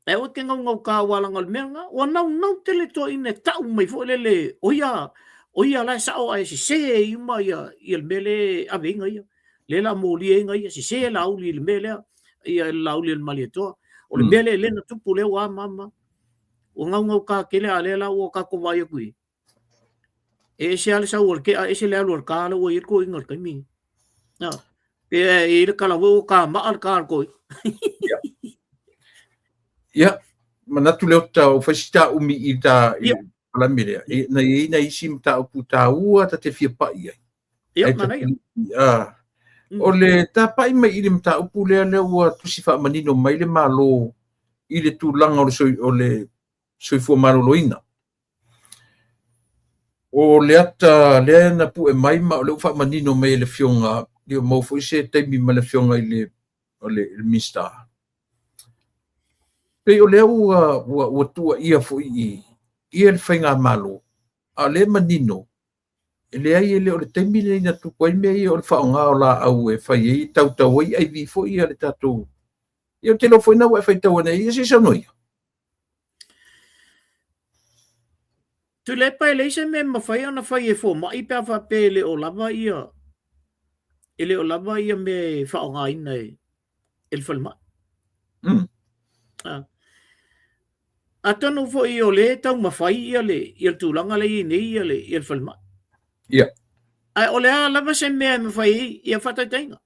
E o ke ngau ka walanga le mea ngā. Wa nau te le to ine tau mai fo le oia lai sao ai se i ma ia le mele a venga ia. Le la moli e ngai se la uli le mele ia la uli le mali toa. O le mele le na tupu le wa mama. O ngau ka ke le ale la o ka ko vai kui. E se ale sa o ke e se le alu ka le o ir ko ingar kai mi. E ir kala wo ka ma al ka ko. Ia, manatu leo tau whaisita umi i ta la mirea. Na isi mta upu ta ua ta te fia pai ai. Ia, mana ia. O le ta pai mai i le mta upu lea lea ua tusi wha manino mai le malo i le tūlanga o le soifua maroloina. O le ata lea na pu e mai ma o le ufa manino mai le fionga leo maufo i se taimi ma le fionga i le mista. Pei o lea ua tua ia fo i le whainga malo. A le manino. E le ai le o le taimi le ina tupu ai mea i o le whaonga o la au e whai ei tau ai ai vi fo i le tatou. I o te lo whaina wa e whai tau ana i se sa noia. Tu le pai le se me ma whai ana whai e fo ma i pia wha pe le o lava ia. E le o lava ia me whaonga ina e le whalma. A tonu fo i o le tau mawhai ia le tūlanga le i nei ia le whalma. Ia. Ai o le a lava se mea mawhai ia whatai tainga.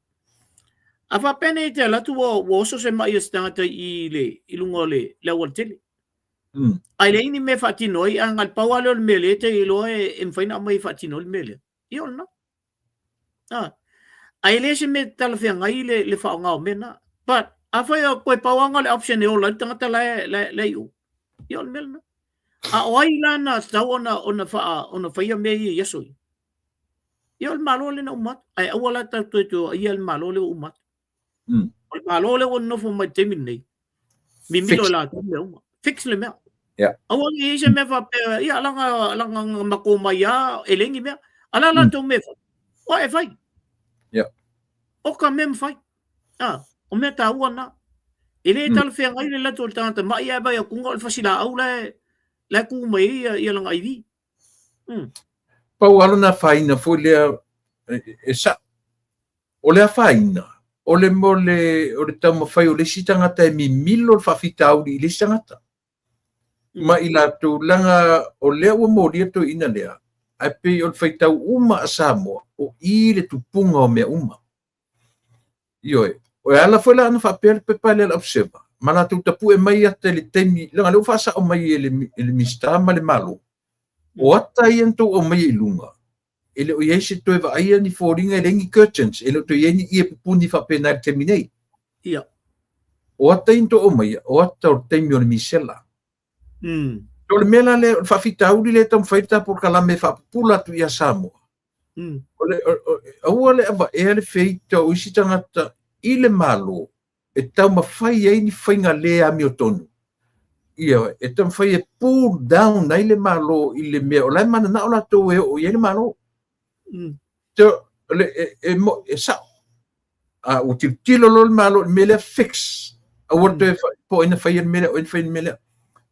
A wha pene i te alatu o oso se mai a stangata i lunga le awal tele. Ai le ini me whatinoi a ngal paua leo le mele te i loa e mwhaina mai whatinoi le mele. I ona. Ai le se me talawhia ngai le whaonga o mena. But a whai a koe pauanga le option e o lai tangata le iu. I ona mele na. A oai lana tau ona whaia mea i yasoi. I ona malo le na umat. Ai awala tau tuetu i ona malo le umat. O le malo le o nofo mai te minei. Mi milo la te mea uma. Fix le mea. Awang i se mea whapea. Ia alanga mako mai a elengi mea. Alala tau mea wha. O e whai. O ka mea mwhai. O mea ta ua na. E le tala whea ngai le lato le tangata. Mai e bai a kunga o le whasila au le ku mai i alanga i vi. Pau alana whaina fo lea e sa. O lea whaina. O le tau mawhai o le si tangata e mi milo le whawhita auri i le si tangata. Ma i la tūlanga o lea ua mōria to ina lea. Ai pe o le whaitau uma a Samoa o i le tupunga o mea uma. Ioe. O e ala whaila ana whapea le pepa le observa. Ma la tū tapu e mai ata le teimi. Langa leo whasa o mai e le mista ma le malo. O ata i anto o mai e lunga. Ele o iei se toe wa aia ni fōringa e rengi curtains. Ele o toe iei ni ia pupuni whapena le temi nei. Ia. O ata into o mai, o ata o teimi o le misela. O le mela le whawhita auri le tam whaita por kalame whapupula tu ia Samoa. Aua le ava ea le feita o isi tangata i le malo e tau mawhai ei ni whainga le ami o tonu. Ia, e tam whai e pull down na i le malo i le mea. O lai mana na o la tau e o i le malo. E sao. O tilo lo le malo me le fix. A wata po ina whai mele o ina whai mele.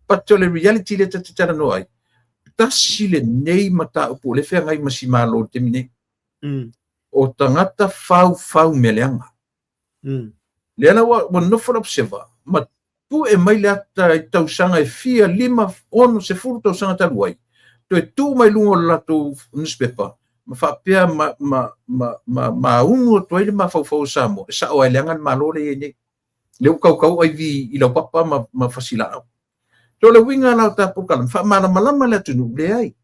But le reality le tatara no ai. Tasi le nei mata upo le whea ngai masi malo te mine. O tangata whau meleanga. Le ana wa nofo observa. Ma tu e mai le ata i tausanga e fia lima ono se furu tausanga taluai. To e tu mai lungo lato newspaper. Ma whapea ma ungo to ele ma whau Samoa. Sa o ai leangan malo le ene. Leu kau ai vi i lau papa ma fasila au. To le winga lau tapu kalam. Wha malama le atunu le ai.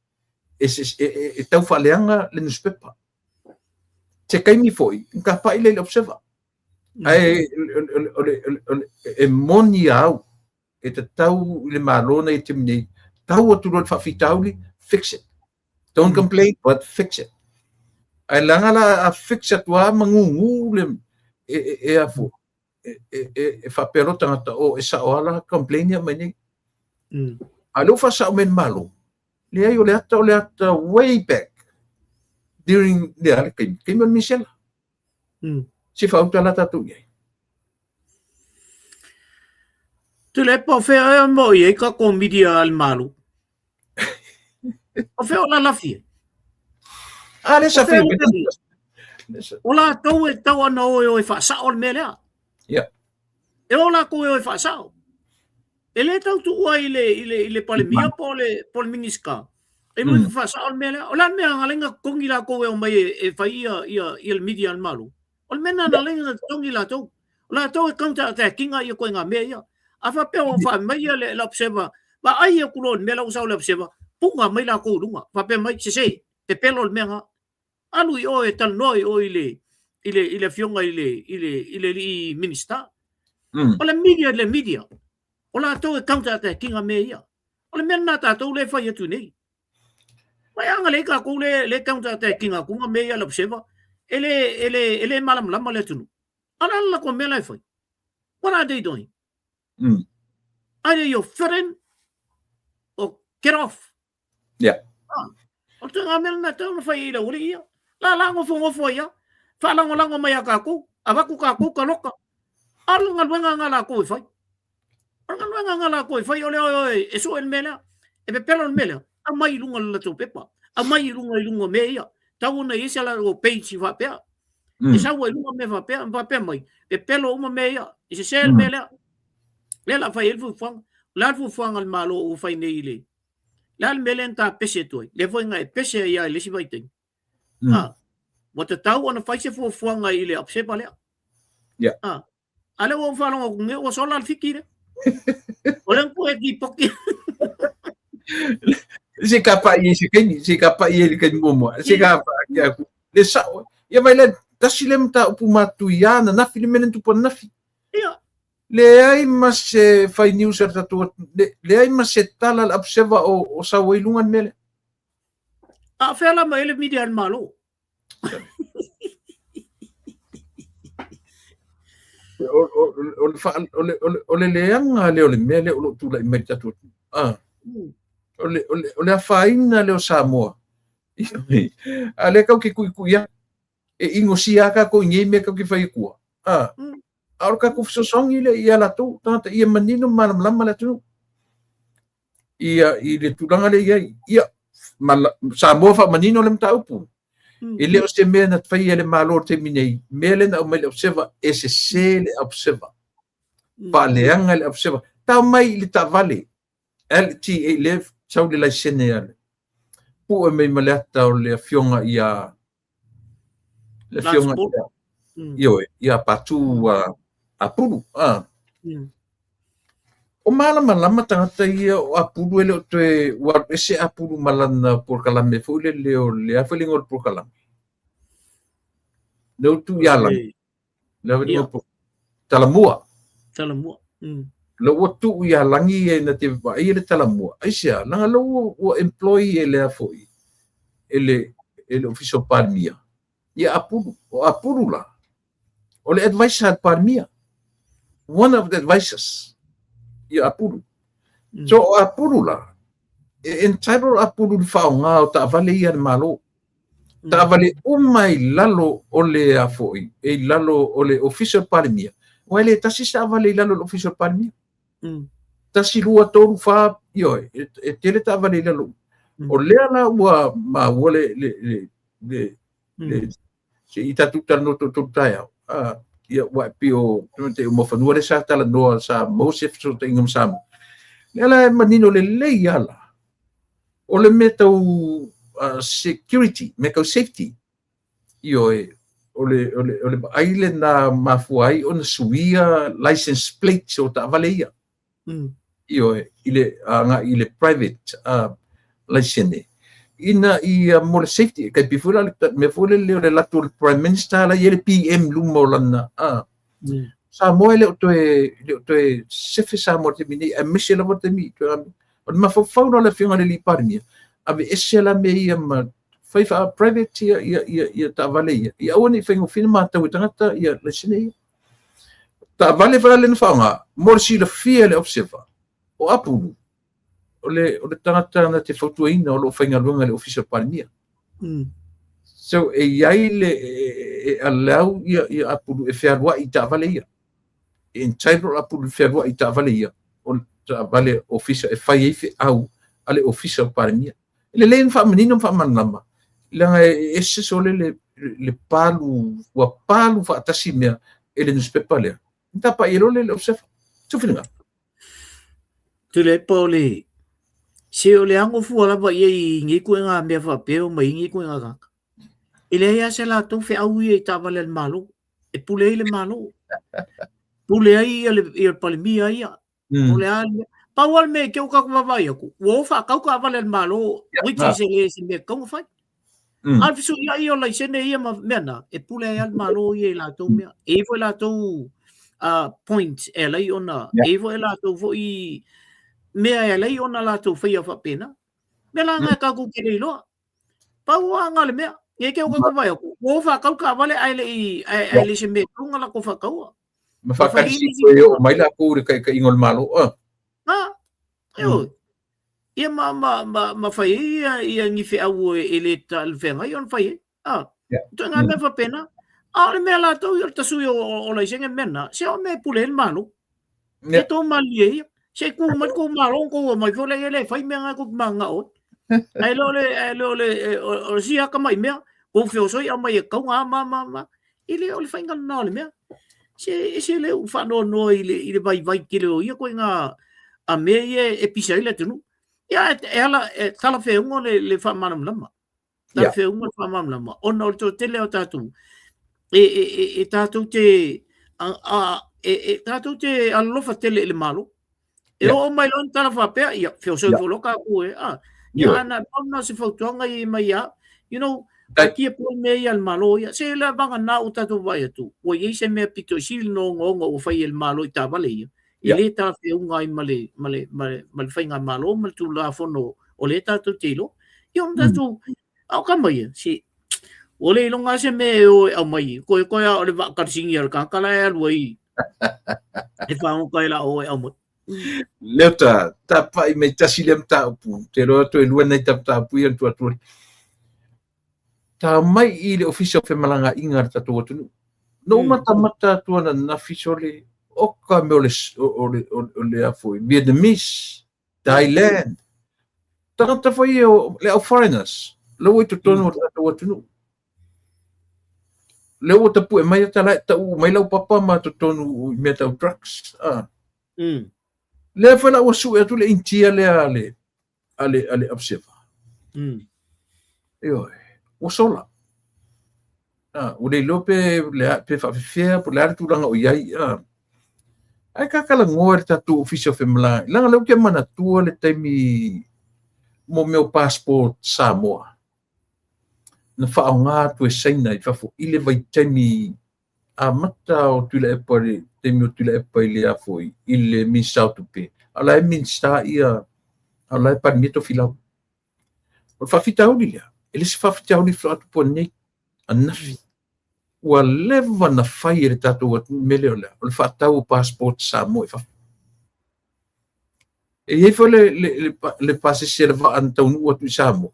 E tau whaleanga le newspaper. Te kaimi foi. Nka pai le observa. Ai e moni au. e te tau le malona e te minei tau atu lo whawhitauli, fix it. Don't complain, but fix it. Ai langa la a fix it wa mangungu le e afu e whapero tangata o e sa o ala complain ya mani. Alo fa sa men malo. Le ai o le ata way back during the hurricane. Kimon Michel. Si fa uta la tatu ye. Tu le pa fe mo ye ka ko media al malo. O fe ola la fie. Ale sa fi. Ola tau e tau ana o e fa sa o melea. Yeah. E ola ko e fa sa. Ele tau tu ua ile pale mia pole miniska. E mo fa sa o melea. Ola me ngalenga kongi la ko e mai e fa ia il media al malo. Ol mena na lenga kongi la tau. Ola tau e counter attacking ia ko nga me ia. Afa pe o fa mai le observa. Ba ai e kulon me la usa le observa. Punga mai la ko lunga. Fa pe mai se pe pelo menga. Anu i o e tal noi o ile fionga ile i minista. Ole media. Ola to e counter attacking a me ia. Ole mena ta to le fa ia tu nei. Mai anga le ka ko le counter attacking a ku me ia le observa. Ele malam lama le tunu. Ala la ko me la fa. What are they doing? Either you're fitting or get off. Yeah. O te ngamel na tau na fai ila uri ia. La lango fo ia. Fa lango mai ka ku. Abaku ka ku ka loka. Alu ngal ngala ku fai. Ngal ngala ku fai ole e so el mela. E pe pelo el mela. A mai lunga la tu pepa. A mai lunga me ia. Tau na isa la o page fa pe. E sa wa lunga me fa pe mai. E pelo uma me ia. E se el mela. Le la fai el fu fang. La fu fang al malo o fai nei le. Lal melen ta pese toi. Le foi nga pese ia le si vai ten. Wa te tau ana fai se fu fuanga i le apse pa le. Yeah. Ale o fa longa nge o sola al fikire. O len ko e ki poki. Si kapa i le ken momo. Si kapa ya ku. Le sa ya mai le tasilem ta upuma tu ya na na filimenen tu pon nafi. Ia. Le ai mas fai news er tatu le ai mas tala observa o sa wailungan mele. A fela mai le media malo. Ole leanga le mele o tu la mai tatu. Ole a faina le o Samoa. Ale kau ki kuia. E ingo siaka ko ngai me kau ki fai kua. Aur ka ku sosongi le ia la tu tata ia manino malam lama la tu ia ile tulanga le ia Samoa fa manino lem tau pu ile o se me na fai ele malo te minei mele na me observa ese le observa pa le anga le observa ta mai le ta vale LT le sau le la sene pu me malata o le fionga ia le fionga ia patu apuru o malama tangata ia o apuru ele o te wa ese apuru malana por kalame fo le afelingo por kalame no tu yala le talamua lo tu ya langi e na te va ile talamua aisia langa lo o employee ele afoi ele official palmia ia apuru la o le advisor palmia one of the advisors ia apuru so apuru la entitled apuru faunga o ta vale ia malo ta vale umai lalo o le afoi e lalo o le official palmia o ele tasi sa vale lalo official palmia tasi lua toru fa io e tele ta vale lalo o le ala wa ma wole le se ita tuta no to taia ia wa pio te mo fa nuore sa tala no sa mosef so te ngam sam ela manino le ala o le meto security meto safety io o le island na mafuai on suia license plate so ta valeia io ile private license ina more safety kai pifula me fole le latu prime minister la yele PM lumo lana Samoa le to e sefe Samoa te mini e mese la te mi to o ma fo no le finga le parmia ave esse la me ia ma fai fa private ia ta vale ia oni finga fina ma ta tangata ia le sine ta vale vale le fanga morsi le fia le observa o apu o le tangata na te fotuina o lo finga lunga le official parmia so e iai le alau ia apu e ferwa i ta vale ia in title apu ferwa i ta vale ia o ta vale official e fai e au ale official parmia le len fa menino fa manama langa esse sole le palu wa palu fa tasimia ele newspaper le nta pa ilo le observa tu finga tu le pole se o le ango fu ala ba ye ngi ku nga me fa pe o mai ngi ku nga ka ile ya se la tu fe au ye ta vale el malo e pule le malo pule ai le palmia ia pule ai pawal me ke o ka va vai ku wo fa ka ka vale el malo which is se me ko fa al fisu ia io la sene ia ma mena e pule ai al malo ia la tu me e foi la tu point e la ona e foi la tu foi me e la ona la tu foi fa pena me la nga ka ku ke lo pa wa nga le me e ke o ka vai ku wo fa ka vale ai le se me ku nga la ko fa ka wa ma fa ka si ko mai la ku ka ingol malo eu ia ma fai ia ngi fe au ele tal venga ion fai tu nga me fa pena le me la to yo tasu o la senga mena se o me pule el malo e to malie se ku ma ku malo ko mai fo le fai me nga ku manga o ai lo le o si ka mai me ko fe so ia mai ka nga ma ile o le fai nga no le me se le u fa no ile vai kilo ia ko nga a me e pisa ile tunu ia ela tala fe ungo le fa manam lama tala fe ungo fa manam lama ona to tele o tatu e tatu te tatu te alofa tele le malo e o mai lon tala fa pe ia fe so volo ka ku ia ana ona se fotonga i mai ya you know aqui po me al malo ia se la vanga na o tatu vai tu o ye se me pito sil no ngongo o fai el malo i ta vale ia ele ta fe unga i male fainga malo mal tu la fono o le ta tu tilo i on ta tu au ka mai si o le longa se me o au mai ko o le va ka singi al ka kala al wai e fa un ka la o au mo leta ta pa i me tasilem ta pu te ro to e luana ta pu i tu atu ta mai i le official fe malanga inga ta tu no mata tu na fisole o ka me o le afoi Vietnamese Thailand tangata foi le au foreigners lo i to tono tu le o tapu e mai ta u mai lau papa ma to tonu me ta drugs le fa la o su e tu le intia ale observa io o sola o le lope le pe fa fia por la tu langa o yai ai ka kala ngor ta tu official femla langa le ke mana tu le taimi mo meu passport Samoa na fa nga tu saina i fa fo ile vai taimi a mata o tu le pare taimi o tu le pa ile a foi ile mi sa tu pe ala min sta ia ala pa mi to fila o fa fita o dia ele se fa fita o ni fla tu pone anafi wa leva na fire tatu wat melhor o fa tau passport Samoa fa e foi le passe serva antau nu tu Samoa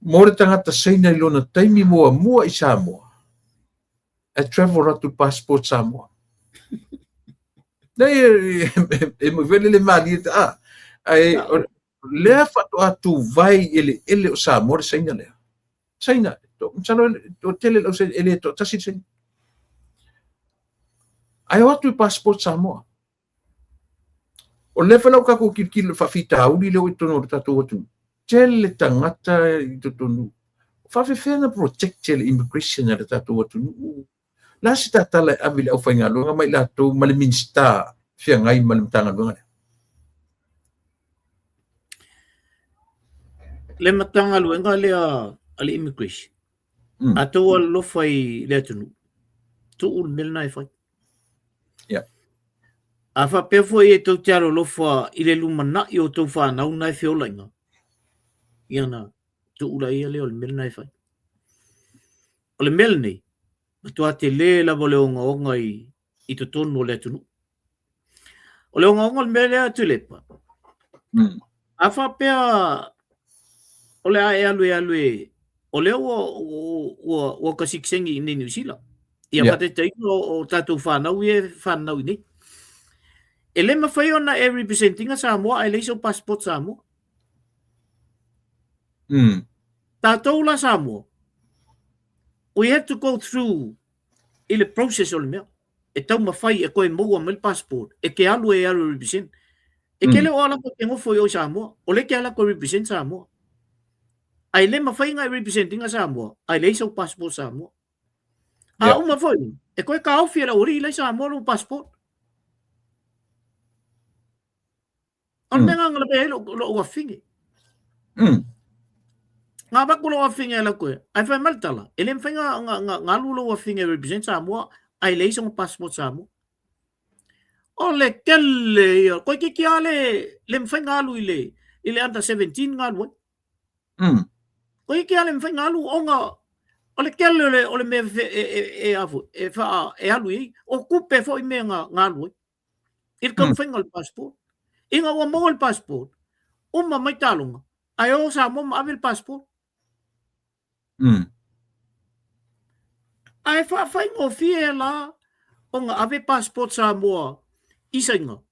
more tangata saina i lona taimi mua i Samoa e travel ratu passport Samoa dai e mo vele le mali ai le fa tu vai ele o Samoa saina le saina to tele lo se ele to tasi ai o tu passport Samoa o le fa ka ko kil fa fita u le o tono tatu tu tele tangata i to tonu fa fe na protect le immigration na tatu tu la sita tala avile au fainga lo mai la to mal minsta fia ngai mal tanga lo le matanga lo nga le immigration ato lo fai le tunu tu'ul melna e fai. Yeah. A whapea foi e tau te aro lofa i le lumana i o tau whanau nai whiolainga. Iana, tu'ula ia leo le melna e fai. O le mel nei, matua te le la le onga i to tonu o le atunu. O le onga le mele atu lepa. A whapea o le ae alue o leo o kasiksengi i New Zealand. Ia whatetei o tātou whanau e whanau i nei. E le mawhai ona e representinga Samoa, e leiso passport Samoa. Tātou la Samoa. We have to go through i le process o le mea. E tau mawhai e koe moua mel passport. E ke alu represent. E ke leo ala ko ke ngofo i o Samoa. O le ke ala ko represent Samoa. Ai le mawhai ngai representinga Samoa. Ai leiso passport Samoa. A uma foi. E koe ka awhi era ori le Samoa lo passport. On menga ngala pe lo ua fingi. Nga bako lo ua fingi ala koe. Ai fai maltala. E le mwhai nga lu lo ua fingi represent Samoa. Ai leiso passport Samoa. O le kele. Koe ki ale le mwhai nga alu i le under 17 nga alu. Koe ki ale mwhai nga alu o nga o le kele o le me e alu i. O kupe fo i me nga alu. Il ka mwhai nga le passport. Inga ua mo le passport. Uma mai talunga. Ai o Samoa ma ave le passport. Ai whai ngō fie la o nga ave passport Samoa isa inga.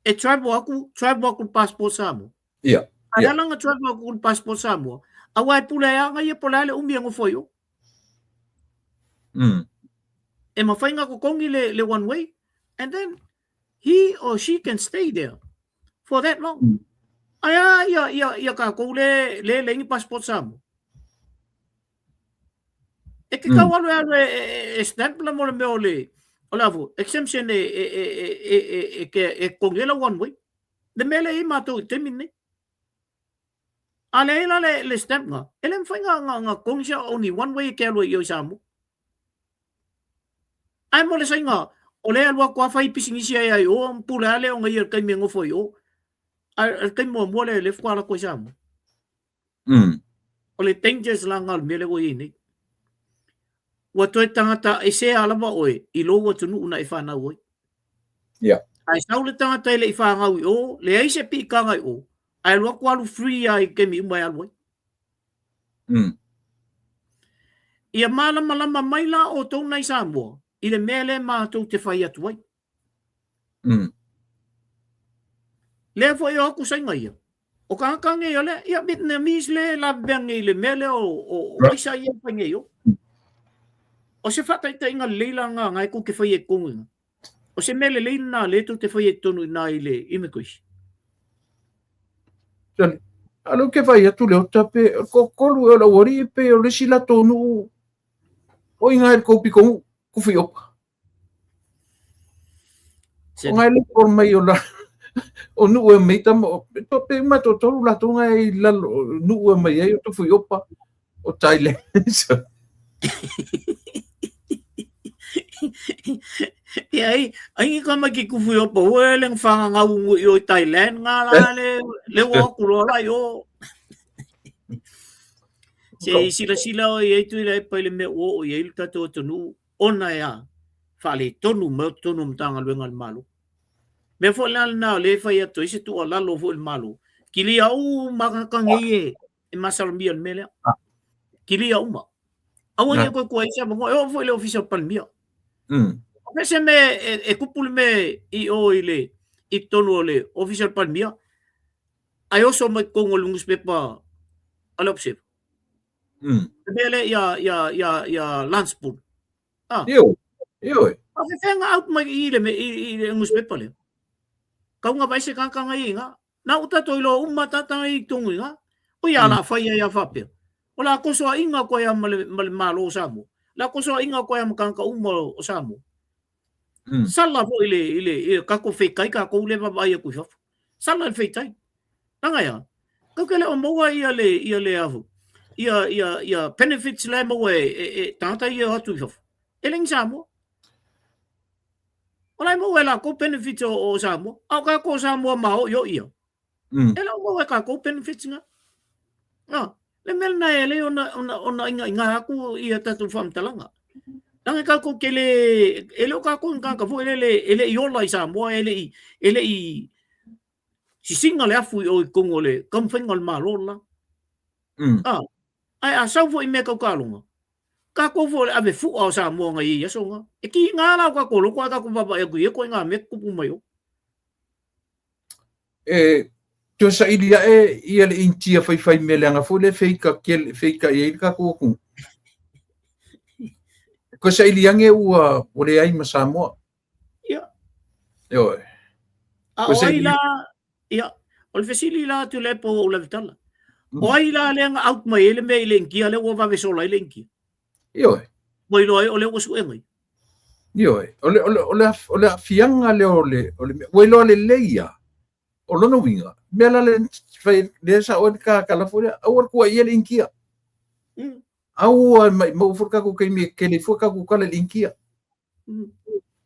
E travel aku passport Samoa. Ia. Ai alanga travel aku passport Samoa. Awa e pula ea ngai e pola le umi ango foi o. E ma whai ngā kukongi le one way. And then he or she can stay there for that long. Ai ia ka kou le ingi passport Samoa. E ke kawalu e stamp la mo le meo le o le afu exemption e kongela one way. Le mele i mātou i temi nei. A le ila le stamp nga. E le mwhai nga kongsia only one way ke alua i o Samoa. Ai mo le sainga o le alua kua whai pisingisi ai o mpule ale o ngai al kai me ngofo i o. Al kai mua le fkuala koe Samoa. O le dangers la ngal mele o i nei. Wa toi tangata e se alama oe i lo wa tunu una i whanau oe. Ai sau le tangata ele i whanau i o, le ai se pi kanga i o, ai lua kualu free ai ke mi umai alu oe. Ia malama mai la o tau nai Samoa, i le mele mātou te whai atu ai. Lea fo i o aku sainga ia. O kange ia le, ia Vietnamese le la bengi le mele o isa ia whange i o. O se whatai ta inga leila ngā ngai ko ke whai e kongu. O se mele leila nā leto te whai e tonu nā i le immigration. Alo ke whai atu leo tape, ko kolu e la wari e pe o le sila tonu o inga e kopi kongu kuwhi opa. O ngai le por mai o la o nu e mei tamo, pe mato tolu la tonga e lalo nu e mei e o tu whi opa o Thailand. Ia ai ka mai ki kufu o po le ngfanga nga ungu i o Thailand nga la le wa kulo la yo se sila o ye tu le pa le me o ye il ka to tonu ona ya fale tonu mo tonu mtanga le ngal malu me fo la na le fa ya to ise tu ala lo fo el malu kili au makakangi e masal mbion mele kili au ma awo ye ko isa mo o fo le official palmia Pese me e kupul me i o ile i tonu le official palmia. Ai oso mai kongo lungus pepa alopsip. Bele ya landspul. Yo. A fenga out mai ile me i lungus pepa le. Kau nga vai se kanga ngai nga. Na uta toilo umata tai tongu nga. O ya la fa ya fa. Ola koso inga ko ya mal malo Samoa. La koso inga ko ya mkanka umo o Samoa. Sala fo ile kako fekai kako le ba ia ku hof. Sala feitai. Tanga ya. Ko kele o moa ia le avu. Ia benefits le mo e tanta ia atu hof. Eleng Samoa. Ola mo wela ko benefit o Samoa. Au ka ko Samoa mau yo ia. Ela mo ka ko benefit nga. Le mel na ele ona inga aku ia tatu fam talanga. Nang ka ko kele ele ka ko nga ka fu ele yola i Samoa ele i si singa le afu o Kongo le kam fengol malola. Ai a sau fo i me ka kalunga. Ka ko fo le ave fu o Samoa nga i yasonga. E ki nga la ka ko lo ka ko baba e ko nga me ku pumayo. To sa ilia ia le intia fai melanga fu le feika ia ka ko ku. Ko sa ilia nge ua o le ai ma Samoa. Ia. Yo. Ko sa ilia ia o le fesili la tu le po o le vitala. O ai la le nga out mai ele me ile ngia le o va vesola ile ngia. Yo. Moi lo o le o su engai. Yo. O le fianga le o lo le leia. O lono winga. Mela le fai le sa o ka California o ko ia le ngia. Au mai mo furka ko me ke le furka ko kala le ngia.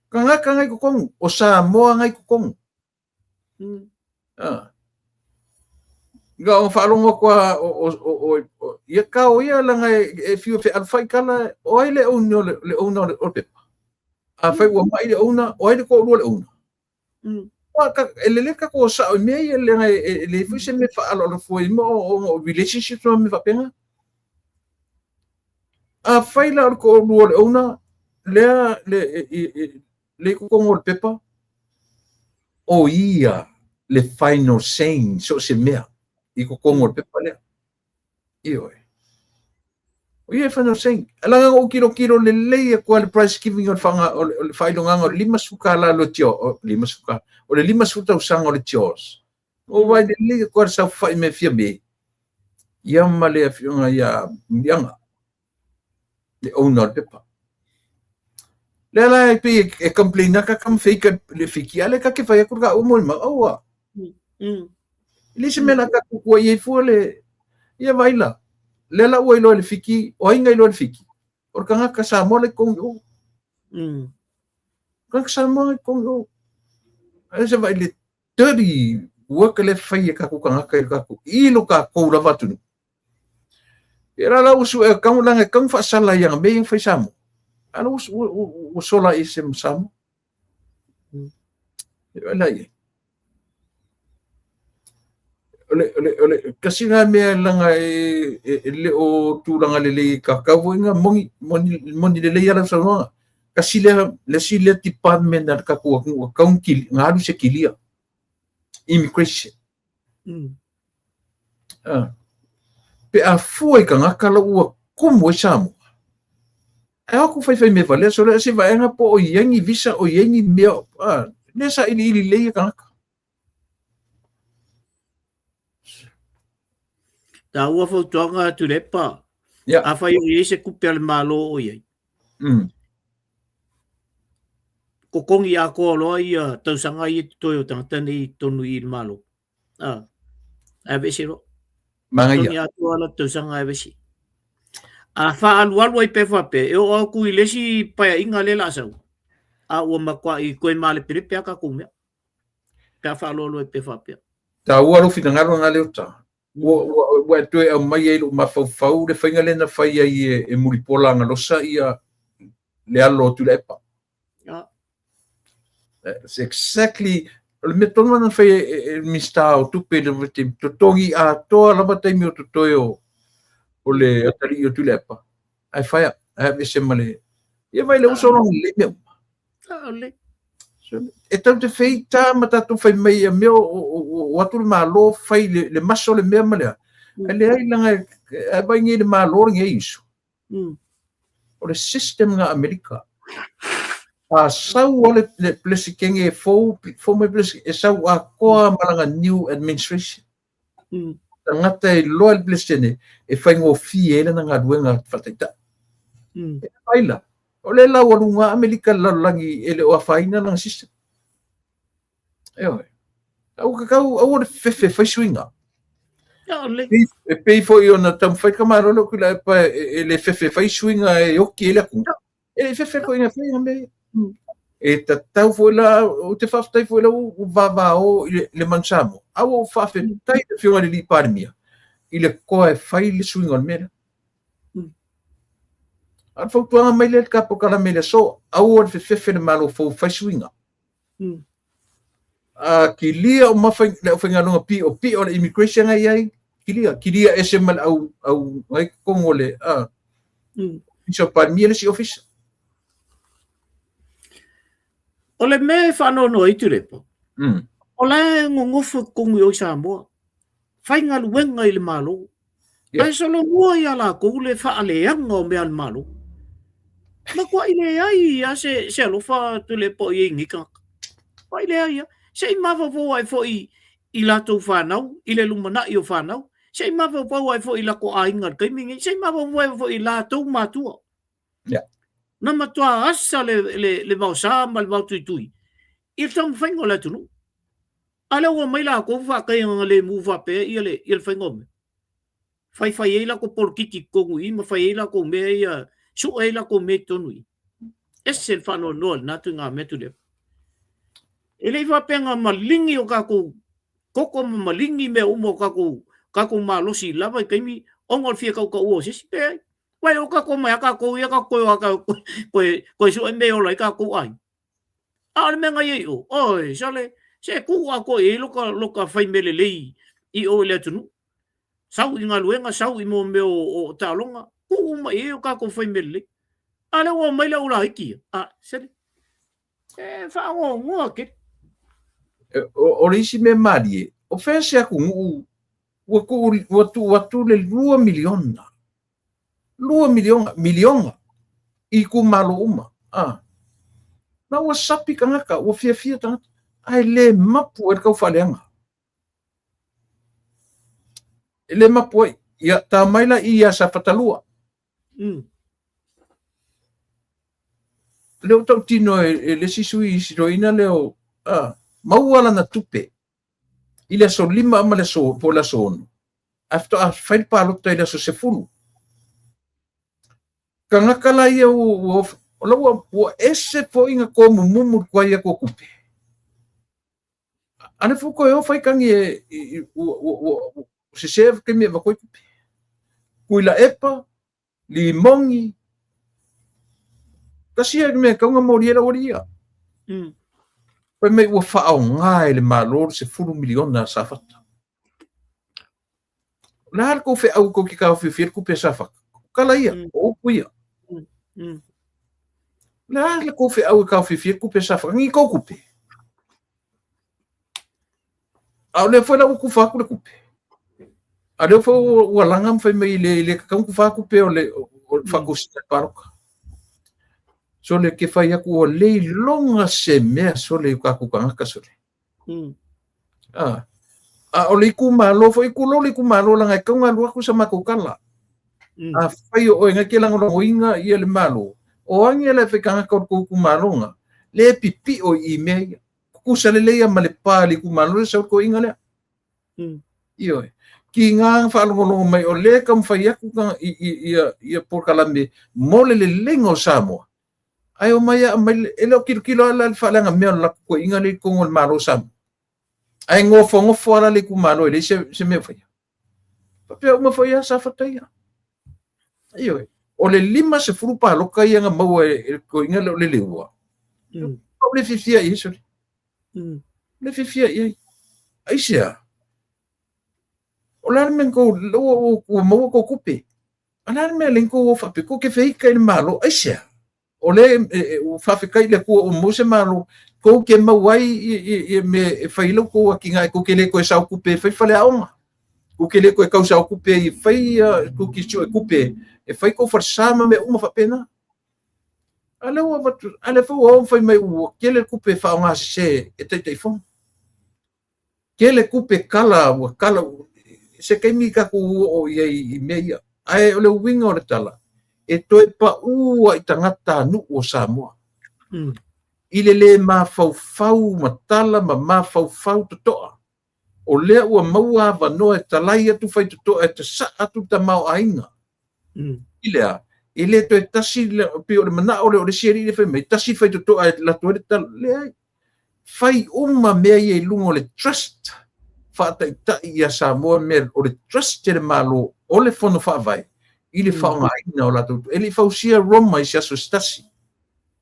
Kanga ko kong o Samoa ngai ko kong. Ga o falongo kwa o ia ka o ia langa e fiu fe alfai kala o ai le ona o pepa a fai o mai le ona o ai ko le ona ka ele ka ko sa o me ia le fu se me fa alo foi mo o relationship no me fa pena a fai la ko le ona le ko o pepa o ia le final saying so se mea i ko kongo pepa le io o ia final saying alanga o kilo le le ko le price giving o fanga o le failonga o lima suka la lo tio o lima suka o le lima suta usanga o le tios o vai de le ko sa fai me fia be ia male afionga ia ndianga le owner pepa le la e complain ka kam fake le fiki ale ka ke fai ko ka o mo ma o Ile se mela ka ku ia fole ia vaila lela o ilo le fiki o inga ilo le fiki or kanga ka sa mo le kong yo ka sa mo le kong yo ese vai le todi work le fai ka ku kanga ka ku ilo ka ko la vatu era la usu e ka langa kang fa sala yang be yang fai samo ala usu sola isem samo ala ye ole kasinga me langa le o tu langa le ka winga moni le ya la so kasile le sile department na ka ku kaunti ngalu se kilia immigration pe a foi ka ngakala u como chamo aku fai me vale so le se vai nga po o yengi visa o yengi me nesa ili le ka Ta ua fo tonga tu lepa. A fai o se kupe al malo o iei. Ko kongi a ko loa ia tausanga i toi o tangata ni tonu i malo. A vesi ro. Kongi a ko ala tausanga a vesi. A fa alu ai pe fa pe. E o aku i lesi paya inga le la sau. A ua makwa i koe male piripe aka kumea. Pe a fa alu ai pe fa pe. Ta ua lo finangaro nga leo ta. Wa tu e mai e ma fau le fainga le na fai ai e muripola nga losa ia le alo tu lepa. It's exactly le metona na fai e mista o tu pe le to tongi a to la batai mi o to toyo o le atari o tu lepa. Ai fai a vese male. Ia vai le uso long le meu. Le. E tau te fei tā mata tu fai mai a meo o atu le malo fai le maso le mea malea. E le ai langa e vai nge le malo nge isu. O le system nga Amerika. A sau o le plesi kenge e fau mai plesi e sau a koa malanga new administration. Ngata e loa le plesi ne e fai ngō fi e na ngā duenga whataita. E aila. O le lau alunga Amerika lalangi ele o faina lang system. Eoi. Au kakau au le fefe fai suinga. E pei foi ona tam fai kamaro lo kula ele fefe fai suinga e oki ele ku. Ele fefe ko inga fai me. e tatau foi la o te whaftai foi la o vavao le mansamo. Au o whawhetai te whiunga li parmia. I le koe whai le suinga mera. An whautuanga mai le kapo kala mele so, au o whewhewe le malo whau whai suinga. Ki lia o mawhai le o whaingalunga pi o le immigration ai, ki lia ese mal au ai kongo le, so parmia le si office. O le me whanono i tu repo. O le ngongofu kongu o Samoa. Whai ngalu wenga i le malo. Ai solo mua i ala kou le whaaleanga o mea le malo. Ma kua i le ai a se alofa tu le po i ngika. Kua i le ai a. Se i mawa po ai fo i latou whanau, i le lumana i o whanau. Se i mawa po ai fo i lako ainga kaimingi. Se i mawa po ai fo i latou matua. Na matua asa le mausa ma le mautui. I tam whaingo le tunu. Ale ua mai la kou whakaianga le muwa pe i le whaingo me. Fai e la ko polkiti kongu i, ma fai e la ko mea ia, su e la ko me tonu i. Ese whano noa natu ngā metu le. E lei wapenga malingi o kako, koko malingi me umo kako malosi lava i kaimi, ongol fia kau ka ua sisi pe. Wai o kako mai a kako ia kako koe su e me o lai kako ai. Ale menga i o, oi, sale, se ku a koe e loka whai mele lei i o le tunu. Sau i ngā luenga, sau i mo meo o tālonga, ku ma e o kako whai mele. Ale o mai la ula hiki. Sere. Whaongo ngua ke. O risi me marie, o whea se aku ngu, watu le 2 miliona. 2 miliona. I ku malo uma. Na ua sapi kangaka, ua fia tangata. Ai le mapu e kau whaleanga. Le mapu e, ia tā maila i a sa whatalua. Leo tau tino e le sisui i siroina leo, mauala na tupe. I le so 5 ama le so, po la so ono. After a whail pālota i le so 10. Kangaka la ia o ua ese po inga ko mumumu kwa ia ko kupe. Ane fuko e o whaikangi se sef ke me vakoi kupe. Kuila epa, limongi, kasia me kaunga moriera oria. Pai me ua whaau ngai le malor se 10 miliona sa fata. Nahar ko fe au ko ki ka fifir kupe sa fata. Kala ia, o kuia. Nahar ko fe au ka fifir kupe sa fata. Ngi ko kupe. Au le foi la ku fa ku le kupe. Ale fo walanga fai mai le ka ku fa kupe o le fa ku sta paroka. So le ke fai aku o le longa se mea so le ka ku kanga so le. O le ku malo foi ku lo le ku malo la ngai ka ngalu ku sa makukala. Fai o nga ke lang lo inga i le malo. O angi le fe kanga ku malo nga. Le pipi o i me ku sa le ia male pali ku malo sa ko inga le. Io ki nga fa lo mai o le kam fai aku ka i por kalambe mole le lengo Samoa. Ai o mai ele kilo ala fa la me la ko inga le ko ngol malo sam. Ai ngofo ala le ku malo le se me fai. Pape o ma fai sa fataya. Io o le 5 se frupa lo ka ia nga mau ko inga le lewa. O le fifia iso. Le fifia i. Ai sia. O la men ko lo mo ko kupe. Ana me len ko fa pe ko ke fei ka malo asia. O le fa fe kai le ko o mo se malo ko ke mawai i me fai lo ko ki ngai ko ke le ko sa kupe fai fa le auma. Ko ke le ko ka sa kupe i fai ko ki chu kupe e fai ko forsama me uma fa pena. Ale o ale fo o fai mai o ke le kupe fa nga se e te fon. Ke le kupe kala se kai mi ka ku o i meia ai o le winga o le tala e toi pa ua i tangata nu o Samoa i le mafau matala ma mafau totoa o le ua maua vanoa e talai atu fai totoa e te sa atu ta mau ainga i lea Ele to tasi pe o mana o le seri le fai mai tasi fai to ai la to le ai fai uma mea i lungo le trust fa ta ia sa mo me o le trust le malo o le fono fa vai ile fa nga ina o la to ele fa usia Roma i sa stasi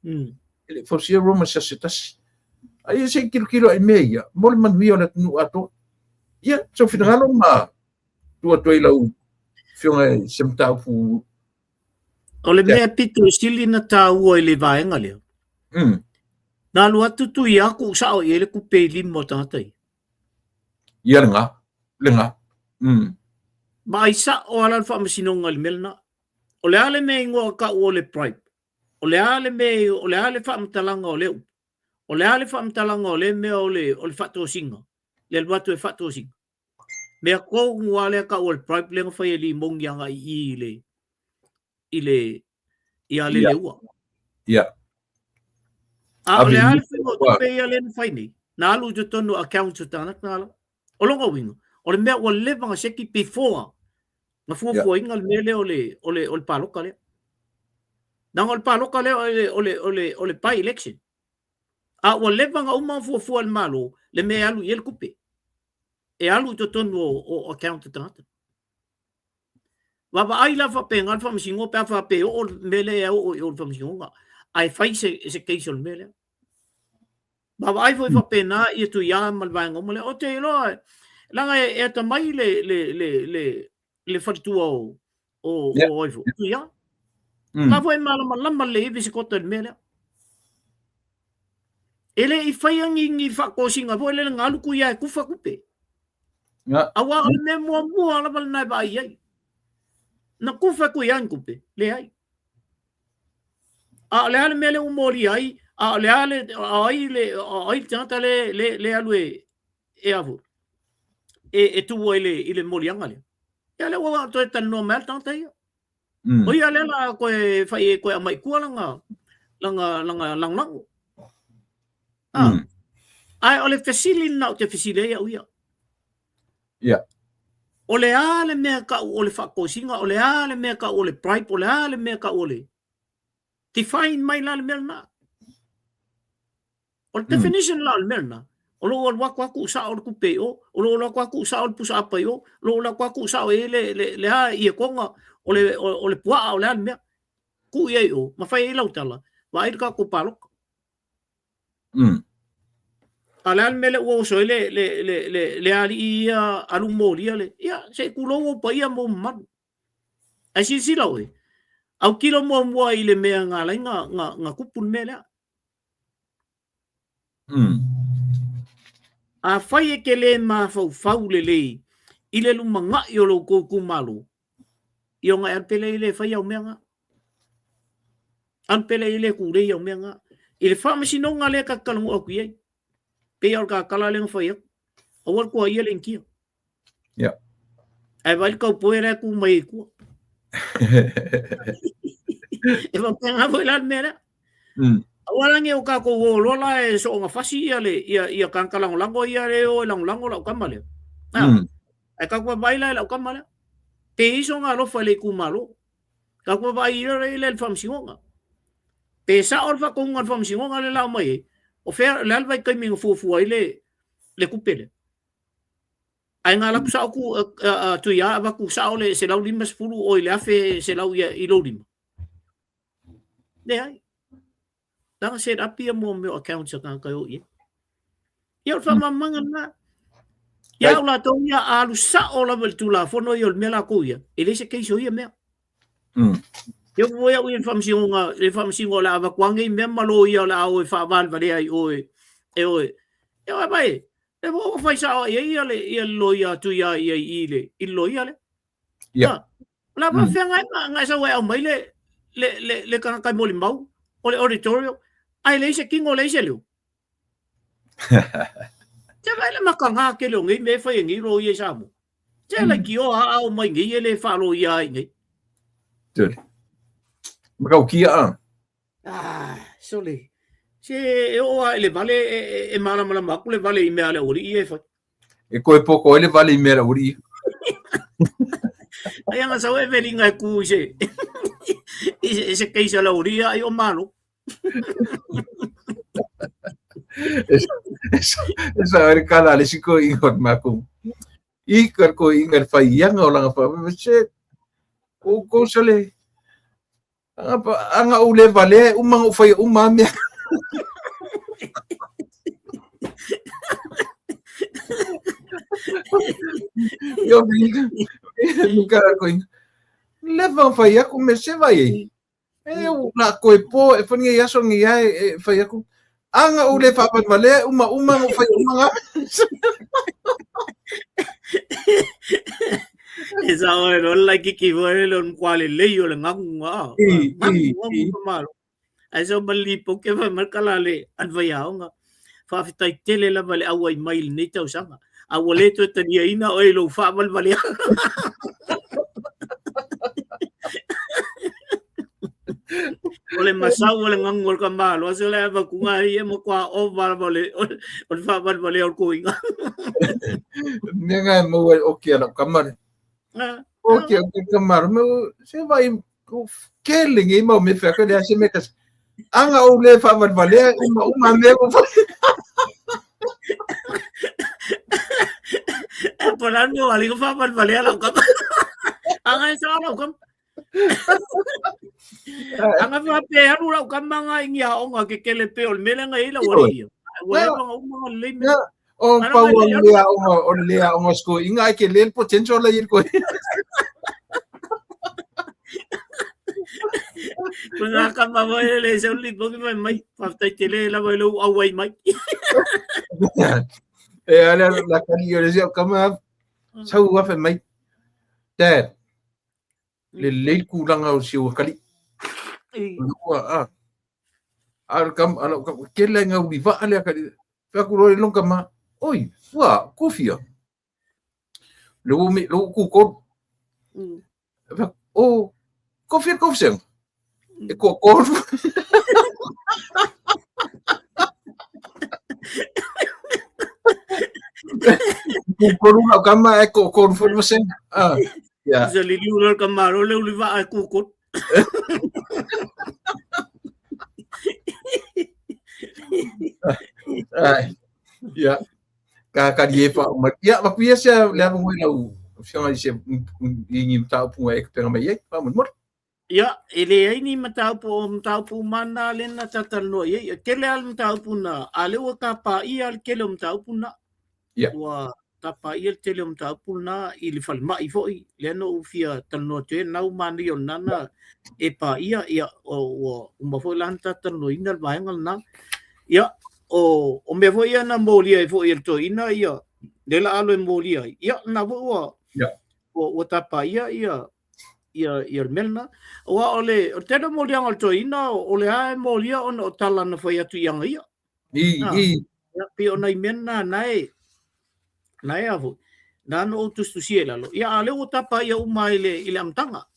ele fa usia Roma sa stasi ai se kilo ai meia mo le man vio le nu ato ia so finalo ma tu to ila u fionga semta fu o le mea pitu sili na tāua i le vaenga leo. Nā lua tutu i aku sao i ele kupe i limo tātai. Ia lenga. Ma ai sa o ala wha masinonga le melna. O le ale me ingoa ka o le bribe. O le ale wha matalanga o leu. O le ale wha matalanga o le mea o le whato singa. Le watu e whato singa. Mea kou ngua le ka o le bribe lenga whai e li mongi anga i ale leua. Ia. A le ale whengo tupe i ale whai nei. Nā alu tu tonu account o tānak nāla. O longa winga. O le mea o levanga seki before. Nga fuafua inga le mea le o le paloka leo. Nanga o le paloka leo o le by election. A o levanga uma fuafua le malo le mea alu i el kupe. E alu tu tonu o account o tānak. Wapa ai la whape ngal whamisingo pia whape o mele o whamisingo nga. Ai whai se keisol mele. Wapa ai whape na i tu ia malvaenga mole. O te iloa. Langa e ta mai le wharitua o oifu. Tu ia. La whae malama le iwi se kota le mele. Ele i whaiangi ngi whakosinga. Poi le ngaluku ia e kufa kupe. Awa o me mua la pala nai ba iai. Na kufa ko yan kupe le ai a le ale mele umori ai a le ale ai tanta le alue e avu e tu ile mori anga le ya le wa to tan normal tanta ia o ia le la ko fai ko mai ku langa ai ole facility na te facility ia o le ale mea ka o le whakosinga, o le ale mea ka o le bribe, o le ale mea ka o le define mai la le mea na. O le definition la le mea na. O lo waku sa o le kupe o lo waku sa o le pusa apa o lo waku sa o le ha i e konga o le pua o le ale mea. Ku i o, ma whai e lau tala, wa i ka ko palok. Alal mele o so le ali ia alu moria le ia se kulo o pa ia mo man asi silawe au kilo mo ile mea nga kupun mele a fai ke le ma fau le ile lu manga yo lo ko malu yo nga pele ile fai au mea an pele ile ku le yo mea ile famasi no nga le ka kalu o kuie pe or ka kala leng foi o ko ia len ki ya ai vai ko poera ku mai ku e va penga voi la mera awala nge o ka ko lo la e so nga fasi ia kan kala lango ia le o lango la kamale ai ka ko vai la kamale te iso nga lo fa le ku malo ka ko vai le fam singa pe sa or fa ko nga fam singa le la mai o fer le alva kai mi fu le kupele ai ngala ku sa ku tu ya va ku sa le se la limas fulu o le afe se la i lo lim de ai dan set up ia mo me account sa kan kayo ia fa mamanga na ia la to ia alu sa o la tu la fono yo me la ku ia ele se ke so ia me yo voy a ir famsinga la va kwangi me malo ia la o fa val vale ai o yo vai e vo fai sa ia lo ia tu ia ile lo ia le ya la va fenga nga sa wa mai le kan kai mo limbau o le auditorio ai le se kingo le se lu ja vai le makanga ke lo ngi me fai ngi lo ia sa mo ja la ki o a o mai ngi le fa lo ia ngi Good. Makau kia sole. Se o le vale e mala maku le vale i mea le ori e fa. E koe poko ele vale i mea le ori. Ai anga sa e velinga ku se. Ese keisa lauria ai o malo. Esa ari kala le siko ingot maku. Ikar ko ingat fayang orang apa macet. Ko sale. Anga ule vale umang ufay umamya. Yo nunca ko leva faya ku me se vai. Na ko po e fani ya so ngia e faya ku anga ule fa vale umang ufay umanga. Esa oi no la ki voi lo quale lei o nganga. Malo. Ai so bali po ke va markala le advaya nga. Fa fitai tele la vale awai mail ni tau sanga. Awale to tania ina oi lo fa val vale. Ole masau ole ngangol ka malo so le va kunga ia mo kwa o val vale o fa val vale o ko inga. Nenga mo o ke na kamar. Okay, kamar mo se vai ku keling mo me fa ka dia se me kas. Anga ule fa val vale uma me ko. Polano ali ko fa val vale la ka. Anga sa la ka. Anga fa pe aru la ka manga ingia o nga ke kele pe o mele nga ila wori. Wala nga uma le me. O pa o lea o sko inga ke le potential la ir ko. Kuna ka ma le se uli po ki mai fa ta tele la vai lo awai mai. Ala la kali yo le kama sau wa fa mai. Dad. Le kurang au si kali. Lua kam ala kele nga wi va ale kali. Fa ku ro long kama. Oi, wa kofia. Lo ku ko. O kofia kofseng. E ko. Kurung kama e ko formaseng. Ya. Jadi liur kamaro le uliva ai kukut. Ya. Ka dia pa ya ma piasa le mo lau. Fianga se ingin tau pu e ka mai pa mo. Ya, ele ini matau pu mana le na tatal no ye. Kele al matau pu na ale wa ka pa i al kele matau pu na. Ya. Wa tapa ia tele matau pu na i le fal mai foi. Le no fia tal no te nau mani o nana e pa ia o uma foi lan tatal no inal vaengal na. Ya, o me foi na molia e foi to ina ia. De la alo molia. Ya, na wa. Ya. O tapa ia ia melna wa ole o te mo liang al toina ole ai mo lia on o tala na foi atu yang ia ya pi ona menna nai avu na no tu siela lo ya ale o tapa ia uma ile amtanga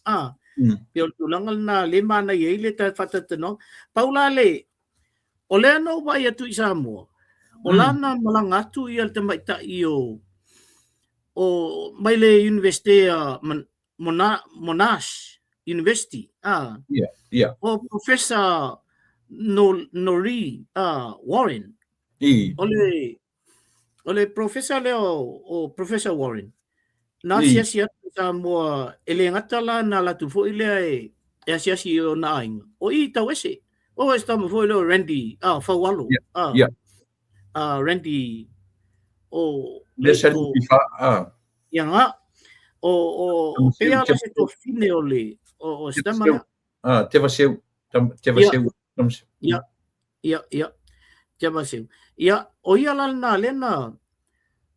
pi o tulangal na le mana ye ile ta fatata no paula le ole no vai atu isamo olana malangatu ia te mai ta io o mai le university Monash University. Yeah. O Professor Nori Warren. Ole Professor Leo o Professor Warren. Na sia ta mo ele ngatala na la tu fo ile e sia o na ing. O I ta wese. O esta mo fo ile Randy Fawalo. Randy o Lesson pifa yang o pea la se to fine ole o stama te va seu ya te va seu ya o ia la na lena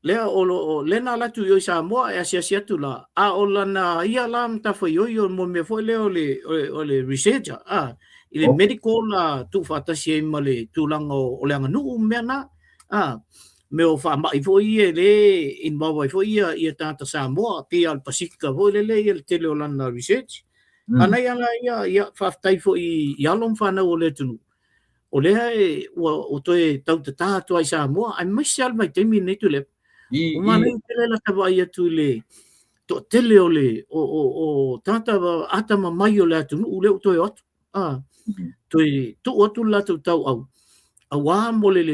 le o lena la tu yo sa mo e sia tu la o la na ia la ta foi yo mo me foi le ole research ile medical la tu fata si male tu lang o le nganu mena me o fa mai foi ele in ba vai foi ia tata Samoa pe al Pasifika foi le il teleolana research ana ia fa tai foi ia lom fa na ole tu ole o toe tau ta tu ai Samoa ai mai sal mai te mi ne tu le o mana tele la ta vai tu le to tele o tata ata mai o le atu nu le to atu to atu la to tau au awa mo le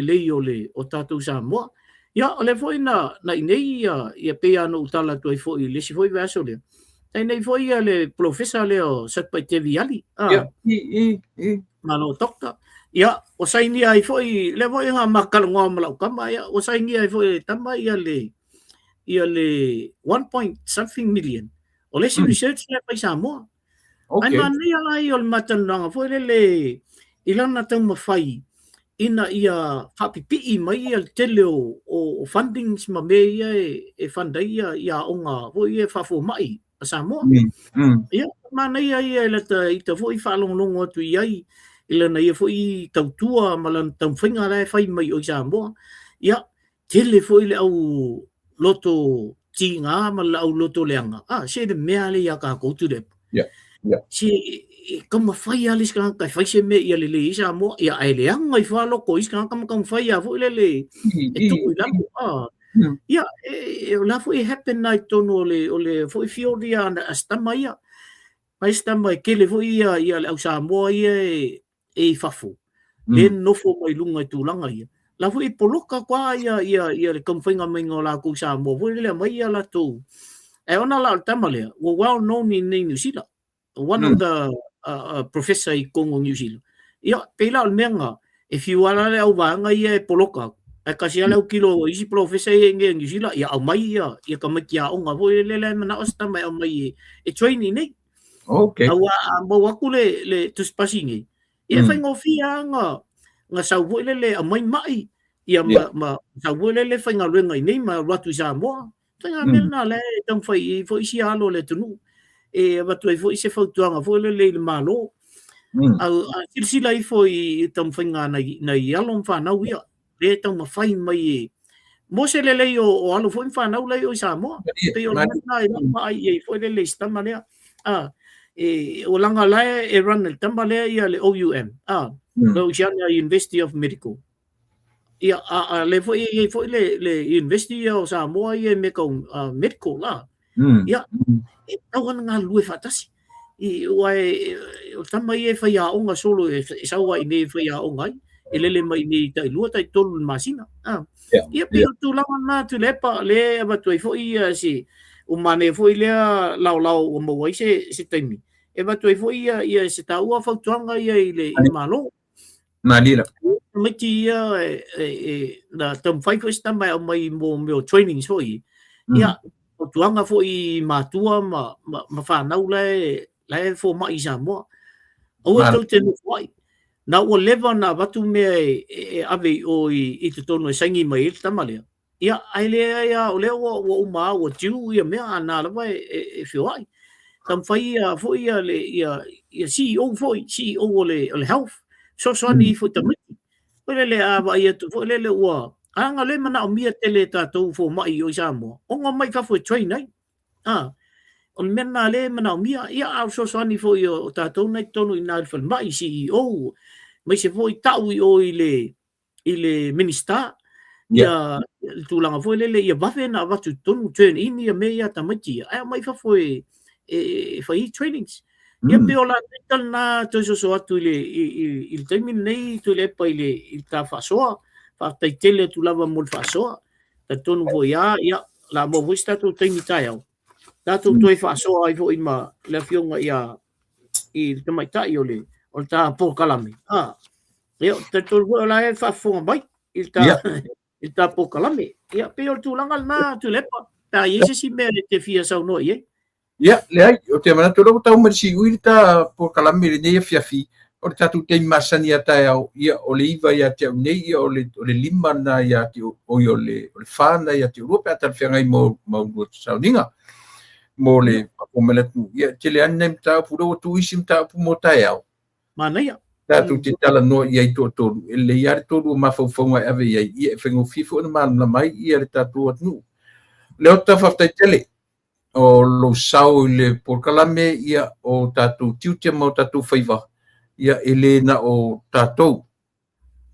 o tatu Samoa ia ole foi na nei ia pe ano tala to foi le si foi vaso le nei foi le professor le o sat pa te viali malo toka ia o saini ai foi le foi ha makalonga malau kama ia o saini ai foi tama ia le 1 point something million o le si research le pa Samoa ai mani ai o matananga foi le ilana tau mafai ina ia fapipi mai al tele o fundings ma me ia e fandai ia onga foi e fafo mai a Samoa ia mana ia le ta foi falonglongo tu ia ila na ia foi tautua malan tamwhinga lai fai mai o Samoa ia tele foi le au loto tinga mal au loto leanga se de mea le ia ka koutu le si kama fai alis ka kai fai se me ia le Samoa ia ai le anga i falo ko is ka kama fai a foi le tu ila ia la foi happen night tono le foi fioria na astamaia mai stamai ke le foi ia le au Samoa ia e fafu le no fo mai lunga tu langa ia la foi poloka kwa ia le kamwhinga mai ngola ku Samoa foi le mai ia la tu e ona la tamale well known in New Zealand one of the professor i Kongo New Zealand ia pela menga if you are le au vanga ia poloka e kasi ala kilo isi professor i New Zealand ia au mai ia ka makia onga foi le mana osta mai au mai e training nei awa mo wakule le tuspasingi ia fai ngofia nga sau voi le mai mai ia ma sau voi le fai nga luenga nei ma ratu Samoa tanga mena le tang fai foi si alo le tunu e watu ai foi se fautuanga foi le malo au sila i foi tang fai nga na alon fa na ia le tang ma fai mai mo se le o alo foi fa na le o Samoa pe o na mai foi le stama le o langa lai e run el tambale ia le OUM Louisiana University of Medical ia le foi le University of Samoa ia me ko medical la ia tau nga lue fatasi i wai o tama ia fai a onga solo e sawa i ne fai a onga ele mai ni tai lua tai tolu masina ia pe tu langa na tu lepa le ba tu foi si o mane foi le lau o mo wai se taimi e ba tu foi ia se taua fautuanga ia ile malo malila miti ia na tam fai ko sta mai mai mo training foi ia o tuanga foi matua ma fa na le fo mai Samoa o to te foi na o leva na batu me ave o i te tono sangi mai tamale ia aile ia o le o ma o tiu ia me ana la vai e foi tam fai foi ia CEO foi CEO o le health so ni foi tamai le ava ia tu foi le o anga le mana o mia tele tatou fo mai o Samoa onga mai ka foi train ai on mena le mana o mia ia au so ni foi o tatou nei tonu ina le mai CEO mai se foi tau i o ile minister ia tulanga foi le ia vafe na vatu tonu turn in ia me ia tamati ai mai fa foi fai trainings ia pe ola tal na to so atu il termin nei to le pa ile il ta fasoa fa tai tele tu lava mo fasoa ta tonu foi ia la mo vista tu temi tai au tatu toi fasoa ai foi ma le fionga ia i tamai tai ole o ta po kalame ia ta tu la fa fo mai il ta po kalame ia pe o tu langa na tu le pa ta ise si me te fia sa no ia ia le ai o te mana tolo tau marisi ui ta po kalame le nei fiafi o tatu te masani ata ia o le iva ia te nei ia o le lima na ia te o le fana ia te rupe ata fianga i mo sauninga mo le o mele tu ia te le anem ta puro tu isim ta mo tai au mana ia tatu te tala no ia i tolu ele ia tolu ma fo ave ia fengo fifo na ma mai ia tatu atu le o ta fa tele o lo sau le por kalame ia o tatu tiute mo tatu faiva ia ele na o tatu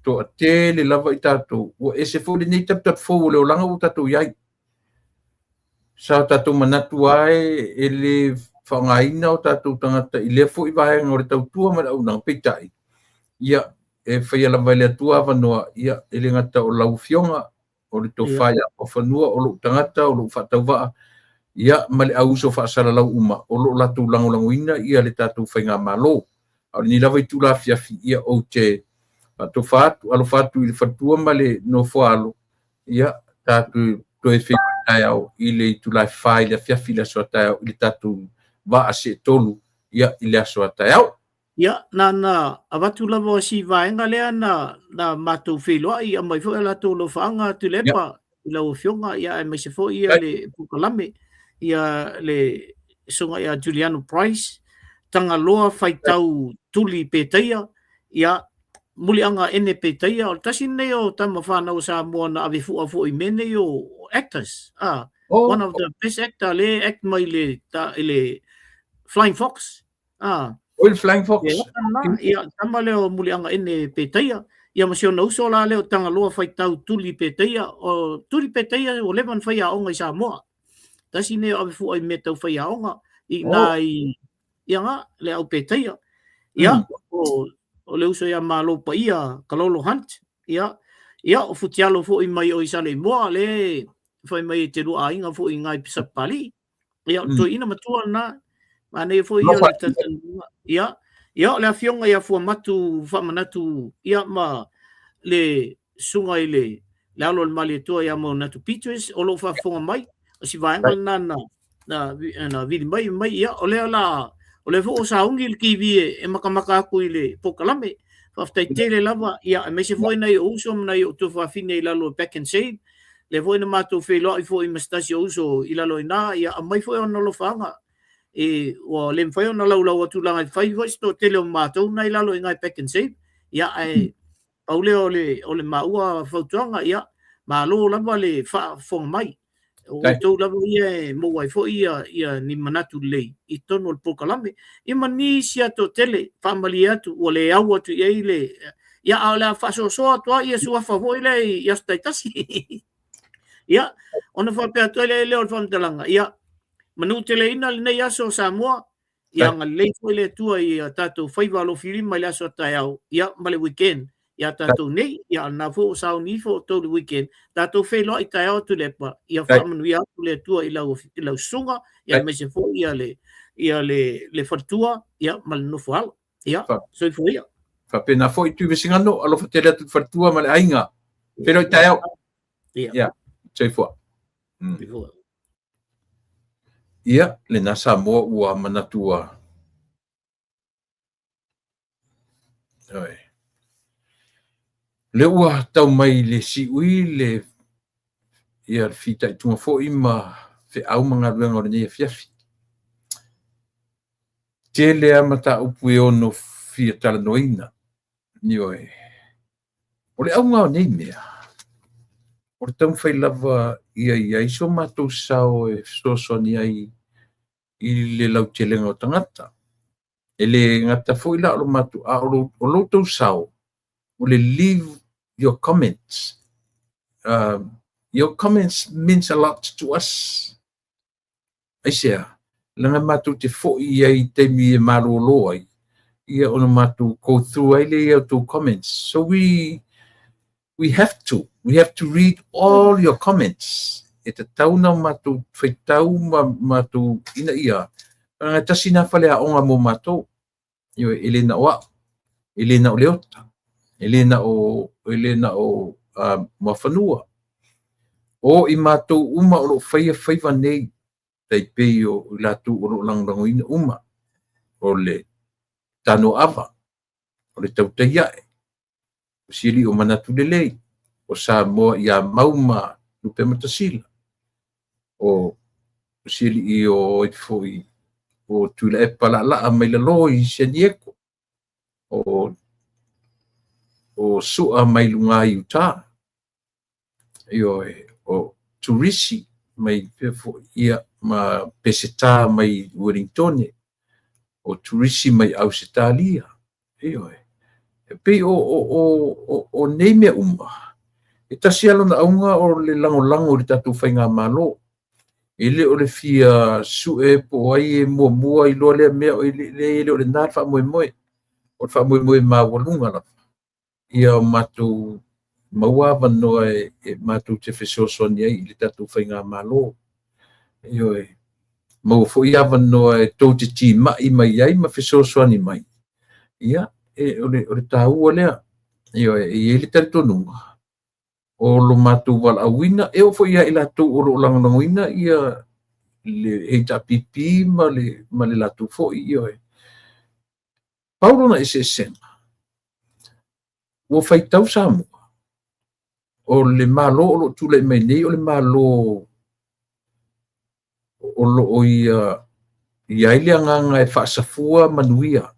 to te le lava i tatu o ese fo le nei tap fo le o langa o tatu ia sa tatu manatu ai ele whangaina o tatu tangata i le fo i vahenga o le tautua ma au nang pitai. Ia e whai ala vai le atua wanoa ia ele ngata o lau fionga o le tō whaia o whanua o lo tangata o lo whatau waa. Ia ma le au so whaasara lau uma o lo latu langolangoina ia le tatu whainga malo. Au ni lawa i tula fiafi ia o te to fatu alo fatu i fatua ma le no foalo ia tatu to e ai au i le tula fai le fiafi le so tai i tatu va a se tolu ia i le so tai au ia na avatu lava si vaenga le na matu filo ai mai fo la to lo fanga tu lepa i la fionga ia mai se fo ia le pukalame ia le songa ia Juliano Price tanga loa fai tau tuli peteia ia muli anga ene peteia o tasi nei o tama whanau sa mua na ave fua fo i mene o actors one of the best actor le act mai le Flying Fox Oil Flying Fox ia tama leo muli anga ene peteia ia masio na uso la leo tanga loa fai tau tuli peteia o tuli peteia o levan fai a onga i sa mua tasi nei o ave fua i me tau fai a onga i nai ia nga le au peteia ia o le uso ia malo pa ia kalolo hunt ia o futialo fo i mai o isale moa le fai mai te rua inga fo i ngai pisapali ia to ina matua na mane fo ia le afionga ia fo matu fa manatu ia ma le sunga ile le alo le mali to ia mo natu Peters o lo fa fonga mai o si vaenga na vidi mai ia o le fo sa ungi ki vi e makamaka ku ile pokalame fa ftai tele lava ia me se foi nei uso nei o to fa fine ila lo back and save le foi na mato fe lo i foi mastasi uso ila lo ina ia mai foi ona lo fanga e o le foi ona lo tu langa fai foi sto tele o mato na ila lo ngai back and save ia ai paule o le maua fautuanga ia ma lo lava le fa fong mai o to lava ia mo wai fo ia ni manatu lei i tono le pokalame i mani sia to tele family atu o le au atu ia le ia ala fa so to ia su fa vo ile ia sta tasi ia ona fa pe to le o fam telanga ia manu tele ina le ia so Samoa ia ngalei fo le tua ia tato faiva lo fili mai la so taiau ia male weekend ia tato nei ia na fo sa ni fo to the weekend tato fe lo i taiau tu lepa ia fa manu ia tu le tua ila sunga ia me se fo ia le fatua ia mal no fo ia so fo ia fa pena fo i tu vesingano alo fa tele tu fatua mal ainga pero i taiau ia so fo ia le nasa mo ua manatua oi le ua tau mai le siui le ia fita i tunga fo ima fe au manga ruenga o nei fiafi te le amata upu e ono fia tala noina ni oi o le au ngao nei mea o le tau fai lava ia iso matou sao e sosoni ai i le lau telenga o tangata e le ngata fo ila o matou o lo tau sao o le leave your comments. Your comments means a lot to us. I say, langa matu te fo'i ai te mi e marolo ai. Ia ona matu go through ai le ia to comments. So we have to read all your comments. E te tauna matu whaitau matu ina ia. Tasina fale a onga mo matu. Io elena wa. Elena o leota. Elena o mafanua. O i mātou uma o lo whaiva nei tai pei o latu o lo langrangoina uma o le tano ava o le tautaiae o sili o manatu lelei o sa moa ia mauma lupe matasila o sili i o foi o tula e palala mai la loi senieko o sua mai lunga i uta o turisi mai pefo ia ma peseta mai Wellington o turisi mai Australia pe o neme uma e tasialo na aunga o le lango le tatu whainga malo ele o le fia su e po ai mua i lo le me o le na fa mo o fa mo ma walunga la ia matu maua vano e matu te feso sonia i le tatu whainga malo io e mau fo ia vano e tau te ti mai ai ma feso soni mai ia e o le tau o lea io e le tatu nunga o lo matu wal awina e o fo ia ila tu o lo langanawina ia le heita pipi ma le latu fo io e Paulo na ese senga o fai tau samu o le malo o lo tule mai nei o le malo o lo o ia ile nganga e whaasafua manuia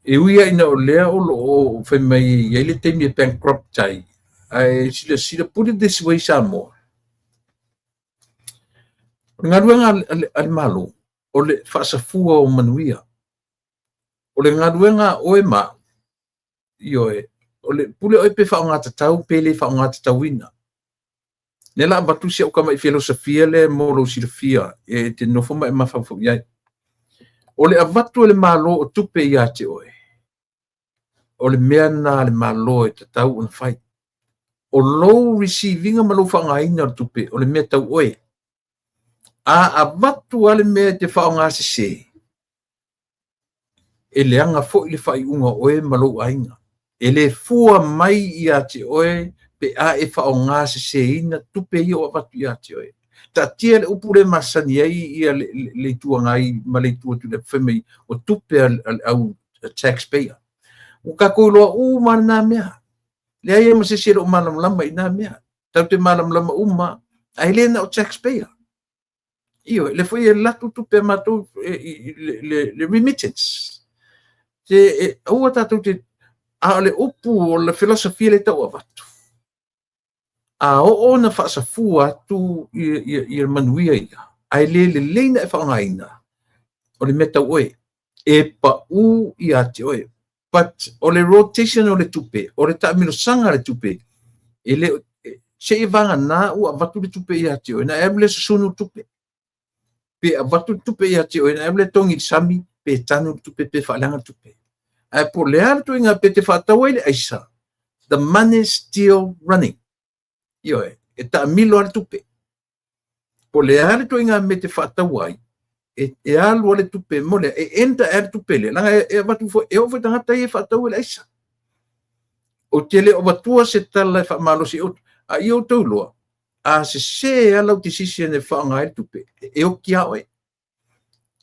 e uia ina o lea o lo o fai mai ile teimi e bankrupt tai ai sila put it this way samo ngaruenga al malo o le whaasafua o manuia o le ngaruenga o e ma io e o le pule o pe fa ngata tau pele fa ngata tauina nela batu si o kama i filosofia le mo lo silofia e te no foma e mafa fo ia o le avatu le malo o tupe ia te oe o le meana le malo e te tau on fai o low receiving a malo fa ngaina o tupe o le mea tau oe a avatu ale mea te fa ngase se e le anga fo i le fai unga oe malo ainga ele fua mai ia te oe pe a e whao ngā se ina tupe i o avatu ia te oe. Ta tia le upure masani ai ia le tua ngai ma le tua tu le whemei o tupe au taxpayer. O ka koiloa mana nā mea. Le aia ma se sere o malam lama i nā mea. Tau te malam lama uma ai le na o taxpayer. Io, le foi e latu tupe matou le remittance. Te ua tātou te a le upu o le filosofia le tau avatu. A o na whaasafua tu i manuia ia. Ai le leina e whangaina. O le meta oe. E pa u i ate oe. But o le rotation o le tupe. O le taamino sanga le tupe. E le se i vanga na u avatu le tupe i ate oe. Na emle susunu tupe. Pe avatu tupe i ate oe. Na emle tongi sami pe tanu tupe pe whalanga tupe. Ai po le alto inga pe te whātaua ile aisa. The money is still running. Io e ta milo al tupe. Po le alto inga me te whātaua ai. E alu ale tupe mole. E enta al tupe le. Langa e watu fo. E ofa tangata i e whātaua ile aisa. O tele o watua se tala e whamalo si otu. A i o tauloa. A se alau te sisi ane whaanga il tupe. E o kia oe.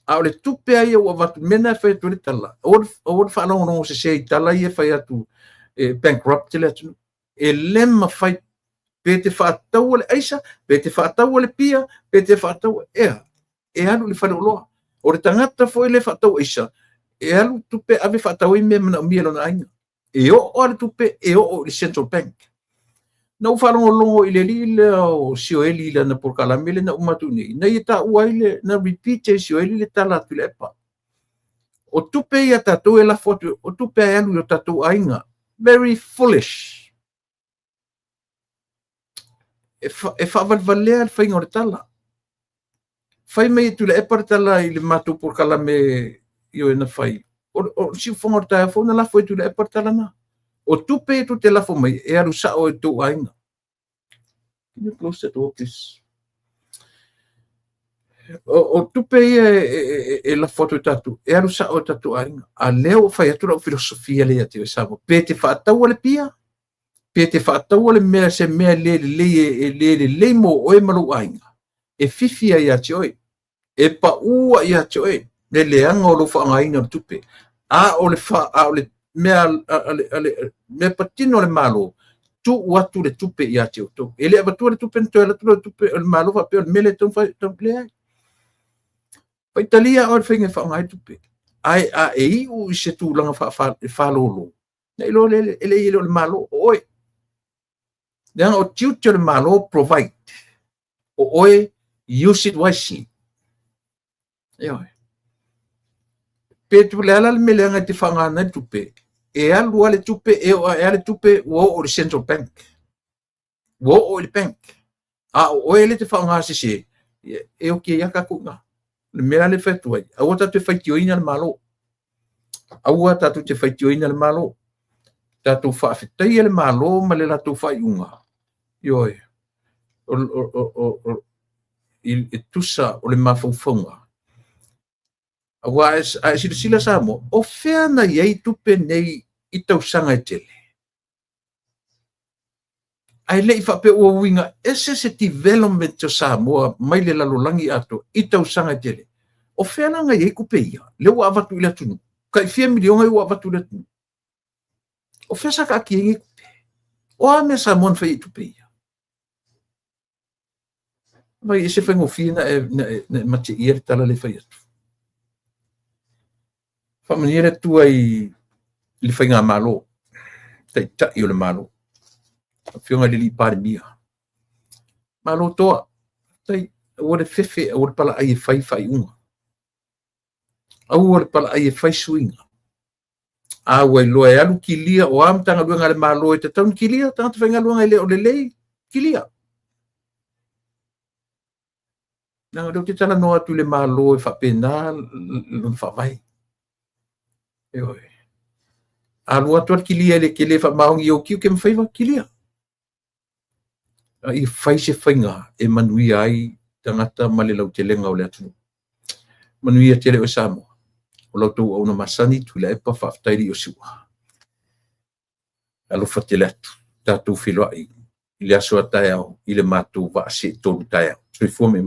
A ole tupe ai o watu mena e whai tole tala. O le whanongo se i tala i e whai atu bankrupt le atu. E lema whai pe te whātau ole aisa, pe te whātau ole pia, pe te whātau ea. E alu le whanoloa. O le tangata foi le whātau aisa. E alu tupe ave whātau i me mana umia lona ainga. E o ale tupe, e o le Central Bank. Na uwharongo longo i le lile o sioeli le na porkalamele na umatu nei. Na i ta uaile na repeat e sioeli le tala tu le epa. O tupe i a tatou e la fotu, o tupe a alu i o tatou ainga. Very foolish. E whavalvalea le whainga o le tala. Whai mei tu le epa le tala i le matu porkalame i o e na whai. O si whonga o tae whona la fo i tu le epa le tala na. O tupe tu te lafo mai e aru sa o e tō ainga. Can you close that door, please? O tupe e la foto tatu. E aru sa o tatu ainga. A leo fai atura o filosofia le ati o samo. Pe te whaatau ale pia. Pe te whaatau ale mea se mea le mo o e malu ainga. E fifia i ati oi. E pa ua i ati oi. Le leanga o lo whaangaina o tupe. A o le me patino le malo tu watu le tupe i ate o tau. E le abatu le tupe nto e latu le tupe le malo fa pe o mele ton plea. Pa italia o le whainga whaangai tupe. Ai a e i u i se tu langa whalolo. Na ilo le ilo le malo oe. Leanga o tiutia le malo provide. O oe use it wisely. E oe. Pe tu le ala le melenga te whangana tupe. E alu ale tupe, e ale tupe wo o le Central Bank. Wo o le bank. o ele te whaonga se e o ke ia kakunga. Le mea le whaitua i. Aua tatu e whaitioina le malo. Aua tatu te whaitioina le malo. Tatu whaafetai le malo ma le latu whaiunga. Ioi. I tusa o le mawhauwhaunga. Aua a sila sa mo, o whea na iei tupe nei i tausanga e tele. Ai le i whape ua winga, ese se development o Samoa mai le lalolangi ato i tausanga e tele. O whea na ngai e kupe ia, le ua avatu ila tunu. Kai 4 milionga i ua avatu ila tunu. O whea sa ka aki e kupe. O a mea Samoa na whai i tupe ia. Mai ese whaingo whina e mate ia le tala le whai atu. Whamaniere tua i le whainga malo. Tai tai o le malo. Whionga li pare mia. Malo toa. Tai o le fefe o le pala ai e whai unga. Au o le pala ai e whai suinga. A wai loa e alu kilia o amtanga luenga le malo e te taun kilia, tanga te whainga luenga le o le lei kilia. Nanga leo te tala noa tu le malo e whapena lun whawai. Eoi. Alu atua kilia le kele whamaongi o kiu ke mwhaiwa kilia. I whai se whainga e manui ai tangata male lau te lenga o le atu. Manui a tele o Samoa. O lau tau au na masani tu le epa whaaftairi o siwa. Alo whatele atu. Tātou whiloa i le aso a tai au i le mātou wa ase tolu tai au. Sui fuame